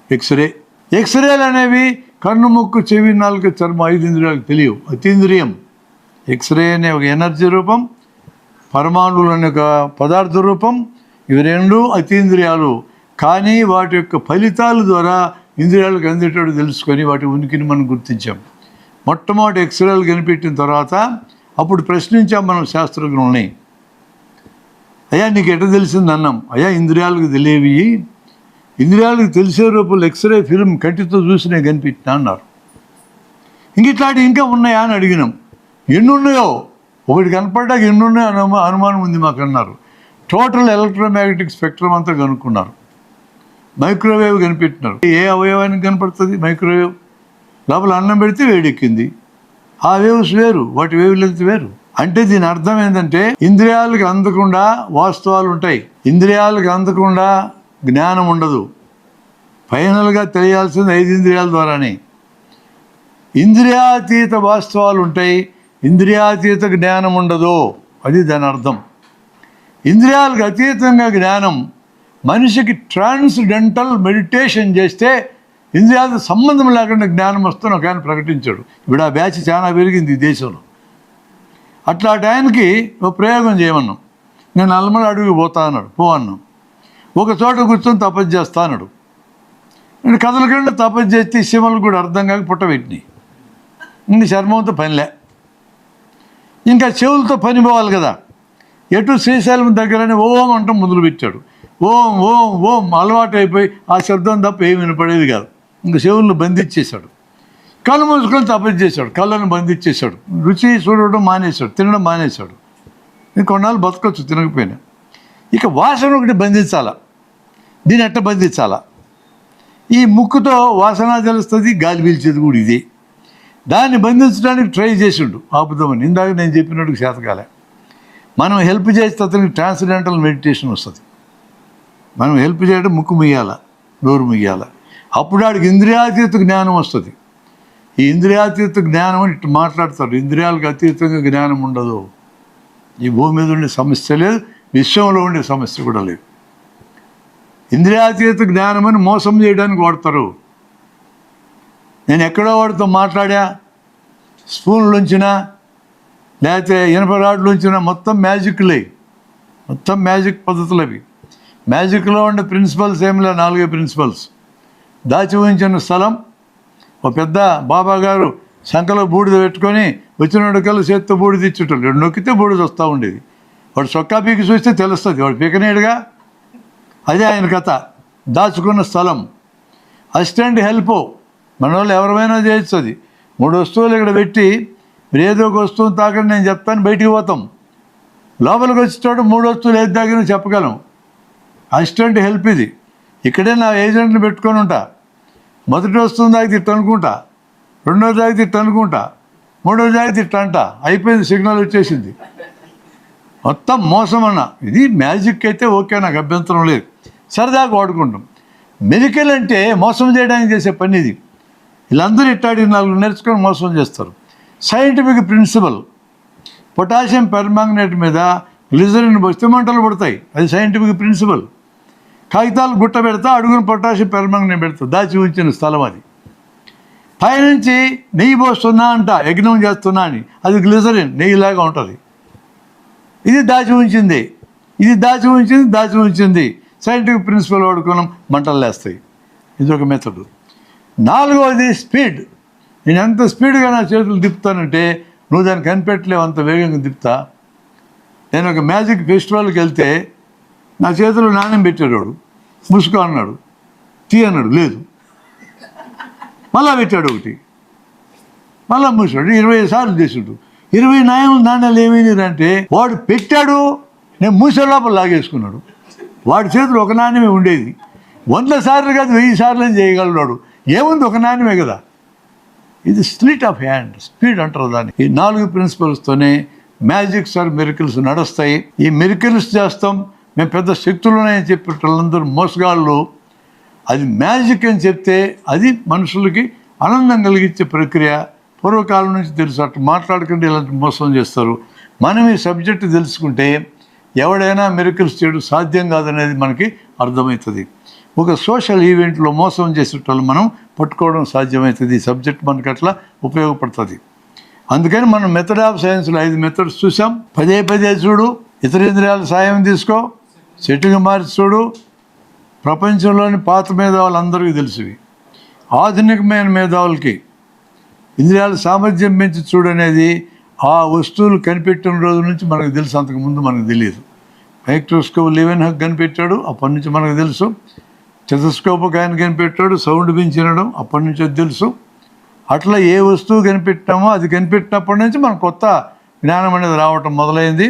ఎక్స్రే. ఎక్స్రేలు అనేవి కన్ను ముక్కు చెవి నాలుగు చర్మ 5 ఇంద్రియాలకు తెలియవు, అతీంద్రియం. ఎక్స్రే అనే ఒక ఎనర్జీ రూపం, పరమాణువులు అనే ఒక పదార్థ రూపం, ఇవి 2 అతీంద్రియాలు. కానీ వాటి యొక్క ఫలితాల ద్వారా ఇంద్రియాలకు అందేటట్టు తెలుసుకొని వాటి ఉనికిని మనం గుర్తించాం. మొట్టమొదటి ఎక్స్రేలు కనిపెట్టిన తర్వాత అప్పుడు ప్రశ్నించాం మనం శాస్త్రజ్ఞుల్ని, అయ్యా నీకు ఎట్ట తెలిసింది అన్నాం. అయ్యా ఇంద్రియాలకు తెలియవి ఇంద్రియాలకు తెలిసే రూపంలో ఎక్స్రే ఫిల్మ్ కంటితో చూసినే కనిపించినా అన్నారు. ఇంక ఇట్లాంటి ఇంకా ఉన్నాయా అని అడిగినాం. ఎన్ని ఉన్నాయో, ఒకటి కనపడ్డాక ఎన్ని ఉన్నాయో అనుమానం ఉంది మాకు అన్నారు. టోటల్ ఎలక్ట్రోమాగ్నెటిక్ స్పెక్ట్రమ్ అంతా కనుక్కున్నారు. మైక్రోవేవ్ కనిపెట్టినారు. ఏ అవయవానికి కనపడుతుంది మైక్రోవేవ్? లోపల అన్నం పెడితే వేడెక్కింది. ఆ వేవ్స్ వేరు, వాటి వేవ్ లెంత్ వేరు. అంటే దీని అర్థం ఏంటంటే ఇంద్రియాలకు అందకుండా వాస్తవాలు ఉంటాయి, ఇంద్రియాలకు అందకుండా జ్ఞానం ఉండదు. ఫైనల్గా తెలియాల్సింది 5 ఇంద్రియాల ద్వారానే. ఇంద్రియాతీత వాస్తవాలు ఉంటాయి, ఇంద్రియాతీత జ్ఞానం ఉండదు. అది దాని అర్థం. ఇంద్రియాలకు అతీతంగా జ్ఞానం మనిషికి ట్రాన్స్డెంటల్ మెడిటేషన్ చేస్తే ఇంద్రియాలతో సంబంధం లేకుండా జ్ఞానం వస్తుందని ఒక ఆయన ప్రకటించాడు. ఇప్పుడు ఆ బ్యాచ్ చాలా పెరిగింది ఈ దేశంలో. అట్లాంటి ఆయనకి ఒక ప్రయోగం చేయమన్నాం. నేను అల్మల అడుగు పోతా అన్నాడు. పో అన్నాం. ఒక చోట కూర్చొని తపస్సు చేస్తా అన్నాడు. నేను కథలకంటే తపస్సు చేస్తే సీమలు కూడా అర్థం కాక పుట్టబెట్టినాయి. ఇంక చర్మంతో పనిలే, ఇంకా చెవులతో పని పోవాలి కదా. ఎటు శ్రీశైలం దగ్గరనే ఓం అంటాం మొదలుపెట్టాడు. ఓం ఓం ఓం అలవాటు అయిపోయి ఆ శబ్దం తప్ప ఏమి వినపడేది కాదు. ఇంక చెవులను బంధించేశాడు. కళ్ళు మూసుకొని తపస్సు చేశాడు, కళ్ళను బంధించేశాడు. రుచి చూడడం మానేశాడు, తినడం మానేశాడు. ఇంకొన్నాళ్ళు బతకొచ్చు తినకపోయినా. ఇక వాసన ఒకటి బంధించాలా. దీన్ని ఎట్ట బంధించాలా? ఈ ముక్కుతో వాసన తెలుస్తుంది, గాలి పీల్చేది కూడా ఇది. దాన్ని బంధించడానికి ట్రై చేసిండు ఆపుదామని. ఇందాక నేను చెప్పినట్టుగా చేతకాలే. మనం హెల్ప్ చేస్తే అతనికి ట్రాన్స్డెంటల్ మెడిటేషన్ వస్తుంది. మనం హెల్ప్ చేయడం ముక్కు ముయ్యాల, నోరు ముయ్యాల. అప్పుడు ఆడికి ఇంద్రియాతీత జ్ఞానం వస్తుంది. ఈ ఇంద్రియాతీత జ్ఞానం అని ఇట్లా మాట్లాడతారు. ఇంద్రియాలకు అతీతంగా జ్ఞానం ఉండదు. ఈ భూమి మీద ఉండే సమస్య లేదు, విశ్వంలో ఉండే సమస్య కూడా లేదు. ఇంద్రియాతీత జ్ఞానం అని మోసం చేయడానికి వాడతారు. నేను ఎక్కడో వాడితో మాట్లాడా, స్పూన్లుంచినా లేకపోతే ఇనప రాడ్లుంచినా మొత్తం మ్యాజిక్లే, మొత్తం మ్యాజిక్ పద్ధతులు అవి. మ్యాజిక్లో ఉండే ప్రిన్సిపల్స్ ఏమిలే, 4 ప్రిన్సిపల్స్. దాచి ఉంచిన స్థలం, ఒక పెద్ద బాబా గారు శంకలో బూడిద పెట్టుకొని వచ్చినోడికల్లా చేత్తో బూడిద ఇచ్చేటోళ్ళు. 2 నొక్కితే బూడిద వస్తూ ఉండేది. వాడు సొక్కా పీకి చూస్తే తెలుస్తుంది, వాడు పీకనేడుగా. అదే ఆయన కథ. దాచుకున్న స్థలం. అసిస్టెంట్ హెల్ప్ మన వాళ్ళు ఎవరైనా చేయొచ్చు. అది 3 వస్తువులు ఇక్కడ పెట్టి మీరు ఏదో ఒక వస్తువుని తాకండి నేను చెప్తాను, బయటికి పోతాం. లోపలికి వచ్చేటోడు 3 వస్తువులు ఏది తాగినా చెప్పగలం. అసిస్టెంట్ హెల్ప్ ఇది. ఇక్కడే నా ఏజెంట్ని పెట్టుకొని ఉంటా. మొదటి వస్తువుని తాగితే ఇట్ట అనుకుంటా, 2వ తాగితే ఇట్ట అనుకుంటా, 3వ తాగితే ఇట్ట అంట. అయిపోయింది, సిగ్నల్ వచ్చేసింది. మొత్తం మోసం అన్న. ఇది మ్యాజిక్ అయితే ఓకే, నాకు అభ్యంతరం లేదు, సరదాగా వాడుకుంటాం. మెడికల్ అంటే మోసం చేయడానికి చేసే పని ఇది. వీళ్ళందరూ ఇట్టాడి 4 నేర్చుకొని మోసం చేస్తారు. Scientific principle. పొటాషియం పెర్మాంగనేట్ మీద గ్లిజరిన్ పోస్తే మంటలు పడతాయి. అది సైంటిఫిక్ ప్రిన్సిపల్. కాగితాలు గుట్ట పెడతా, అడుగున పొటాషియం పెర్మాంగనేట్ పెడతా. దాచి ఉంచిన స్థలం అది. పైనుంచి నెయ్యి పోస్తున్నా అంట, యజ్ఞం చేస్తున్నా అని. అది గ్లిజరిన్, నెయ్యిలాగా ఉంటుంది. ఇది దాచి ఉంచింది, ఇది దాచి ఉంచింది. సైంటిఫిక్ ప్రిన్సిపల్ వాడుకోవడం, మంటలు లేస్తాయి. ఇది ఒక మెథడ్. 4వది స్పీడ్. నేను ఎంత స్పీడ్గా నా చేతులు తిప్పుతానంటే నువ్వు దాన్ని కనిపెట్టలేవు, అంత వేగంగా తిప్పుతా. నేను ఒక మ్యాజిక్ ఫెస్టివల్కి వెళ్తే నా చేతిలో నాణ్యం పెట్టాడు. ముసుకో అన్నాడు, తీ అన్నాడు, లేదు. మళ్ళా పెట్టాడు ఒకటి, మళ్ళా మూసాడు. 20 సార్లు చేసాడు. 20 నాణ్యాలు ఏమైందంటే వాడు పెట్టాడు, నేను మూసే లోపల లాగేసుకున్నాడు. వాడి చేతులు ఒక నాణ్యమే ఉండేది. 100 సార్లు కాదు, 1000 సార్లు చేయగలడు. ఏముంది, ఒక నాణ్యమే కదా. ఇది స్ప్లిట్ ఆఫ్ హ్యాండ్, స్పీడ్ అంటారు దాన్ని. ఈ 4 ప్రిన్సిపల్స్తోనే మ్యాజిక్స్ ఆర్ మిరకిల్స్ నడుస్తాయి. ఈ మిరకిల్స్ చేస్తాం, మేము పెద్ద శక్తులు ఉన్నాయని చెప్పే వాళ్ళందరూ మోసగాళ్ళు. అది మ్యాజిక్ అని చెప్తే అది మనుషులకి ఆనందం కలిగించే ప్రక్రియ. పూర్వకాలం నుంచి తెలుసు. అట్లా మాట్లాడకుండా ఇలాంటి మోసం చేస్తారు. మనం ఈ సబ్జెక్టు తెలుసుకుంటే ఎవడైనా మిరకిల్స్ చేయడం సాధ్యం కాదనేది మనకి అర్థమవుతుంది. ఒక సోషల్ ఈవెంట్లో మోసం చేసేటోళ్ళు మనం పట్టుకోవడం సాధ్యమవుతుంది. ఈ సబ్జెక్ట్ మనకు అట్లా ఉపయోగపడుతుంది. అందుకని మనం మెథడ్ ఆఫ్ సైన్స్లో 5 మెథడ్స్ చూసాం. పదే చూడు, ఇతరేంద్రియాల సాయం తీసుకో, సెట్టింగ్ మార్చి చూడు. ప్రపంచంలోని పాత మేధావులు అందరికీ తెలిసివి. ఆధునికమైన మేధావులకి ఇంద్రియాల సామర్థ్యం పెంచి చూడనేది ఆ వస్తువులు కనిపెట్టిన రోజు నుంచి మనకు తెలుసు. అంతకుముందు మనకు తెలియదు. మైక్రోస్కోప్ లెవెన్హాక్ కనిపెట్టాడు, అప్పటి నుంచి మనకు తెలుసు. స్టెథోస్కోప్ ఆయన కనిపెట్టాడు, సౌండ్ పెంచినడం అప్పటి నుంచి అది తెలుసు. అట్లా ఏ వస్తువు కనిపెట్టామో అది కనిపెట్టినప్పటి నుంచి మనకు కొత్త జ్ఞానం అనేది రావటం మొదలైంది.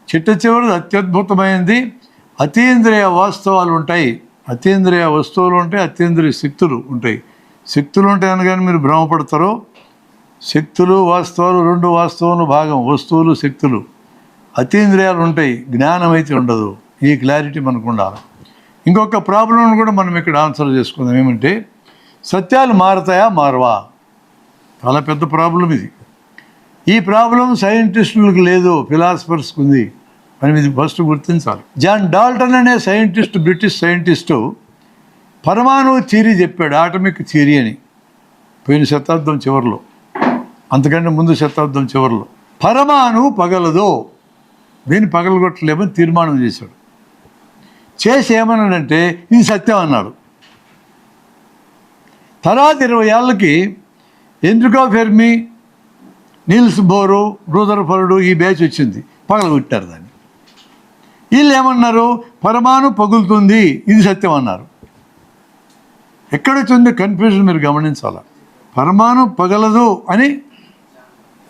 చిట్ట చివరిది అత్యద్భుతమైంది, అతీంద్రియ వాస్తవాలు ఉంటాయి, అతీంద్రియ వస్తువులు ఉంటాయి, అతీంద్రియ శక్తులు ఉంటాయి. శక్తులు ఉంటాయని కానీ మీరు భ్రమపడతారో, శక్తులు వాస్తవాలు రెండు వాస్తవంలో భాగం, వస్తువులు శక్తులు. అతీంద్రియాలు ఉంటాయి, జ్ఞానం అయితే ఉండదు. ఈ క్లారిటీ మనకు ఉండాలి. ఇంకొక ప్రాబ్లం కూడా మనం ఇక్కడ ఆన్సర్ చేసుకుందాం. ఏమంటే సత్యాలు మారతాయా మారవా? చాలా పెద్ద ప్రాబ్లం ఇది. ఈ ప్రాబ్లం సైంటిస్టులకు లేదు, ఫిలాసఫర్స్కి ఉంది. మనం ఇది ఫస్ట్ గుర్తించాలి. జాన్ డాల్టన్ అనే సైంటిస్ట్, బ్రిటిష్ సైంటిస్టు పరమాణువు థియరీ చెప్పాడు, ఆటమిక్ థియరీ అని, పోయిన శతాబ్దం చివరిలో, అంతకంటే ముందు శతాబ్దం చివరిలో. పరమాణువు పగలదు, దీన్ని పగలగొట్టలేమని తీర్మానం చేశాడు. చేసి ఏమన్నాడంటే ఇది సత్యం అన్నాడు. తర్వాత 20 ఏళ్ళకి Enrico Fermi, Niels Bohr, Rutherford ఈ బ్యాచ్ వచ్చింది, పగలగొట్టారు దాన్ని. వీళ్ళు ఏమన్నారు, పరమాణు పగులుతుంది, ఇది సత్యం అన్నారు. ఎక్కడొచ్చింది కన్ఫ్యూజన్ మీరు గమనించాలి. పరమాణు పగలదు అని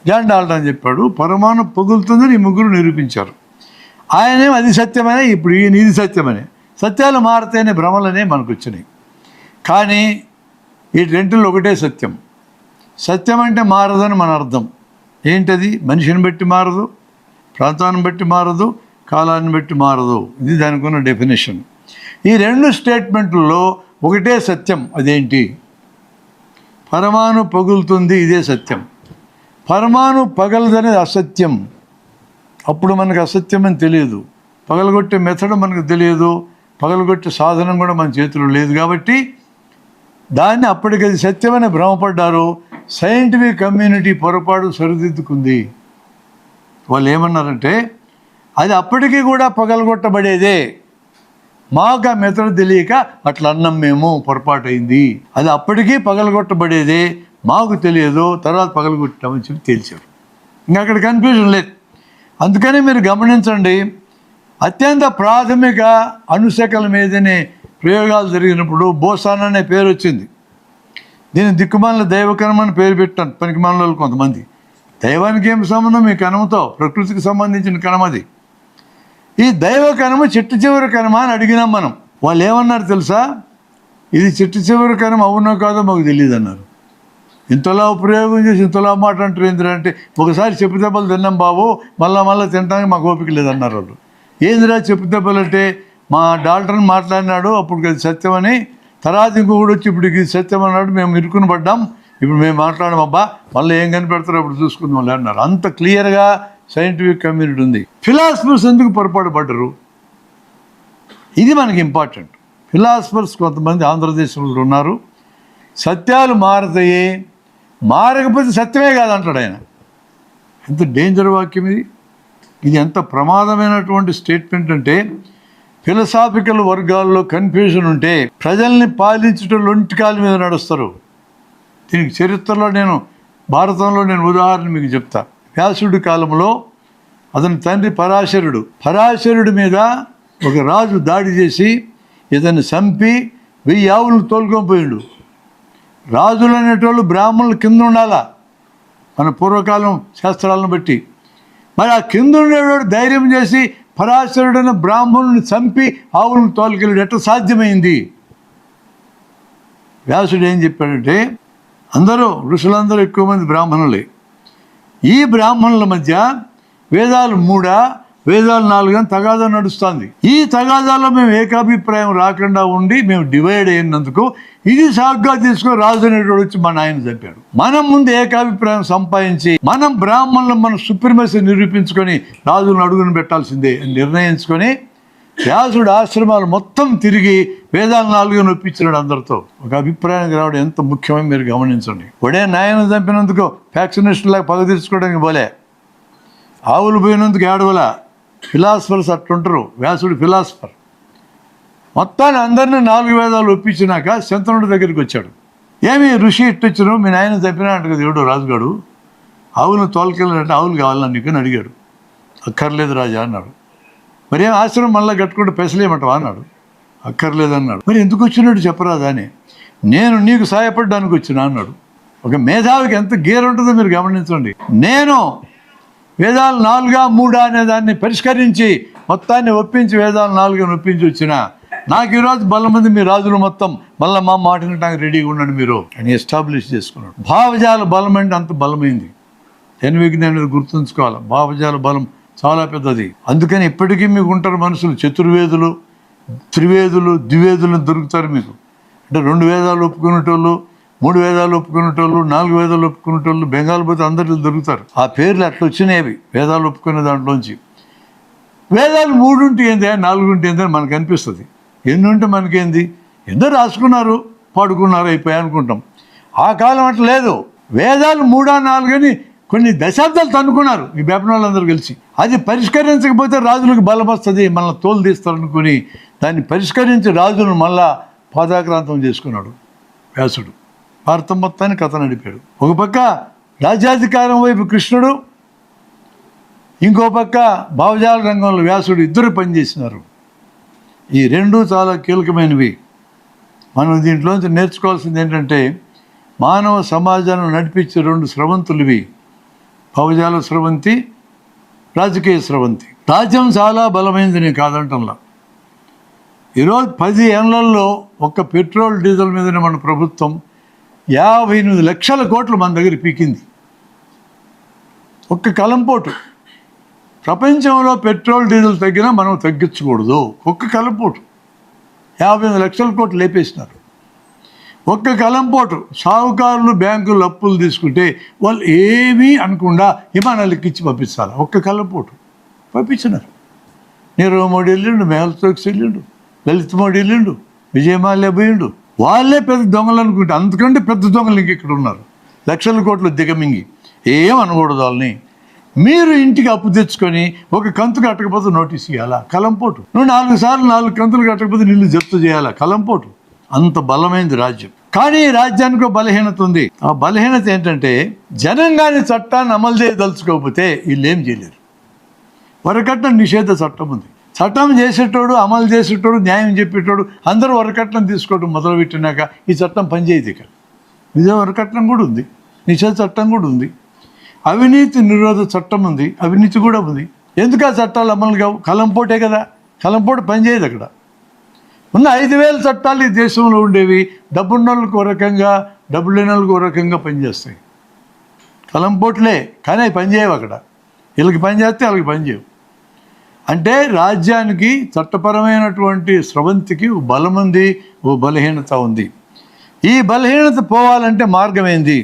జాన్ డాల్టన్ చెప్పాడు, పరమాణు పగులుతుందని ఈ ముగ్గురు నిరూపించారు. ఆయనే అది సత్యమనే, ఇప్పుడు ఈయన ఇది సత్యమనే. సత్యాలు మారతాయనే భ్రమలనే మనకు వచ్చినాయి. కానీ ఈ రెంటిలో ఒకటే సత్యం. సత్యం అంటే మారదని మన అర్థం. ఏంటది? మనిషిని బట్టి మారదు, ప్రాంతాన్ని బట్టి మారదు, కాలాన్ని బట్టి మారదు. ఇది దానికి ఉన్న డెఫినేషన్. ఈ రెండు స్టేట్మెంట్లలో ఒకటే సత్యం. అదేంటి? పరమాణు పగులుతుంది, ఇదే సత్యం. పరమాణు పగలదనేది అసత్యం. అప్పుడు మనకు అసత్యం అని తెలియదు, పగలగొట్టే మెథడ్ మనకు తెలియదు, పగలగొట్టే సాధనం కూడా మన చేతిలో లేదు. కాబట్టి దాన్ని అప్పటికది సత్యమని భ్రమపడ్డారు. సైంటిఫిక్ కమ్యూనిటీ పొరపాటు సరిదిద్దుకుంది. వాళ్ళు ఏమన్నారంటే అది అప్పటికీ కూడా పగలగొట్టబడేదే, మాకు ఆ మెథడ్ తెలియక అట్లా అన్నాం, మేము పొరపాటు అయింది, అది అప్పటికీ పగలగొట్టబడేదే, మాకు తెలియదు, తర్వాత పగలగొట్టామని చెప్పి తేల్చారు. ఇంకా అక్కడ కన్ఫ్యూజన్ లేదు. అందుకని మీరు గమనించండి, అత్యంత ప్రాథమిక అణుశకల మీదనే ప్రయోగాలు జరిగినప్పుడు బోసాన్ అనే పేరు వచ్చింది. దీన్ని దిక్కుమాలిన దైవకణం అని పేరు పెట్టాను పనికిమాలిన కొంతమంది. దైవానికి ఏం సంబంధం? మీ కణంతో, ప్రకృతికి సంబంధించిన కణం అది. ఈ దైవ కణము చిట్టు చివరి కణమా అని అడిగినాం మనం. వాళ్ళు ఏమన్నారు తెలుసా? ఇది చిట్టు చివరి కణం అవునో కాదో మాకు తెలియదు అన్నారు. ఇంతలా ప్రయోగం చేసి ఇంతలా మాట అంటారు ఏంద్రంటే, ఒకసారి చెప్పు దెబ్బలు తిన్నాం బాబు, మళ్ళీ తినడానికి మాకు ఓపిక లేదన్నారు వాళ్ళు. ఏందిరా చెప్పు దెబ్బలు అంటే, మా డాక్టర్ మాట్లాడినాడు అప్పుడు అది సత్యమని, తర్వాత ఇంకొకటి వచ్చి ఇప్పుడు ఇది సత్యం అన్నాడు, మేము ఇరుకుని పడ్డాం, ఇప్పుడు మేము మాట్లాడడం అబ్బా, మళ్ళీ ఏం కనిపెడతారో అప్పుడు చూసుకుందాం వాళ్ళు అన్నారు. అంత క్లియర్గా సైంటిఫిక్ కమ్యూనిటీ ఉంది. ఫిలాసఫర్స్ ఎందుకు పొరపాటు పడ్డరు? ఇది మనకి ఇంపార్టెంట్. ఫిలాసఫర్స్ కొంతమంది ఆంధ్రదేశంలో ఉన్నారు. సత్యాలు మారతాయి, మారకపోతే సత్యమే కాదంటాడు ఆయన. ఎంత డేంజర్ వాక్యం ఇది! ఇది ఎంత ప్రమాదమైనటువంటి స్టేట్మెంట్ అంటే, ఫిలసాఫికల్ వర్గాల్లో కన్ఫ్యూజన్ ఉంటే ప్రజల్ని పాలించడం లొంటికాల మీద నడుస్తారు. దీనికి చరిత్రలో భారతంలో ఉదాహరణ మీకు చెప్తా. వ్యాసుడి కాలంలో అతని తండ్రి పరాశరుడి మీద ఒక రాజు దాడి చేసి ఇతన్ని చంపి 1000 ఆవులు తోలుకొని పోయిండు. రాజులు అనేటోళ్ళు బ్రాహ్మణులు కింద ఉండాలా, మన పూర్వకాలం శాస్త్రాలను బట్టి. మరి ఆ కింద ఉండేవాడు ధైర్యం చేసి పరాశరుడైన బ్రాహ్మణుని చంపి ఆవులను తోలుకెళ్ళాడు. ఎట్లా సాధ్యమైంది? వ్యాసుడు ఏం చెప్పాడంటే, ఋషులందరూ ఎక్కువ మంది బ్రాహ్మణులే. ఈ బ్రాహ్మణుల మధ్య వేదాలు 3, వేదాలు 4 అని తగాదా నడుస్తుంది. ఈ తగాదాలో మేము ఏకాభిప్రాయం రాకుండా ఉండి మేము డివైడ్ అయినందుకు ఇది సాగ్గా తీసుకొని రాజు అనేటోడు వచ్చి మా నాయన చంపాడు. మనం ముందు ఏకాభిప్రాయం సంపాదించి మనం బ్రాహ్మణులు మన సుప్రీమసీ నిరూపించుకొని రాజులను అడుగును పెట్టాల్సిందే అని నిర్ణయించుకొని వ్యాసుడు ఆశ్రమాలు మొత్తం తిరిగి వేదాలు 4 నొప్పించినాడు అందరితో. ఒక అభిప్రాయానికి రావడం ఎంత ముఖ్యమని మీరు గమనించండి. ఒడే నాయన చంపినందుకు ఫ్యాక్షనిస్టులాగా పగ తీర్చుకోవడానికి పోలే, ఆవులు పోయినందుకు ఏడవలా. ఫిలాసఫర్స్ అట్లుంటారు. వ్యాసుడు ఫిలాసఫర్. మొత్తాన్ని అందరినీ 4 వేదాలు ఒప్పించినాక శంతనుడి దగ్గరికి వచ్చాడు. ఏమి ఋషి ఇట్టొచ్చారు, మీ నాయన చంపినాడు కదా ఎవడో రాజుగాడు, ఆవులను తోలుకెళ్ళాలంటే ఆవులు కావాలని నీకు అని అడిగాడు. అక్కర్లేదు రాజా అన్నాడు. మరి ఏం ఆశ్రమం మళ్ళీ కట్టుకుంటే పెసలేమంటావా అన్నాడు. అక్కర్లేదన్నాడు. మరి ఎందుకు వచ్చినాడు చెప్పరాదా అని. నేను నీకు సహాయపడడానికి వచ్చినా అన్నాడు. ఒక మేధావికి ఎంత గేర్ ఉంటుందో మీరు గమనించండి. నేను వేదాలు 4 3 అనే దాన్ని పరిష్కరించి మొత్తాన్ని ఒప్పించి వేదాలు 4 ఒప్పించి వచ్చిన నాకు ఈరోజు బల్ల మంది మీ రాజులు మొత్తం మళ్ళీ మా మాట వినడానికి రెడీగా ఉండండి మీరు అని ఎస్టాబ్లిష్ చేసుకున్నాడు. భావజాల బలం అంటే అంత బలమైంది. విజ్ఞానులు గుర్తుంచుకోవాలి, భావజాల బలం చాలా పెద్దది. అందుకని ఇప్పటికీ మీకు ఉంటారు మనుషులు, చతుర్వేదులు, త్రివేదులు, ద్వివేదులు దొరుకుతారు మీకు. అంటే 2 వేదాలు ఒప్పుకునేటోళ్ళు, 3 వేదాలు ఒప్పుకునేటోళ్ళు, 4 వేదాలు ఒప్పుకునేటోళ్ళు, బెంగాల్ పోతే అందరిలో దొరుకుతారు. ఆ పేర్లు అట్లా వచ్చినాయి వేదాలు ఒప్పుకునే దాంట్లోంచి. వేదాలు 3 ఉంటే ఏంది, 4 ఉంటే ఏంది అని మనకు అనిపిస్తుంది. ఎన్ని ఉంటే మనకేంది, ఎందరో రాసుకున్నారు పాడుకున్నారు అయిపోయాయి అనుకుంటాం. ఆ కాలం అట్లా లేదు. వేదాలు 3 4 అని కొన్ని దశాబ్దాలు తన్నుకున్నారు ఈ బెపనాళ్ళందరూ కలిసి. అది పరిష్కరించకపోతే రాజులకు బలం వస్తుంది, మళ్ళీ తోలు తీస్తారనుకుని దాన్ని పరిష్కరించి రాజులను మళ్ళా పాదాక్రాంతం చేసుకున్నాడు వ్యాసుడు. భారతం మొత్తాన్ని కథ నడిపాడు. ఒక పక్క రాజ్యాధికారం వైపు కృష్ణుడు, ఇంకో పక్క భావజాల రంగంలో వ్యాసుడు, ఇద్దరు పనిచేసినారు. ఈ 2 చాలా కీలకమైనవి. మనం దీంట్లోంచి నేర్చుకోవాల్సింది ఏంటంటే మానవ సమాజాన్ని నడిపించే 2 స్రవంతులు ఇవి, భావజాల స్రవంతి, రాజకీయ స్రవంతి. రాజ్యం చాలా బలమైంది నేను కాదంటంలా. ఈరోజు 10 ఏళ్లలో ఒక్క పెట్రోల్ డీజిల్ మీదనే మన ప్రభుత్వం 58 లక్షల కోట్లు మన దగ్గర పీకింది. ఒక్క కలంపోటు. ప్రపంచంలో పెట్రోల్ డీజిల్ తగ్గినా మనం తగ్గించకూడదు. ఒక్క కలంపోటు 58 లక్షల కోట్లు లేపేసినారు. ఒక్క కలంపోటు. సాహుకారులు బ్యాంకులు అప్పులు తీసుకుంటే వాళ్ళు ఏమీ అనకుండా విమానాలకు ఇచ్చి పంపించాలి. ఒక్క కలంపోటు పంపించినారు. నీరవ్ మోడీ వెళ్ళిండు, మేహుల్ చోక్సీ వెళ్ళిండు, లలిత్ మోడీ వెళ్ళిండు, విజయమాల్యా పోయిండు. వాళ్ళే పెద్ద దొంగలు అనుకుంటే అంతకంటే పెద్ద దొంగలు ఇంక ఇక్కడ ఉన్నారు. లక్షల కోట్లు దిగమింగి ఏం అనకూడదు వాళ్ళని. మీరు ఇంటికి అప్పు తెచ్చుకొని ఒక కంతు కట్టకపోతే నోటీస్ ఇవ్వాలా, కలంపోటు. నువ్వు 4 సార్లు 4 కంతులు కట్టకపోతే నిన్ను జప్తు చేయాలా, కలంపోటు. అంత బలమైంది రాజ్యం. కానీ రాజ్యానికి బలహీనత ఉంది. ఆ బలహీనత ఏంటంటే జనంగాని చట్టాన్ని అమలు చేయదలుచుకోకపోతే వీళ్ళు ఏం చేయలేరు. వరకట్నం నిషేధ చట్టం ఉంది. చట్టం చేసేటోడు, అమలు చేసేటోడు, న్యాయం చెప్పేటోడు అందరూ వరకట్నం తీసుకోవడం మొదలుపెట్టినాక ఈ చట్టం పనిచేయదు. ఇక నిజం వరకట్నం కూడా ఉంది, నిషేధ చట్టం కూడా ఉంది, అవినీతి నిరోధ చట్టం ఉంది, అవినీతి కూడా ఉంది. ఎందుకు ఆ చట్టాలు అమలు కావు? కలంపోటే కదా. కలంపోటు పనిచేయదు. అక్కడ ఉన్న 5000 చట్టాలు ఈ దేశంలో ఉండేవి డబ్బున్న వాళ్ళకు ఒక రకంగా, డబ్బు లేని వాళ్ళకి ఒక రకంగా పనిచేస్తాయి. కలంపోట్లే, కానీ అవి పనిచేయవు. అక్కడ వీళ్ళకి పనిచేస్తే వాళ్ళకి పనిచేయవు. అంటే రాజ్యానికి చట్టపరమైనటువంటి స్రవంతికి ఓ బలం ఉంది, ఓ బలహీనత ఉంది. ఈ బలహీనత పోవాలంటే మార్గం ఏంది?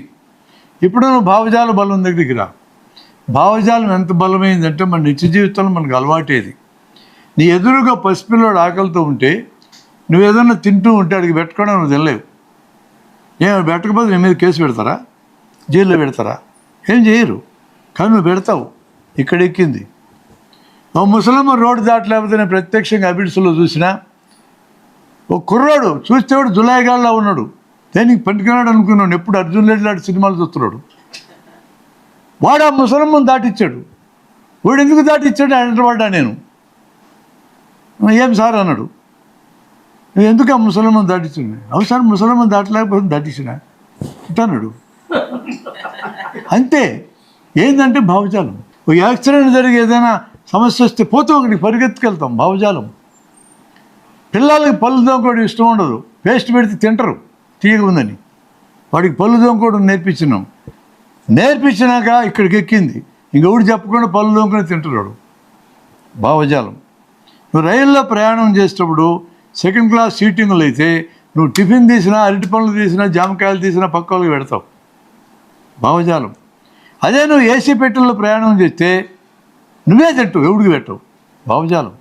ఇప్పుడు నువ్వు భావజాల బలం దగ్గరికి రా. భావజాలం ఎంత బలమైందంటే మన నిత్య జీవితంలో మనకు అలవాటేది. నీ ఎదురుగా పసిపిల్లడు ఆకలితో ఉంటే నువ్వు ఏదన్నా తింటూ ఉంటే అడిగి పెట్టుకోవడం నువ్వు తినలేవు. ఏం పెట్టకపోతే నీ మీద కేసు పెడతారా, జైల్లో పెడతారా? ఏం చేయరు. కానీ నువ్వు పెడతావు. ఇక్కడ ఎక్కింది. ఓ ముసలమ్మ రోడ్డు దాటలేకపోతే నేను ప్రత్యక్షంగా అబిడ్స్లో చూసినా ఓ కుర్రాడు చూస్తే వాడు జులాయిగాళ్ళ ఉన్నాడు. దేనికి పట్టుకున్నాడు అనుకున్నాడు. ఎప్పుడు అర్జున్ రెడ్డి లాంటి సినిమాలు చూస్తున్నాడు. వాడు ఆ ముసలమ్మను దాటిచ్చాడు. వాడు ఎందుకు దాటిచ్చాడు అంటవాడా? నేను ఏం సార్ అన్నాడు. నువ్వు ఎందుకు ఆ ముసలమ్మను దాటించండి? అవు సార్ ముసలమ్మను దాటలేకపోతే దాటించిన అంటున్నాడు. అంతే. ఏంటంటే భావజాలం. ఒక యాక్సిడెంట్ జరిగి ఏదైనా సమస్య వస్తే పోతే ఒకటి పరిగెత్తుకెళ్తాం. భావజాలం. పిల్లలకి పళ్ళు దొంగకోవడం ఇష్టం ఉండదు. పేస్ట్ పెడితే తింటరు తీయగా ఉందని. వాడికి పళ్ళు దొంగకోవడం నేర్పించినాక ఇక్కడికి ఎక్కింది. ఇంకెవడు చెప్పకుండా పళ్ళు దొంగకొని తింటున్నాడు. భావజాలం. నువ్వు రైల్లో ప్రయాణం చేసేటప్పుడు సెకండ్ క్లాస్ సీటింగ్లు అయితే నువ్వు టిఫిన్ తీసినా, అరటి పనులు తీసినా, జామకాయలు తీసినా పక్క వాళ్ళకి పెడతావు. భావజాలం. అదే నువ్వు ఏసీ పెట్టెల్లో ప్రయాణం చేస్తే నువ్వే తింటావు, ఎవడికి పెట్టవు. భావజాలం.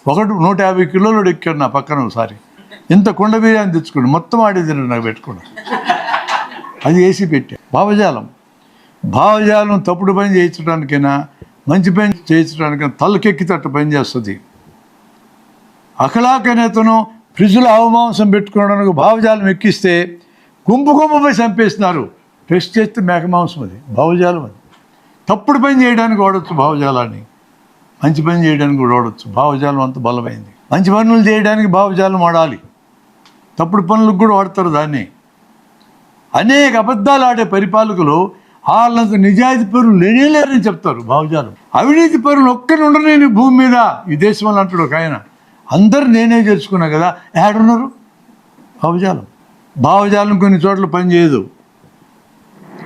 150 కిలోలు ఎక్కాడు నా పక్కన ఒకసారి. ఇంత కుండ బిర్యానీ తెచ్చుకోండి, మొత్తం ఆడే తిన్నాడు నాకు పెట్టుకోండి. అది ఏసీ పెట్టే. భావజాలం. భావజాలం తప్పుడు పని చేయించడానికైనా మంచి పని చేయించడానికైనా తలకెక్కితట్టు పని చేస్తుంది. అఖలాకనేతను ఫ్రిడ్జ్లో ఆవుమాంసం పెట్టుకోవడానికి భావజాలం ఎక్కిస్తే గుంపుపై చంపేస్తున్నారు. టెస్ట్ చేస్తే మేక మాంసం. అది భావజాలం. అది తప్పుడు పని చేయడానికి వాడచ్చు భావజాలాన్ని, మంచి పని చేయడానికి కూడా వాడచ్చు. భావజాలం అంత బలమైంది. మంచి పనులు చేయడానికి భావజాలం వాడాలి, తప్పుడు పనులకు కూడా వాడతారు దాన్ని. అనేక అబద్ధాలు ఆడే పరిపాలకులు వాళ్ళంత నిజాయితీ పరులు లేనేలేరని చెప్తారు భావజాలం. అవినీతి పరులు ఒక్కరు ఉండలేని భూమి మీద ఈ దేశంలో అంటాడు ఒక ఆయన. అందరు నేనే తెలుసుకున్నా కదా, ఏడున్నారు? భావజాలం. భావజాలం కొన్ని చోట్ల పనిచేయదు,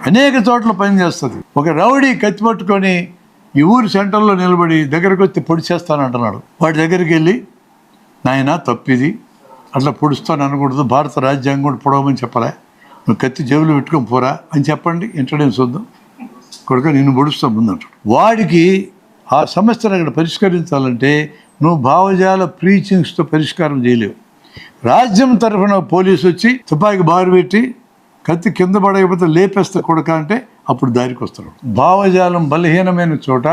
అనేక చోట్ల పనిచేస్తుంది. ఒక రౌడీ కత్తి పట్టుకొని ఈ ఊరి సెంటర్లో నిలబడి దగ్గరకు వచ్చి పొడి చేస్తానంటున్నాడు. వాడి దగ్గరికి వెళ్ళి, నాయన తప్పిది, అట్లా పొడుస్తాను అనకూడదు, భారత రాజ్యాంగం కూడా పొడవమని చెప్పలే, నువ్వు కత్తి జేబులో పెట్టుకొని పోరా అని చెప్పండి, ఇంటర్నెట్ చూద్దాం, కొడుక నిన్ను పొడుస్తా ముందంటాడు. వాడికి ఆ సమస్యను అక్కడ పరిష్కరించాలంటే నువ్వు భావజాల ప్రీచింగ్స్తో పరిష్కారం చేయలేవు. రాజ్యం తరఫున పోలీసు వచ్చి తుపాకి బారు పెట్టి కత్తి కింద పడకపోతే లేపేస్తే కొడుక అంటే అప్పుడు దారికి వస్తాడు. భావజాలం బలహీనమైన చోట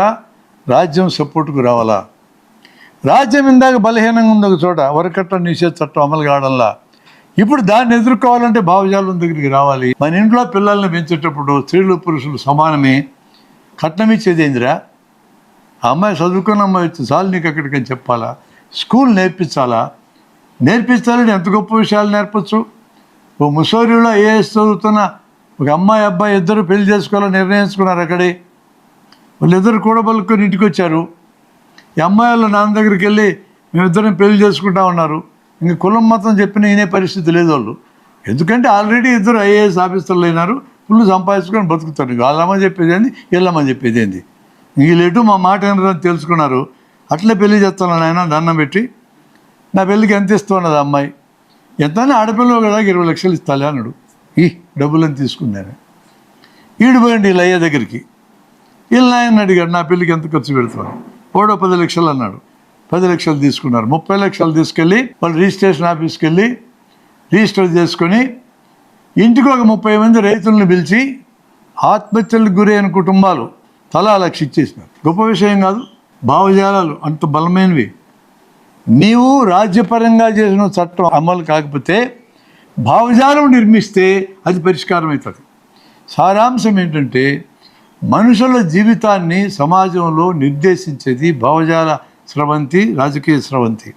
రాజ్యం సపోర్టుకు రావాలా? రాజ్యం ఇందాక బలహీనంగా ఉంది ఒక చోట, వరకట్ట నిషేధ చట్టం అమలు కావడంలా. ఇప్పుడు దాన్ని ఎదుర్కోవాలంటే భావజాలం దగ్గరికి రావాలి. మన ఇంట్లో పిల్లల్ని పెంచేటప్పుడు స్త్రీలు పురుషులు సమానమే, కట్నం ఇచ్చేది ఏందిరా? ఆ అమ్మాయి చదువుకున్న అమ్మాయి వచ్చి చాలు నీకు అక్కడికి అని చెప్పాలా? స్కూల్ నేర్పించాలా? నేర్పించాలని ఎంత గొప్ప విషయాలు నేర్పచ్చు. ఓ ముసోరిలో ఏఎస్ చదువుతున్న ఒక అమ్మాయి అబ్బాయి ఇద్దరు పెళ్లి చేసుకోవాలని నిర్ణయించుకున్నారు. అక్కడే వాళ్ళిద్దరు కూడబలుకొని ఇంటికి వచ్చారు. ఈ అమ్మాయి వాళ్ళ నాన్న దగ్గరికి వెళ్ళి మేమిద్దరం పెళ్లి చేసుకుంటా ఉన్నారు. ఇంక కులం మతం చెప్పిన ఈయనే పరిస్థితి లేదు వాళ్ళు. ఎందుకంటే ఆల్రెడీ ఇద్దరు ఐఏఎస్ ఆఫీసర్లు అయినారు, ఫుల్ సంపాదించుకొని బతుకుతారు. వాళ్ళమ్మని చెప్పేది ఏంది, వీళ్ళమ్మని చెప్పేది ఏంది, వీళ్ళెటు మా మాట అని తెలుసుకున్నారు. అట్లే పెళ్లి చేస్తాను ఆయన దండం పెట్టి, నా పెళ్ళికి ఎంత ఇస్తున్నది అమ్మాయి, ఎంత ఆడపిల్ల కదా 20 లక్షలు ఇస్తాలే అన్నాడు. ఈ డబ్బులని తీసుకున్నాను. ఈడిపోయండి వీళ్ళ అయ్యే దగ్గరికి. వీళ్ళ ఆయన అడిగాడు, నా పెళ్ళికి ఎంత ఖర్చు పెడతాను? ఓడో 10 లక్షలు అన్నాడు. 10 లక్షలు తీసుకున్నారు. 30 లక్షలు తీసుకెళ్ళి వాళ్ళు రిజిస్ట్రేషన్ ఆఫీస్కి వెళ్ళి రిజిస్టర్ చేసుకొని ఇంటికి ఒక 30 మంది రైతులను పిలిచి ఆత్మహత్యలకు గురైన కుటుంబాలు తలా లక్ష ఇచ్చేసినారు. గొప్ప విషయం కాదు. భావజాలాలు అంత బలమైనవి. నీవు రాజ్యపరంగా చేసిన చట్టం అమలు కాకపోతే భావజాలం నిర్మిస్తే అది పరిష్కారం అవుతుంది. సారాంశం ఏంటంటే మనుషుల జీవితాన్ని సమాజంలో నిర్దేశించేది భావజాల స్రవంతి, రాజకీయ స్రవంతి.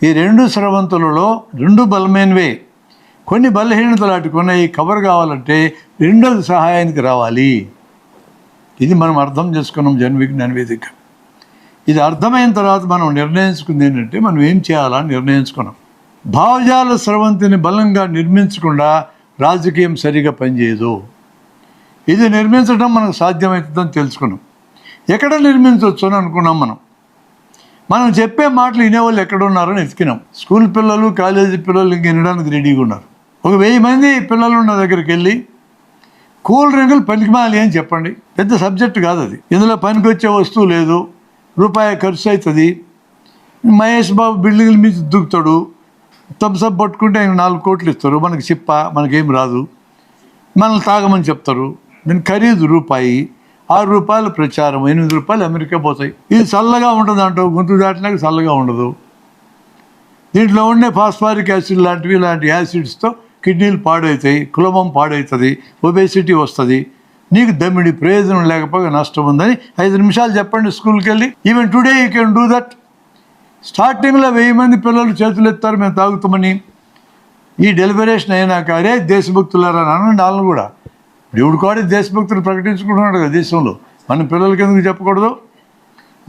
ఈ 2 స్రవంతులలో 2 బలమైనవే. కొన్ని బలహీనతలు అటుకున్నాయి. కవర్ కావాలంటే రెండోది సహాయానికి రావాలి. ఇది మనం అర్థం చేసుకున్నాం జన విజ్ఞాన వేదిక. ఇది అర్థమైన తర్వాత మనం నిర్ణయించుకుంది ఏంటంటే మనం ఏం చేయాలని నిర్ణయించుకున్నాం. భావజాల స్రవంతిని బలంగా నిర్మించకుండా రాజకీయం సరిగా పనిచేయదు. ఇది నిర్మించడం మనకు సాధ్యమవుతుందని తెలుసుకున్నాం. ఎక్కడ నిర్మించవచ్చు అని అనుకున్నాం. మనం చెప్పే మాటలు వినేవాళ్ళు ఎక్కడున్నారని ఎతికినాం. స్కూల్ పిల్లలు, కాలేజీ పిల్లలు ఇంక వినడానికి రెడీగా ఉన్నారు. ఒక 1000 మంది పిల్లలు ఉన్న దగ్గరికి వెళ్ళి కూల్ డ్రింకులు పనికిమాలి అని చెప్పండి. పెద్ద సబ్జెక్టు కాదు అది. ఇందులో పనికి వచ్చే వస్తువు లేదు, రూపాయి ఖర్చు అవుతుంది. మహేష్ బాబు బిల్డింగ్ల మీద దూకుతాడు, థమ్స్అప్ పట్టుకుంటే ఆయన 4 కోట్లు ఇస్తారు, మనకి చిప్ప, మనకేం రాదు, మనల్ని తాగమని చెప్తారు. దీని ఖరీదు రూపాయి, 6 రూపాయల ప్రచారం, 8 రూపాయలు అమెరికా పోతాయి. ఇది చల్లగా ఉంటుంది అంటావు, గొంతు దాటినాక చల్లగా ఉండదు. దీంట్లో ఉండే ఫాస్ఫారిక్ యాసిడ్ లాంటివి, ఇలాంటి యాసిడ్స్తో కిడ్నీలు పాడవుతాయి, కులమం పాడవుతుంది, ఒబేసిటీ వస్తుంది. నీకు దమ్మిడి ప్రయోజనం లేకపోతే నష్టం ఉందని 5 నిమిషాలు చెప్పండి స్కూల్కి వెళ్ళి. Even today you can do that. స్టార్టింగ్లో 1000 మంది పిల్లలు చేతులు ఎత్తారు మేము తాగుతామని. ఈ డెలిబరేషన్ అయినాక అరే దేశభక్తులారా అనండి. వాళ్ళని కూడా దేవుడు కూడా దేశభక్తులు ప్రకటించుకుంటున్నాడు కదా దేశంలో. మన పిల్లలకి ఎందుకు చెప్పకూడదు?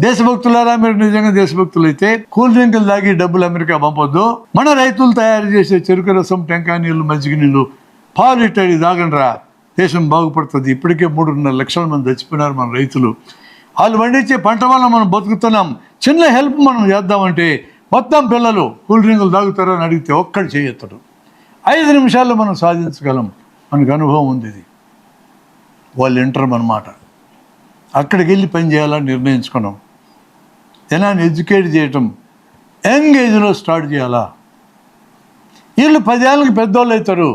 దేశభక్తులారా, మీరు నిజంగా దేశభక్తులు అయితే కూల్ డ్రింకులు తాగి డబ్బులు అమెరికా పంపొద్దు. మన రైతులు తయారు చేసే చెరుకు రసం, టెంకాయ నీళ్ళు, మజ్జిగ నీళ్ళు, పాలు ఇట్టడి తాగండి రా, దేశం బాగుపడుతుంది. ఇప్పటికే 3.5 లక్షల మంది చచ్చిపోయినారు మన రైతులు. వాళ్ళు పండించే పంట వల్ల మనం బతుకుతున్నాం. చిన్న హెల్ప్ మనం చేద్దామంటే మొత్తం పిల్లలు కూల్ డ్రింకులు తాగుతారని అడిగితే ఒక్కడు చేయొత్తడు. 5 నిమిషాల్లో మనం సాధించగలం. మనకు అనుభవం ఉంది. ఇది వాళ్ళు వింటారు అన్నమాట. అక్కడికి వెళ్ళి పని చేయాలని నిర్ణయించుకున్నాం. జనాన్ని ఎడ్యుకేట్ చేయటం యంగ్ ఏజ్లో స్టార్ట్ చేయాలా. వీళ్ళు 10 ఏళ్ళకి పెద్దోళ్ళు అవుతారు.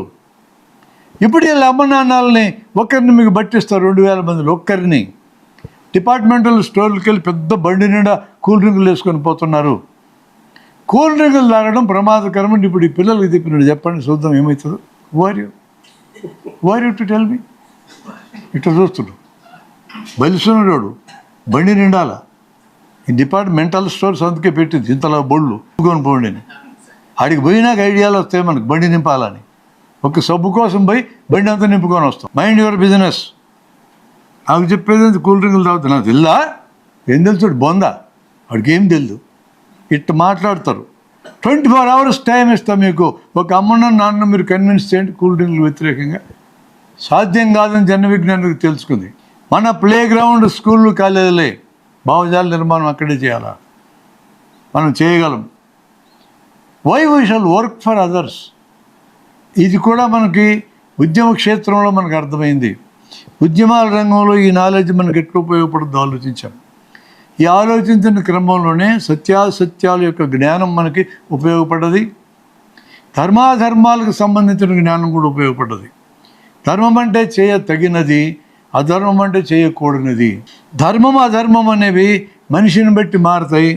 ఇప్పుడు వీళ్ళ అమ్మ నాన్నల్ని ఒక్కరిని మీకు బట్టిస్తారు. 2000 మందిలో ఒక్కరిని డిపార్ట్మెంటల్ స్టోర్కి వెళ్ళి పెద్ద బండి నిండా కూల్ డ్రింకులు వేసుకొని పోతున్నారు. కూల్ డ్రింకులు తాగడం ప్రమాదకరం. ఇప్పుడు ఈ పిల్లలకి చెప్పినట్టు చెప్పండి, చూద్దాం ఏమవుతుందో. వారు టు టెల్ మీ. ఇట్లా చూస్తుడు బలిసున్నాడు, బండి నిండాల ఈ డిపార్ట్మెంటల్ స్టోర్స్ అందుకే పెట్టింది ఇంతలో బొళ్ళు కొని పోండి అని. ఆడికి పోయినాక ఐడియాలు వస్తాయి మనకు బండి నింపాలని. ఒక సబ్బు కోసం పోయి బండి అంతా నింపుకొని వస్తాం. Mind your business. నాకు చెప్పేది కూల్ డ్రింకులు తాగుతా నాకు తెల్లా, ఏం తెలుసు బొందా, వాడికి ఏం తెలియదు. ఇట్లా మాట్లాడతారు. 24 hours టైం ఇస్తాం మీకు. ఒక అమ్మన్న నాన్న మీరు కన్విన్స్ చేయండి కూల్ డ్రింకులు వ్యతిరేకంగా. సాధ్యం కాదని జన విజ్ఞానికి తెలుసుకుంది. మన ప్లే గ్రౌండ్ స్కూళ్ళు కాలేజీలే, భావజాల నిర్మాణం అక్కడే చేయాలా, మనం చేయగలం. Why we shall work for others. ఇది కూడా మనకి ఉద్యమ క్షేత్రంలో మనకు అర్థమైంది. ఉద్యమాల రంగంలో ఈ నాలెడ్జ్ మనకు ఎట్లా ఉపయోగపడుతుందో ఆలోచించాం. ఈ ఆలోచించిన క్రమంలోనే సత్యాసత్యాల యొక్క జ్ఞానం మనకి ఉపయోగపడ్డది. ధర్మాధర్మాలకు సంబంధించిన జ్ఞానం కూడా ఉపయోగపడ్డది. ధర్మం అంటే చేయతగినది, అధర్మం అంటే చేయకూడనిది. ధర్మం అధర్మం అనేవి మనిషిని బట్టి మారుతాయి,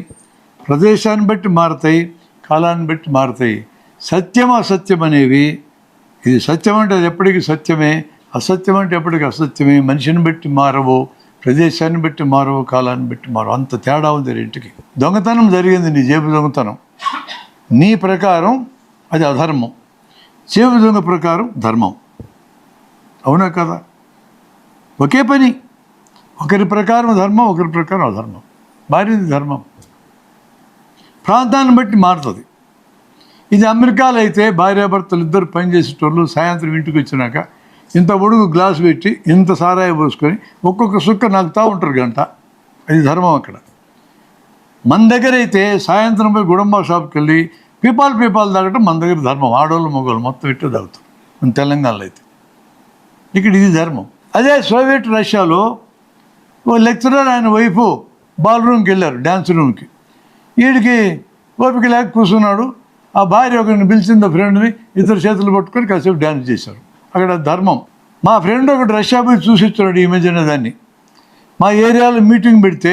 ప్రదేశాన్ని బట్టి మారుతాయి, కాలాన్ని బట్టి మారుతాయి. సత్యం అసత్యం అనేవి, ఇది సత్యం అంటే అది ఎప్పటికీ సత్యమే, అసత్యం అంటే ఎప్పటికీ అసత్యమే. మనిషిని బట్టి మారవు, ప్రదేశాన్ని బట్టి మారవు, కాలాన్ని బట్టి మారవు. అంత తేడా ఉంది రెంటికి. దొంగతనం జరిగింది, నీ జేబు దొంగతనం, నీ ప్రకారం అది అధర్మం, జేబు దొంగ ప్రకారం ధర్మం. అవునా కదా? ఒకే పని, ఒకరి ప్రకారం ధర్మం, ఒకరి ప్రకారం అధర్మం. భార్యది ధర్మం, ప్రాంతాన్ని బట్టి మారుతుంది. ఇది అమెరికాలో అయితే భార్యాభర్తలు ఇద్దరు పనిచేసేటోళ్ళు సాయంత్రం ఇంటికి వచ్చినాక ఇంత పొడుగు గ్లాసు పెట్టి ఇంత సారాయి పోసుకొని ఒక్కొక్క సుక్క నాకుతా ఉంటారు గంట. అది ధర్మం అక్కడ. మన దగ్గర అయితే సాయంత్రం పోయి గుడంబా షాప్కి వెళ్ళి పీపాలు తాగటం మన దగ్గర ధర్మం. ఆడవాళ్ళు మగవాళ్ళు మొత్తం ఇట్టే తాగుతారు మన తెలంగాణలో అయితే. ఇక్కడ ఇది ధర్మం. అదే సోవియట్ రష్యాలో ఓ లెక్చరర్ ఆయన వైఫ్ బాల్ రూమ్కి వెళ్ళారు, డ్యాన్స్ రూమ్కి. వీడికి ఓపిక లేక కూర్చున్నాడు. ఆ భార్య ఒకరిని పిలిచింది, ఫ్రెండ్ని, ఇద్దరు చేతులు పట్టుకొని కాసేపు డ్యాన్స్ చేశారు. అక్కడ ధర్మం. మా ఫ్రెండ్ ఒకటి రష్యా పోయి చూసి ఇస్తున్నాడు ఈ మధ్యన దాన్ని. మా ఏరియాలో మీటింగ్ పెడితే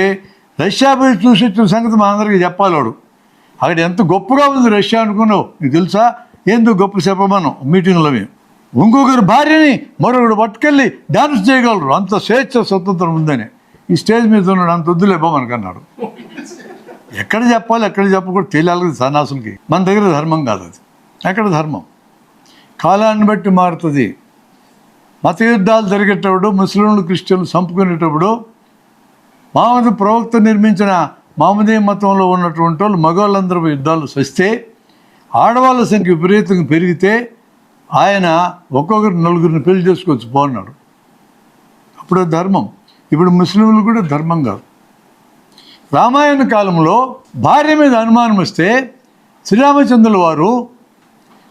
రష్యా పోయి చూసి ఇచ్చిన సంగతి మా అందరికీ చెప్పాలి. వాడు అక్కడ ఎంత గొప్పగా ఉంది రష్యా అనుకున్నావు, నీకు తెలుసా? ఏందో గొప్ప చెప్పమనం మీటింగ్లో మేము. ఇంకొకరి భార్యని మరొకరు పట్టుకెళ్ళి డ్యాన్స్ చేయగలరు, అంత స్వేచ్ఛ స్వతంత్రం ఉందని. ఈ స్టేజ్ మీద ఉన్నాడు, అంత వద్దులే మనకన్నాడు. ఎక్కడ చెప్పాలి ఎక్కడ చెప్పకూడదు తెలియాలి సన్నాసులకి. మన దగ్గర ధర్మం కాదు అది. అక్కడ ధర్మం కాలాన్ని బట్టి మారుతుంది. మత యుద్ధాలు జరిగేటప్పుడు, ముస్లింలు క్రిస్టియన్లు చంపుకునేటప్పుడు మహమ్మద్ ప్రవక్త నిర్మించిన మహమ్మదీయ మతంలో ఉన్నటువంటి వాళ్ళు మగవాళ్ళందరూ యుద్ధాలు వస్తే ఆడవాళ్ళ సంఖ్య విపరీతంగా పెరిగితే ఆయన ఒక్కొక్కరు నలుగురిని పెళ్లి చేసుకోవచ్చు బాగున్నాడు. అప్పుడు ధర్మం. ఇప్పుడు ముస్లింలు కూడా ధర్మం కాదు. రామాయణ కాలంలో భార్య మీద అనుమానం వస్తే శ్రీరామచంద్రుల వారు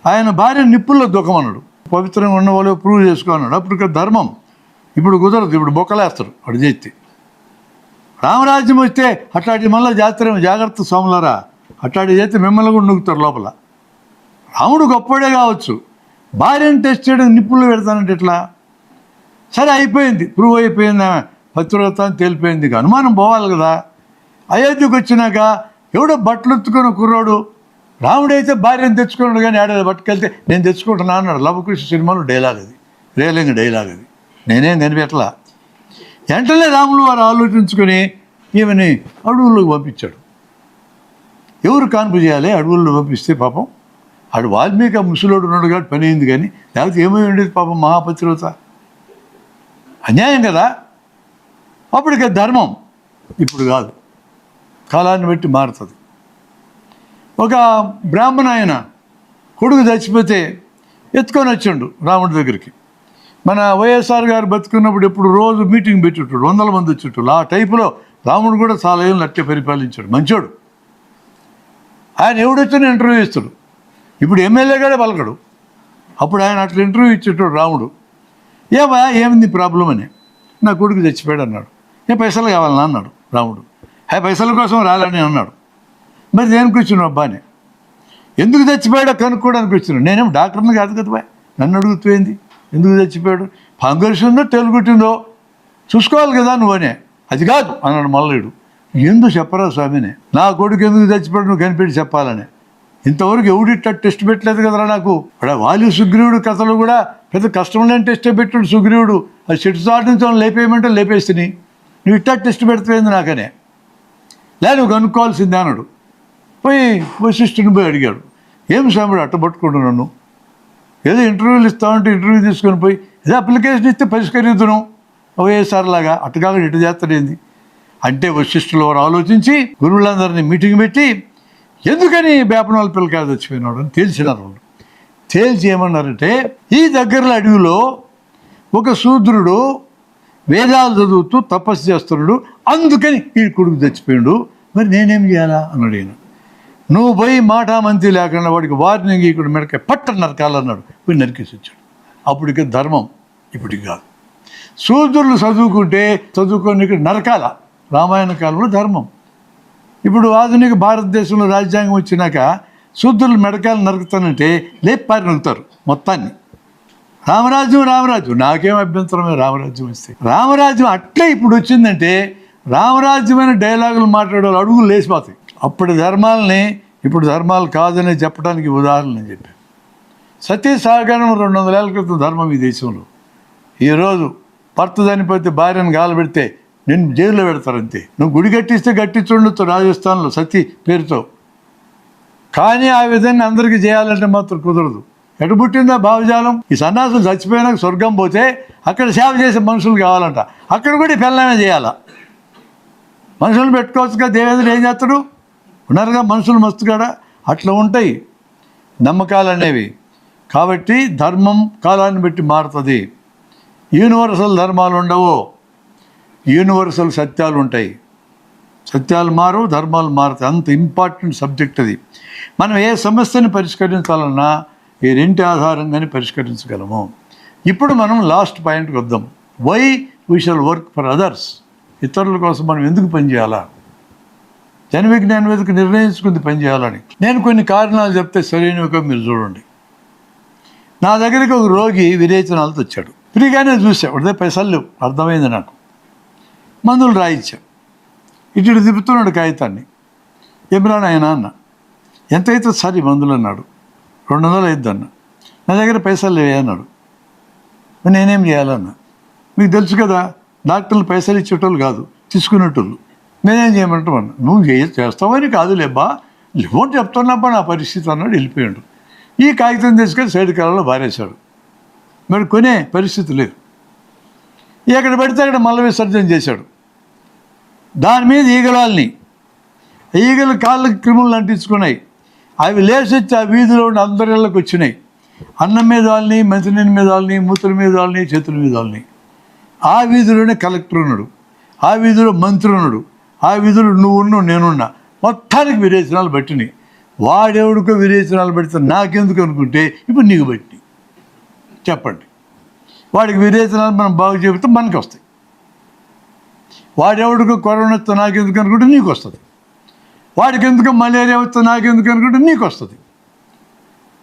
ఆయన భార్య నిప్పుల్లో దుఃఖమన్నాడు. పవిత్రంగా ఉన్న వాళ్ళు ప్రూవ్ చేసుకోన్నాడు. అప్పుడు ధర్మం. ఇప్పుడు కుదరదు, ఇప్పుడు బొక్కలేస్తారు వాడు చేస్తే. రామరాజ్యం వస్తే అట్లాంటి మళ్ళీ జాగ్రత్త సోమలారా, అట్లాంటి చేస్తే మిమ్మల్ని కూడా నూగుతారు లోపల. రాముడు గొప్పడే కావచ్చు, భార్యను టెస్ట్ చేయడం నిప్పుల్లో పెడతానంటే ఎట్లా? సరే అయిపోయింది, ప్రూవ్ అయిపోయింది, పతివ్రత అని తేలిపోయింది. అనుమానం పోవాలి కదా. అయోధ్యకు వచ్చినాక ఎవడో బట్టలు ఎత్తుకున్న కుర్రాడు రాముడైతే భార్యను తెచ్చుకున్నాడు, కానీ ఆడ పట్టుకెళ్తే నేను తెచ్చుకుంటున్నా అన్నాడు. లవకృష్ణ సినిమాలో డైలాగ్ అది, రేలింగ డైలాగ్ అది. నేనేం కనిపెట్టలా. వెంటనే రాములు వారు ఆలోచించుకొని ఈమెని అడవుల్లోకి పంపించాడు. ఎవరు కాన్పు చేయాలి? అడవుల్లో పంపిస్తే పాపం ఆడు వాల్మీకి ముసలోడు ఉన్నాడు కాబట్టి పని అయింది, కానీ లేకపోతే ఏమై ఉండేది పాపం మహాపతివ్రత. అన్యాయం కదా. అప్పటికే ధర్మం. ఇప్పుడు కాదు, కాలాన్ని బట్టి మారుతుంది. ఒక బ్రాహ్మణ ఆయన కొడుకు చచ్చిపోతే ఎత్తుకొని వచ్చిండు రాముడి దగ్గరికి. మన వైఎస్ఆర్ గారు బతుకున్నప్పుడు ఎప్పుడు రోజు మీటింగ్ పెట్టేటోడు, 100 మంది వచ్చేటోళ్ళు. ఆ టైపులో రాముడు కూడా చాలా ఏళ్ళు అట్టే పరిపాలించాడు, మంచోడు. ఆయన ఎవడొచ్చినా ఇంటర్వ్యూ ఇస్తాడు. ఇప్పుడు ఎమ్మెల్యేగానే పలకడు. అప్పుడు ఆయన అట్లా ఇంటర్వ్యూ ఇచ్చేటోడు రాముడు. ఏమా ఏమింది ప్రాబ్లం అని. నా కొడుకు చచ్చిపోయాడు అన్నాడు. పైసలు కావాలన్నా అన్నాడు రాముడు. పైసల కోసం రాలని అన్నాడు. మరి దేనికి వచ్చినావు అబ్బాని? ఎందుకు చచ్చిపోయాడో కనుక్కోవడానికి వచ్చినాడు. నేనేం డాక్టర్ని కాదు కదా, నన్ను అడుగుతుంది ఎందుకు చచ్చిపోయాడు, పంగరిసిందో తెలుగుట్టిందో చూసుకోవాలి కదా నువ్వనే. అది కాదు అన్నాడు మల్లయుడు. ఎందుకు చెప్పరా స్వామినే, నా కొడుకు ఎందుకు చచ్చిపోయాడు నువ్వు కనిపెట్టి చెప్పాలని. ఇంతవరకు ఎవడిట్ట టెస్ట్ పెట్టలేదు కదరా నాకు. అక్కడ వాలి సుగ్రీవుడు కథలు కూడా పెద్ద కష్టం లేని టెస్టే పెట్టాడు సుగ్రీవుడు. అది చెట్టు చాటు నుంచి లేపేయమంటే లేపేస్తుంది, నువ్వు ఇట్టా టెస్ట్ పెడుతుంది నాకనే. నువ్వు కనుక్కోవాల్సిందే అన్నాడు. పోయి వశిష్ఠుని పోయి అడిగాడు, ఏం స్వామి అట్ట పట్టుకుంటున్నాను, ఏదో ఇంటర్వ్యూలు ఇస్తామంటే ఇంటర్వ్యూ తీసుకొని పోయి ఏదో అప్లికేషన్ ఇస్తే పరిష్కరిద్దును ఓఎస్ఆర్లాగా అట్టుగా ఇటు చేస్తాడేంది అంటే వశిష్ఠులు వారు ఆలోచించి గురువులందరినీ మీటింగ్ పెట్టి ఎందుకని బేపనాల పిల్లకాయ చచ్చిపోయినాడు అని తేల్చినారు. వాళ్ళు తేల్చి ఏమన్నారంటే, ఈ దగ్గరలో అడవిలో ఒక శూద్రుడు వేదాలు చదువుతూ తపస్సు చేస్తున్నాడు, అందుకని ఈ కొడుకు చచ్చిపోయాడు, మరి నేనేం చేయాలా అన్నాడు. ఈయన నువ్వు పోయి మాటామంతి లేకుండా వాడికి వార్నింగ్ ఇక్కడ మెడకాయ పట్ట నరకాలన్నాడు. పోయి నరికేసి వచ్చాడు. అప్పటికి ధర్మం, ఇప్పటికి కాదు. శూద్రులు చదువుకొని ఇక్కడ నరకాల. రామాయణ కాలంలో ధర్మం. ఇప్పుడు ఆధునిక భారతదేశంలో రాజ్యాంగం వచ్చినాక శూద్రులు మెడకాయలు నరుకుతానంటే లేపారి నరుకుతారు మొత్తాన్ని. రామరాజ్యం నాకేం అభ్యంతరమే రామరాజ్యం వస్తే. రామరాజ్యం అట్లే ఇప్పుడు వచ్చిందంటే రామరాజ్యమైన డైలాగులు మాట్లాడే అడుగులు లేచిపోతాయి. అప్పటి ధర్మాలని ఇప్పుడు ధర్మాలు కాదని చెప్పడానికి ఉదాహరణ నేను చెప్పాను. సతీ సహగమనం 200 ఏళ్ల క్రితం ధర్మం ఈ దేశంలో. ఈరోజు భర్త చనిపోతే భార్యను గాలబెడితే నేను జైల్లో పెడతారంతే. నువ్వు గుడి కట్టిస్తే కట్టించుండొచ్చు రాజస్థాన్లో సతీ పేరుతో, కానీ ఆ విధంగా అందరికీ చేయాలంటే మాత్రం కుదరదు. ఎటు పుట్టిందా భావజాలం? ఈ సన్యాసులు చచ్చిపోయినాక స్వర్గం పోతే అక్కడ సేవ చేసే మనుషులు కావాలంట, అక్కడ కూడా పిల్లమే చేయాలా. మనుషులు పెట్టుకోవచ్చుగా, దేవేంద్రుడు ఏం చేస్తాడు, ఉన్నారుగా మనుషులు మస్తుగాడ. అట్లా ఉంటాయి నమ్మకాలు అనేవి. కాబట్టి ధర్మం కాలాన్ని బట్టి మారుతుంది. యూనివర్సల్ ధర్మాలు ఉండవు, యూనివర్సల్ సత్యాలు ఉంటాయి. సత్యాలు మారు, ధర్మాలు మారుతాయి. అంత ఇంపార్టెంట్ సబ్జెక్ట్ అది. మనం ఏ సమస్యని పరిష్కరించాలన్నా ఈ రెంటి ఆధారంగానే పరిష్కరించగలము. ఇప్పుడు మనం లాస్ట్ పాయింట్కి వద్దాం. Why we shall work for others. ఇతరుల కోసం మనం ఎందుకు పనిచేయాలా? జన విజ్ఞాన వేదిక నిర్ణయించుకుంది పనిచేయాలని. నేను కొన్ని కారణాలు చెప్తే సరైనవిగా మీరు చూడండి. నా దగ్గరికి ఒక రోగి విరేచనాలతో వచ్చాడు. ఫ్రీగానే చూసా, ఉడితే పైసలు లేవు, అర్థమైంది నాకు. మందులు రాయించా. ఇటు తిప్పుతున్నాడు కాగితాన్ని. ఏమిరా నాయనా అన్న. ఎంత అవుతుంది సార్ ఈ మందులు అన్నాడు. 200 అవుతుంది అన్న. నా దగ్గర పైసలు లేవే అన్నాడు. నేనేం చేయాలన్నా? మీకు తెలుసు కదా, డాక్టర్లు పైసలు ఇచ్చేటోళ్ళు కాదు, తీసుకునేటోళ్ళు. నేనేం చేయమంటావు అన్న. నువ్వు చేస్తావని కాదు లేబ్బా, లేవని చెప్తున్నాబ్బా నా పరిస్థితి అన్నాడు. వెళ్ళిపోయాడు. ఈ కాగితం తీసుకొని సైడ్ కాలంలో బారేశాడు. మరి కొనే పరిస్థితి లేదు. ఎక్కడ పడితే అక్కడ మల విసర్జన చేశాడు. దాని మీద ఈగలు కాళ్ళకి క్రిములు అంటించుకున్నాయి. అవి లేచొచ్చి ఆ వీధిలో ఉండి అందరిళ్ళకి వచ్చినాయి. అన్నం మీద వాళ్ళని, మంచినీళ్ళ మీద వాళ్ళని, మూతుల మీద వాళ్ళని, చేతుల మీద వాళ్ళని. ఆ వీధిలోనే కలెక్టర్ ఉన్నాడు, ఆ వీధిలో మంత్రి ఉన్నాడు, ఆ వీధిలో నువ్వున్నావు, నేనున్నా. మొత్తానికి విరేచనాలు పట్టినాయి. వాడెవడికో విరేచనాలు పెడితే నాకెందుకు అనుకుంటే ఇప్పుడు నీకు పట్టినాయి. చెప్పండి, వాడికి విరేచనాలు మనం బాగు చెబితే మనకి వస్తాయి. వాడెవడికో కరోనా వస్తే నాకెందుకు అనుకుంటే నీకు వస్తుంది. వాడికి ఎందుకు మలేరియా వస్తే నాకెందుకు అనుకుంటే నీకు వస్తుంది.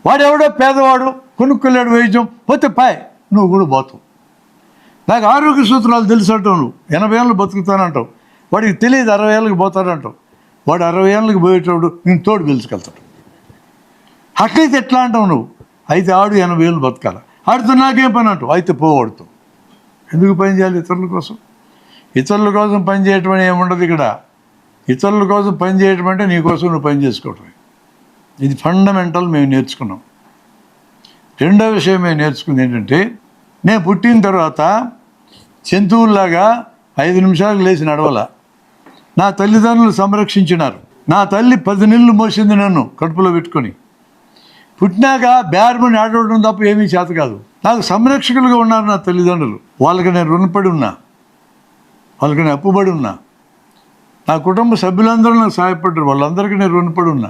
వాడెవడో పేదవాడు కొనుక్కోలేడు వైద్యం, పోతే పాయ్ నువ్వు కూడా పోతావు. నాకు ఆరోగ్య సూత్రాలు తెలుసు అంటావు. నువ్వు 80 ఏళ్ళు బతుకుతానంటావు, వాడికి తెలియదు 60 ఏళ్ళకి పోతాడంటావు. వాడు 60 ఏళ్ళకి పోయేటప్పుడు నేను తోడు పిలుచుకెళ్తాడు. అట్లయితే ఎట్లా అంటావు నువ్వు? అయితే ఆడు 80 ఏళ్ళు బతకాలి, ఆడితో నాకేం పని అంటావు. అయితే పోవాడుతూ ఎందుకు పని చేయాలి? ఇతరుల కోసం. ఇతరుల కోసం పని చేయటం అని ఏముండదు ఇక్కడ. ఇతరుల కోసం పని చేయటం అంటే నీ కోసం నువ్వు పని చేసుకోవటమే. ఇది ఫండమెంటల్ మేము నేర్చుకున్నాం. రెండో విషయం మేము నేర్చుకుంది ఏంటంటే, నేను పుట్టిన తర్వాత జంతువుల్లాగా 5 నిమిషాలకు లేచి నడవల. నా తల్లిదండ్రులు సంరక్షించినారు. నా తల్లి 10 నెలలు మోసింది నన్ను కడుపులో పెట్టుకొని. పుట్టినాక బేరమని ఆడవడం తప్ప ఏమీ చేత కాదు. నాకు సంరక్షకులుగా ఉన్నారు నా తల్లిదండ్రులు. వాళ్ళకి నేను రుణపడి ఉన్నా, వాళ్ళకి నేను అప్పుబడి ఉన్నా. నా కుటుంబ సభ్యులందరూ నాకు సహాయపడ్డారు, వాళ్ళందరికీ నేను రుణపడి ఉన్నా.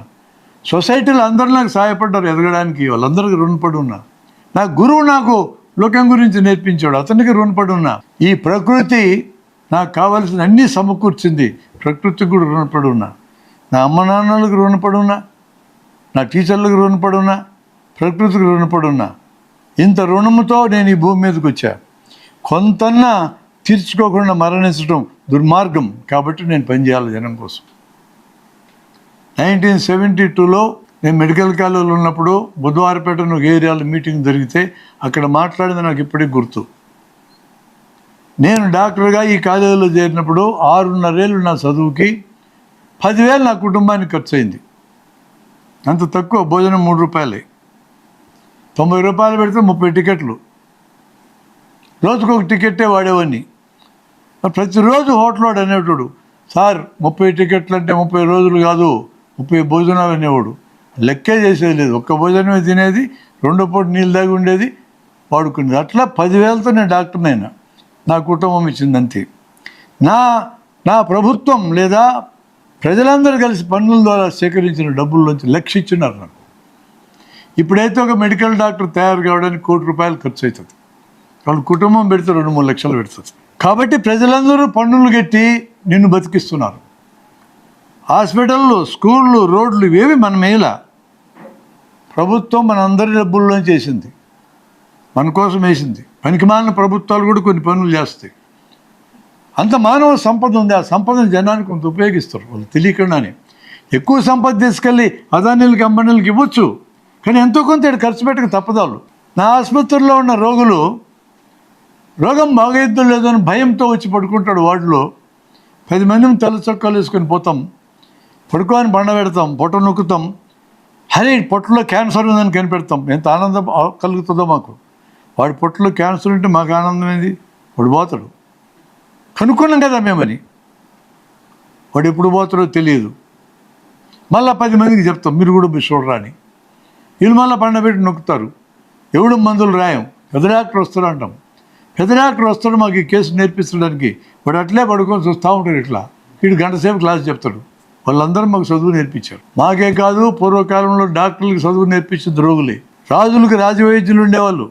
సొసైటీలో అందరూ నాకు సహాయపడ్డారు ఎదగడానికి, వాళ్ళందరికీ రుణపడి ఉన్నా. నా గురువు నాకు లోకం గురించి నేర్పించాడు, అతనికి రుణపడి ఉన్నా. ఈ ప్రకృతి నాకు కావాల్సిన అన్నీ సమకూర్చింది, ప్రకృతికి కూడా రుణపడి ఉన్నా. నా అమ్మ నాన్నలకు రుణపడి ఉన్నా, నా టీచర్లకు రుణపడి ఉన్నా, ప్రకృతికి రుణపడి ఉన్నా. ఇంత రుణముతో నేను ఈ భూమి మీదకి వచ్చా. కొంతన్నా తీర్చుకోకుండా మరణించడం దుర్మార్గం. కాబట్టి నేను పనిచేయాలి జనం కోసం. 1972లో నేను మెడికల్ కాలేజీలో ఉన్నప్పుడు బుధవారపేట ఒక ఏరియాలో మీటింగ్ జరిగితే అక్కడ మాట్లాడింది నాకు ఇప్పటికి గుర్తు. నేను డాక్టర్గా ఈ కాలేజీలో చేరినప్పుడు 6.5 ఏళ్ళు నా చదువుకి 10,000 నా కుటుంబానికి ఖర్చు అయింది. అంత తక్కువ, భోజనం 3 రూపాయలే. 90 రూపాయలు పెడితే 30 టికెట్లు, రోజుకు ఒక టికెట్టే వాడేవాడిని. ప్రతిరోజు హోటల్ వాడు అనేవాడు, సార్ 30 టికెట్లు అంటే 30 రోజులు కాదు, 30 భోజనాలు అనేవాడు. లెక్కే చేసేది లేదు, ఒక్క భోజనమే తినేది, 2 పూట నీళ్ళు దాగి ఉండేది, వాడుకునేది. అట్లా 10,000తో నేను డాక్టర్ని అయినా, నా కుటుంబం ఇచ్చింది అంతే. నా ప్రభుత్వం లేదా ప్రజలందరూ కలిసి పన్నుల ద్వారా సేకరించిన డబ్బుల్లోంచి లక్ష ఇచ్చినారు నాకు. ఇప్పుడైతే ఒక మెడికల్ డాక్టర్ తయారు కావడానికి ₹1 కోటి ఖర్చు అవుతుంది. వాళ్ళ కుటుంబం పెడితే 2-3 లక్షలు పెడుతుంది. కాబట్టి ప్రజలందరూ పన్నులు కట్టి నిన్ను బతికిస్తున్నారు. హాస్పిటళ్ళు, స్కూళ్ళు, రోడ్లు ఇవేవి మనం వేయలా, ప్రభుత్వం మన అందరి డబ్బుల్లోంచి వేసింది, మన కోసం వేసింది. పనికిమాలిన ప్రభుత్వాలు కూడా కొన్ని పనులు చేస్తాయి. అంత మానవ సంపద ఉంది, ఆ సంపదను జనానికి కొంత ఉపయోగిస్తారు వాళ్ళు తెలియకుండానే. ఎక్కువ సంపద తీసుకెళ్ళి అదానీలకి, అంబానీలకి ఇవ్వచ్చు, కానీ ఎంతో కొంత ఇక్కడ ఖర్చు పెట్టక తప్పదాలు. నా ఆసుపత్రిలో ఉన్న రోగులు రోగం బాగైద్దో లేదో అని భయంతో వచ్చి పడుకుంటాడు వార్డులో. 10 మందిని తెల్ల చొక్కాలు వేసుకొని పోతాం, పడుకోని బండ పెడతాం, పొట్ట నొక్కుతాం, హరే పొట్టలో క్యాన్సర్ ఉందని కనిపెడతాం. ఎంత ఆనందం కలుగుతుందో మాకు. వాడి పొట్టలో క్యాన్సర్ ఉంటే మాకు ఆనందం ఏంది? వాడు పోతాడు, కనుక్కున్నాం కదా మేమని. వాడు ఎప్పుడు పోతాడో తెలియదు. మళ్ళీ 10 మందికి చెప్తాం, మీరు కూడా చూడరా అని. వీళ్ళు మళ్ళీ పండబెట్టి నొక్కుతారు. ఎవడు మందులు రాయం, పెద్ద డాక్టర్ వస్తాడు అంటాం. పెద్ద డాక్టర్ వస్తాడు మాకు ఈ కేసు నేర్పించడానికి. వాడు అట్లే పడుకొని చూస్తూ ఉంటాడు. ఇట్లా వీడు గంట సేపు క్లాస్ చెప్తాడు. వాళ్ళందరూ మాకు చదువు నేర్పించారు. మాకే కాదు, పూర్వకాలంలో డాక్టర్లకు చదువు నేర్పించింది రోగులే. రాజులకు రాజవైద్యులు ఉండేవాళ్ళు.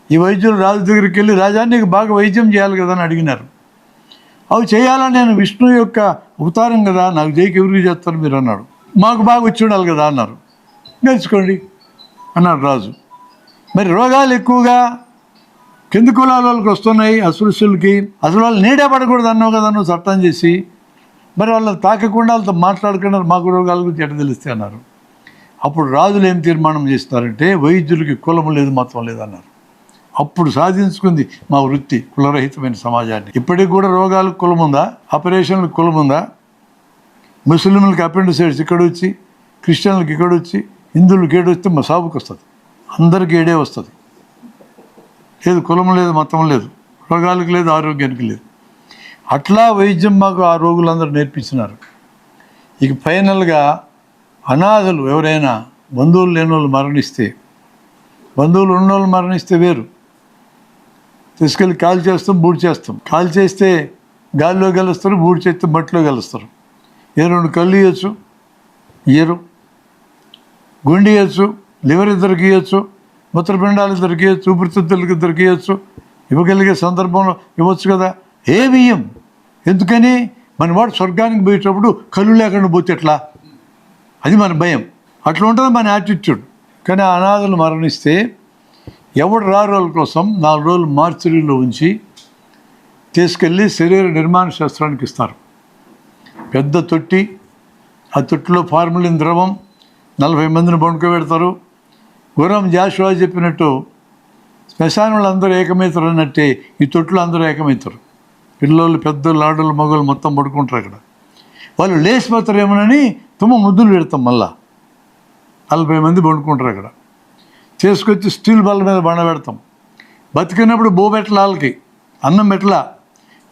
ఈ వైద్యులు రాజు దగ్గరికి వెళ్ళి, రాజా నీకు బాగా వైద్యం చేయాలి కదా అని అడిగినారు. అవి చేయాలని నేను విష్ణువు యొక్క అవతారం కదా, నాకు జైకి ఎవరికి చేస్తారు మీరు అన్నాడు. మాకు బాగా వచ్చి ఉండాలి కదా అన్నారు. నేర్చుకోండి అన్నాడు రాజు. మరి రోగాలు ఎక్కువగా కింది కులాల వాళ్ళకి వస్తున్నాయి, అసృష్యులకి. అసలు వాళ్ళు నీడే పడకూడదు అన్నావు కదా నువ్వు చట్టం చేసి. మరి వాళ్ళని తాకకుండా, వాళ్ళతో మాట్లాడకుండా మాకు రోగాల గురించి ఎట్ట తెలిస్తే అన్నారు. అప్పుడు రాజులు ఏం తీర్మానం చేస్తున్నారంటే వైద్యులకి కులం లేదు, మతం లేదు అన్నారు. అప్పుడు సాధించుకుంది మా వృత్తి కులరహితమైన సమాజాన్ని. ఇప్పటికి కూడా రోగాలకు కులం ఉందా? ఆపరేషన్లకు కులం ఉందా? ముస్లింలకు అపెండిసైడ్స్ ఇక్కడ వచ్చి, క్రిస్టియన్లకు ఇక్కడ వచ్చి, హిందువులకు ఏడు వస్తే మా సాగుకు వస్తుంది. అందరికీ ఏడే వస్తుంది. లేదు, కులం లేదు, మతం లేదు, రోగాలకు లేదు, ఆరోగ్యానికి లేదు. అట్లా వైద్యం మాకు ఆ రోగులందరూ నేర్పించినారు. ఇక ఫైనల్గా అనాథలు ఎవరైనా, బంధువులు లేని వాళ్ళు మరణిస్తే, బంధువులు ఉన్నోళ్ళు మరణిస్తే వేరు, తీసుకెళ్ళి కాల్ చేస్తాం, బూడి చేస్తాం. కాల్ చేస్తే గాలిలో కలుస్తారు, బూడి చేస్తే మట్టిలో కలుస్తారు. 2 కళ్ళు ఇవ్వచ్చు, ఇయ్యరు. గుండె ఇవ్వచ్చు, లివర్ ఇద్దరికి ఇవ్వచ్చు, మూత్రపిండాలు ఇద్దరికి ఇవ్వచ్చు, ఊపిరితిత్తులకి ఇద్దరికి ఇవ్వచ్చు. ఇవ్వగలిగే సందర్భంలో ఇవ్వచ్చు కదా. ఏమి ఇయ్యం. ఎందుకని? మన వాడు స్వర్గానికి పోయేటప్పుడు కళ్ళు లేకుండా పోతే ఎట్లా? అది మన భయం. అట్లా ఉంటుంది మన యాటిట్యూడ్. కానీ ఆ అనాథలు మరణిస్తే ఎవడు వాళ్ళ కోసం 4 రోజులు మార్చరీలో ఉంచి తీసుకెళ్ళి శరీర నిర్మాణ శాస్త్రానికి ఇస్తారు. పెద్ద తొట్టి, ఆ తొట్టిలో ఫార్ములిన్ ద్రవం, 40 మందిని పండుకోబెడతారు. గుర్రం జాషువా చెప్పినట్టు శ్మశానంలో అందరూ ఏకమవుతారు అన్నట్టే ఈ తొట్టులో అందరూ ఏకమవుతారు. పిల్లలు, పెద్దలు, ఆడలు, మగలు మొత్తం పడుకుంటారు అక్కడ. వాళ్ళు లేచిపోతారేమోనని ముద్దులు పెడతాం. మళ్ళా 40 మంది పండుకుంటారు అక్కడ. చేసుకొచ్చి స్టీల్ బల్ల మీద బండ పెడతాం. బతికినప్పుడు బోబెట్ల వాళ్ళకి అన్నం పెట్టలా.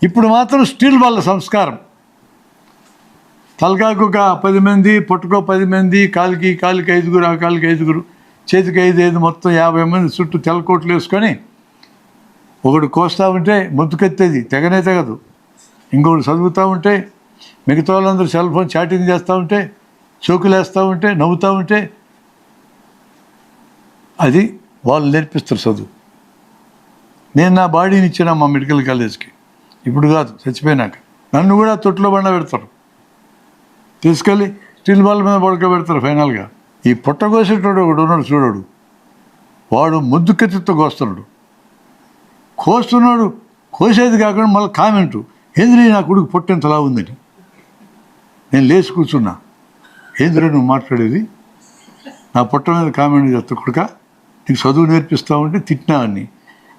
ఇప్పుడు మాత్రం స్టీల్ బల్ల సంస్కారం. తలకాకు ఒక 10 మంది, పొట్టుకో 10 మంది, కాలికి 5, ఆ కాలికి 5, చేతికి 5, మొత్తం 50 మంది చుట్టూ తెల్లకోట్లు వేసుకొని ఒకడు కోస్తూ ఉంటే ముద్దుకెత్తేది తెగనే తెగదు. ఇంకొకటి చదువుతూ ఉంటే, మిగతా వాళ్ళందరూ సెల్ ఫోన్ చాటింగ్ చేస్తూ ఉంటే, చోకులు వేస్తూ ఉంటే, నవ్వుతూ ఉంటే, అది వాళ్ళు నేర్పిస్తారు చదువు. నేను నా బాడీని ఇచ్చిన మా మెడికల్ కాలేజ్కి, ఇప్పుడు కాదు, చచ్చిపోయినాక. నన్ను కూడా తొట్టులో బండ పెడతారు, తీసుకెళ్ళి స్టీల్ బాల్ మీద పడుకోబెడతారు. ఫైనల్గా ఈ పొట్ట కోసేటోడు ఒకడు ఉన్నాడు చూడడు, వాడు ముద్దుకెత్తితో కోస్తున్నాడు. కోసేది కాకుండా మళ్ళీ కామెంటు, ఏంద్రీ నా కొడుకు పొట్టెంతలా ఉందని. నేను లేచి కూర్చున్నా, ఏంద్రీ నువ్వు మాట్లాడేది? నా పొట్ట మీద కామెంట్ చేస్తా, కొడుక నీకు చదువు నేర్పిస్తా ఉంటే తిట్టినావని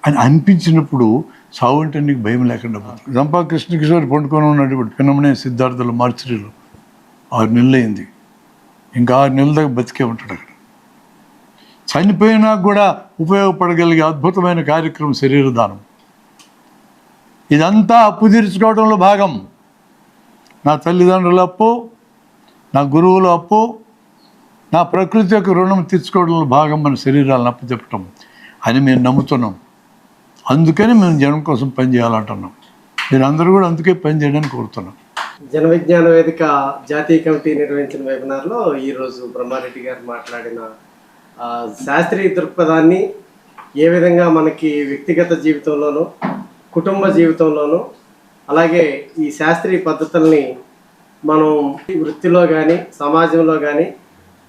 అని అనిపించినప్పుడు సావు అంటే నీకు భయం లేకుండా పోతుంది. రంపా కృష్ణకిషోర్ పండుకొని ఉన్నాడు ఇప్పుడు పిన్నమనే సిద్ధార్థులు మార్చిరీలో. 6 నెలలు అయింది. ఇంకా 6 నెలల దాకా బతికే ఉంటాడు అక్కడ. చనిపోయినా కూడా ఉపయోగపడగలిగే అద్భుతమైన కార్యక్రమం శరీరదానం. ఇదంతా అప్పు తీర్చుకోవడంలో భాగం. నా తల్లిదండ్రుల అప్పు, నా గురువుల అప్పు, నా ప్రకృతి యొక్క రుణం తీర్చుకోవడంలో భాగం మన శరీరాలను అప్పచెప్పటం అని మేము నమ్ముతున్నాం. అందుకని మేము జనం కోసం పనిచేయాలంటున్నాం. మీరందరూ కూడా అందుకే పనిచేయడానికి కోరుతున్నాం. జన విజ్ఞాన వేదిక జాతీయ కమిటీ నిర్వహించిన వెబినార్లో ఈరోజు బ్రహ్మారెడ్డి గారు మాట్లాడిన శాస్త్రీయ దృక్పథాన్ని ఏ విధంగా మనకి వ్యక్తిగత జీవితంలోనూ కుటుంబ జీవితంలోనూ అలాగే ఈ శాస్త్రీయ పద్ధతుల్ని మనం వృత్తిలో కానీ సమాజంలో కానీ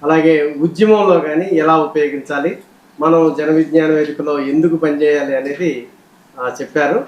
అలాగే ఉద్యమంలో కానీ ఎలా ఉపయోగించాలి, మనం జన విజ్ఞాన వేదికలో ఎందుకు పనిచేయాలి అనేది చెప్పారు.